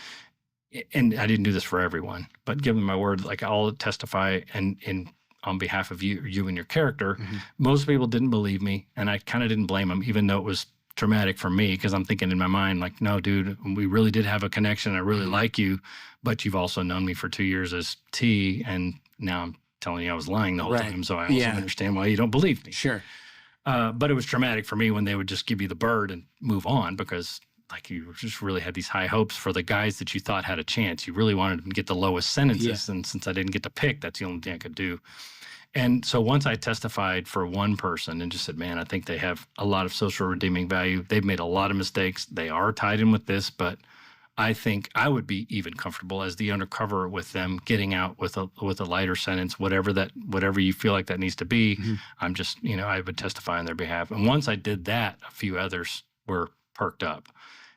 and I didn't do this for everyone, but give them my word, like I'll testify and on behalf of you and your character. Mm-hmm. Most people didn't believe me, and I kind of didn't blame them, even though it was traumatic for me, because I'm thinking in my mind, like, no, dude, we really did have a connection. I really like you, but you've also known me for 2 years as T, and now I'm telling you I was lying the whole time. So I also understand why you don't believe me. Sure. But it was traumatic for me when they would just give you the bird and move on, because like you just really had these high hopes for the guys that you thought had a chance. You really wanted them to get the lowest sentences. And since I didn't get to pick, that's the only thing I could do. And so once I testified for one person and just said, man, I think they have a lot of social redeeming value. They've made a lot of mistakes. They are tied in with this, but I think I would be even comfortable as the undercover with them getting out with a lighter sentence, whatever you feel like that needs to be. Mm-hmm. I'm just, I would testify on their behalf. And once I did that, a few others were perked up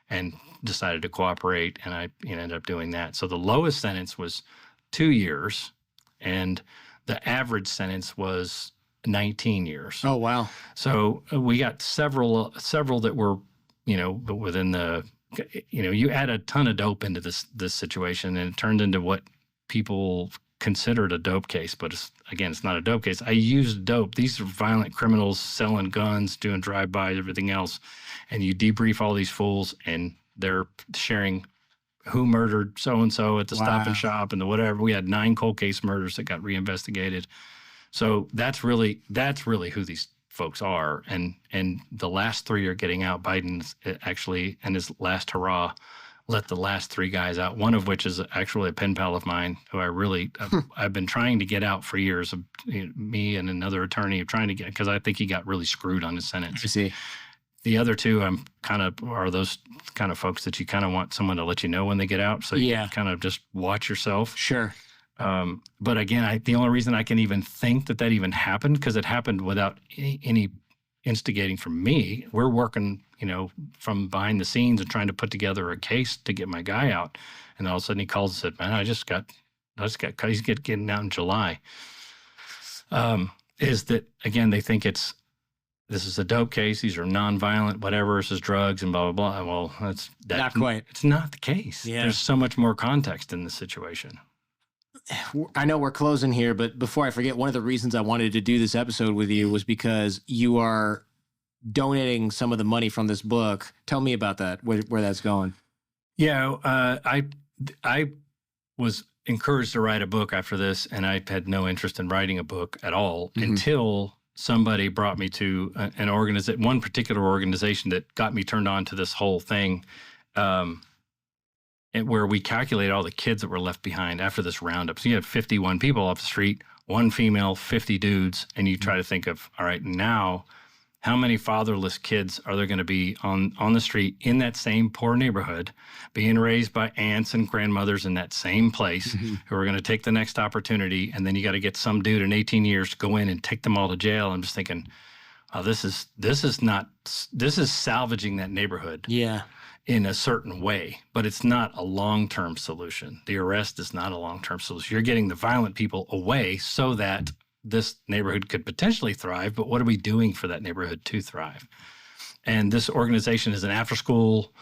and decided to cooperate, and I ended up doing that. So the lowest sentence was 2 years, and the average sentence was 19 years. Oh, wow. So we got several that were, within the, you add a ton of dope into this situation, and it turned into what people considered a dope case. But it's not a dope case. I used dope. These are violent criminals selling guns, doing drive-bys, everything else. And you debrief all these fools, and they're sharing who murdered so-and-so at the Stop and Shop and the whatever. We had 9 cold case murders that got reinvestigated. So that's really who these folks are. And the last 3 are getting out. Biden actually, in his last hurrah, let the last 3 guys out, one of which is actually a pen pal of mine who I've been trying to get out for years. Me and another attorney trying to get, because I think he got really screwed on his sentence. I see. The other 2 are those kind of folks that you kind of want someone to let you know when they get out. So you kind of just watch yourself. Sure. But again, the only reason I can even think that even happened, because it happened without any instigating from me. We're working, from behind the scenes and trying to put together a case to get my guy out. And all of a sudden he calls and said, man, I just got he's getting out in July. Is that, again, they think this is a dope case. These are nonviolent, whatever. This is drugs and blah, blah, blah. Well, that's not quite. It's not the case. Yeah. There's so much more context in this situation. I know we're closing here, but before I forget, one of the reasons I wanted to do this episode with you was because you are donating some of the money from this book. Tell me about that, where that's going. Yeah, I was encouraged to write a book after this, and I had no interest in writing a book at all until somebody brought me to one particular organization that got me turned on to this whole thing, where we calculate all the kids that were left behind after this roundup. So you have 51 people off the street, 1 female, 50 dudes, and you try to think of, all right, now how many fatherless kids are there going to be on the street in that same poor neighborhood, being raised by aunts and grandmothers in that same place, who are going to take the next opportunity, and then you got to get some dude in 18 years to go in and take them all to jail. I'm just thinking, oh, this is salvaging that neighborhood. Yeah. In a certain way, but it's not a long-term solution. The arrest is not a long-term solution. You're getting the violent people away so that this neighborhood could potentially thrive, but what are we doing for that neighborhood to thrive? And this organization is an after-school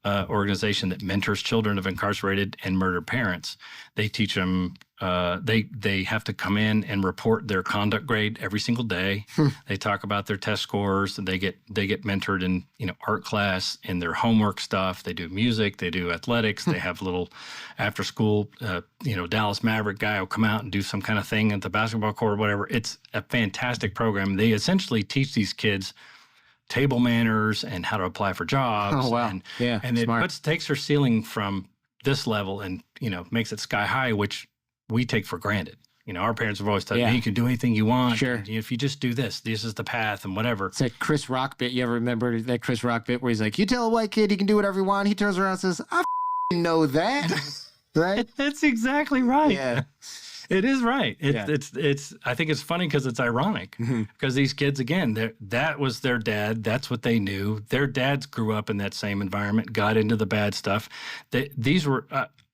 organization that mentors children of incarcerated and murdered parents. They teach them, they have to come in and report their conduct grade every single day. They talk about their test scores. They get mentored in art class, in their homework stuff. They do music. They do athletics. They have little after school. Dallas Maverick guy will come out and do some kind of thing at the basketball court or whatever. It's a fantastic program. They essentially teach these kids table manners and how to apply for jobs. Oh, wow. And it takes her ceiling from this level and, makes it sky high, which we take for granted. Our parents have always told me, you can do anything you want. Sure. If you just do this is the path and whatever. It's that Chris Rock bit. You ever remember that Chris Rock bit where he's like, you tell a white kid he can do whatever he wants. He turns around and says, I know that. Right? That's exactly right. Yeah. It is right. It's. I think it's funny because it's ironic because these kids, again, that was their dad. That's what they knew. Their dads grew up in that same environment, got into the bad stuff. These were.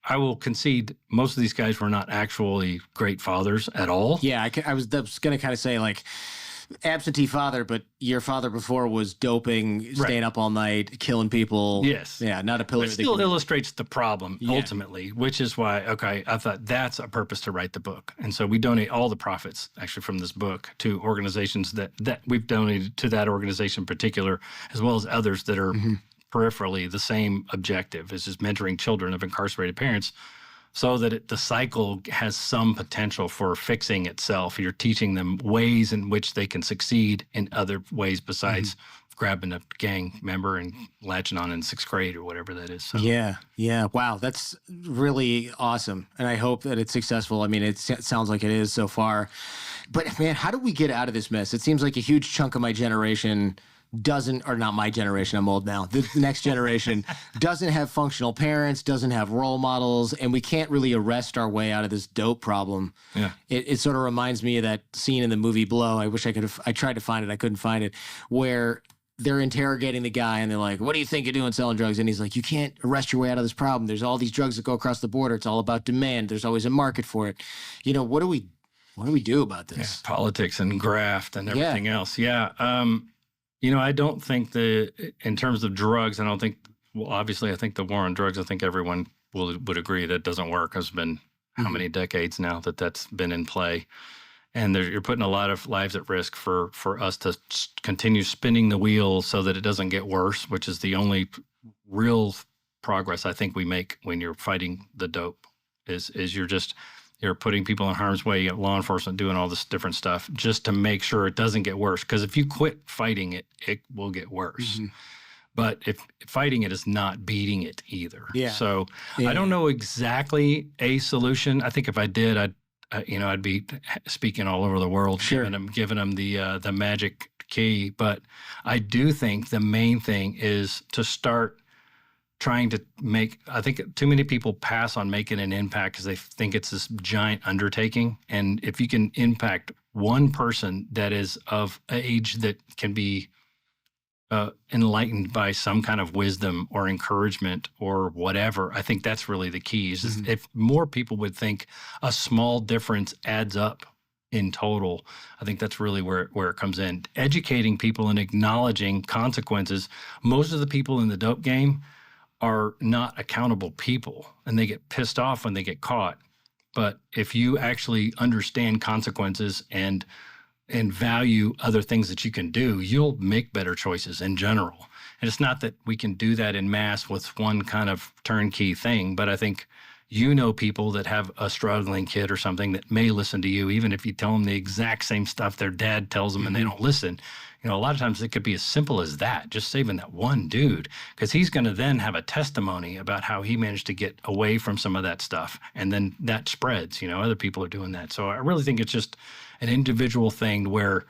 I will concede most of these guys were not actually great fathers at all. Yeah, I was going to kind of say, like, absentee father, but your father before was doping, staying up all night, killing people. Yes. Yeah, not a pillar. It still illustrates the problem ultimately, which is why, I thought that's a purpose to write the book. And so we donate all the profits actually from this book to organizations that we've donated to that organization in particular, as well as others that are peripherally the same objective, is just mentoring children of incarcerated parents, so that the cycle has some potential for fixing itself. You're teaching them ways in which they can succeed in other ways besides grabbing a gang member and latching on in 6th grade or whatever that is. So. Yeah. Wow, that's really awesome. And I hope that it's successful. I mean, it sounds like it is so far. But, man, how do we get out of this mess? It seems like a huge chunk of my generation or not my generation, I'm old now, the next generation doesn't have functional parents, doesn't have role models, and we can't really arrest our way out of this dope problem. Yeah. It sort of reminds me of that scene in the movie Blow. I wish I tried to find it, I couldn't find it, where they're interrogating the guy and they're like, what do you think you're doing selling drugs? And he's like, you can't arrest your way out of this problem. There's all these drugs that go across the border. It's all about demand. There's always a market for it. You know, what do we do about this? Yeah, politics and graft and everything else. Yeah. You know, I don't think in terms of drugs, obviously I think the war on drugs, I think everyone would agree that doesn't work. It's been how many decades now that's been in play. And you're putting a lot of lives at risk for us to continue spinning the wheel so that it doesn't get worse, which is the only real progress I think we make when you're fighting the dope, is you're putting people in harm's way. You got law enforcement doing all this different stuff just to make sure it doesn't get worse. Because if you quit fighting it, it will get worse. But if fighting it is not beating it either. Yeah. So I don't know exactly a solution. I think if I did, I'd be speaking all over the world, giving them the magic key. But I do think the main thing is to start trying to I think too many people pass on making an impact because they think it's this giant undertaking. And if you can impact one person that is of age that can be enlightened by some kind of wisdom or encouragement or whatever, I think that's really the key. Is if more people would think a small difference adds up in total, I think that's really where it comes in. Educating people and acknowledging consequences. Most of the people in the dope game are not accountable people, and they get pissed off when they get caught. But if you actually understand consequences and value other things that you can do, you'll make better choices in general. And it's not that we can do that in mass with one kind of turnkey thing, but I think people that have a struggling kid or something that may listen to you, even if you tell them the exact same stuff their dad tells them and they don't listen. A lot of times it could be as simple as that, just saving that one dude, because he's going to then have a testimony about how he managed to get away from some of that stuff. And then that spreads, other people are doing that. So I really think it's just an individual thing where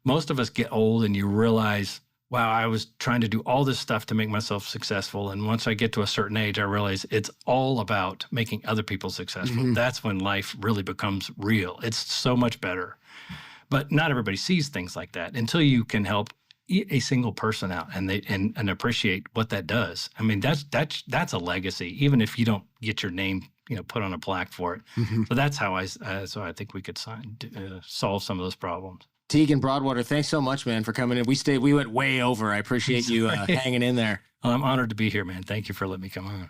most of us get old and you realize, wow, I was trying to do all this stuff to make myself successful. And once I get to a certain age, I realize it's all about making other people successful. That's when life really becomes real. It's so much better. But not everybody sees things like that until you can help a single person out and appreciate what that does. I mean, that's a legacy, even if you don't get your name put on a plaque for it. So that's how I think we could solve some of those problems. Tegan Broadwater, thanks so much, man, for coming in. We went way over. I appreciate you hanging in there. Well, I'm honored to be here, man. Thank you for letting me come on.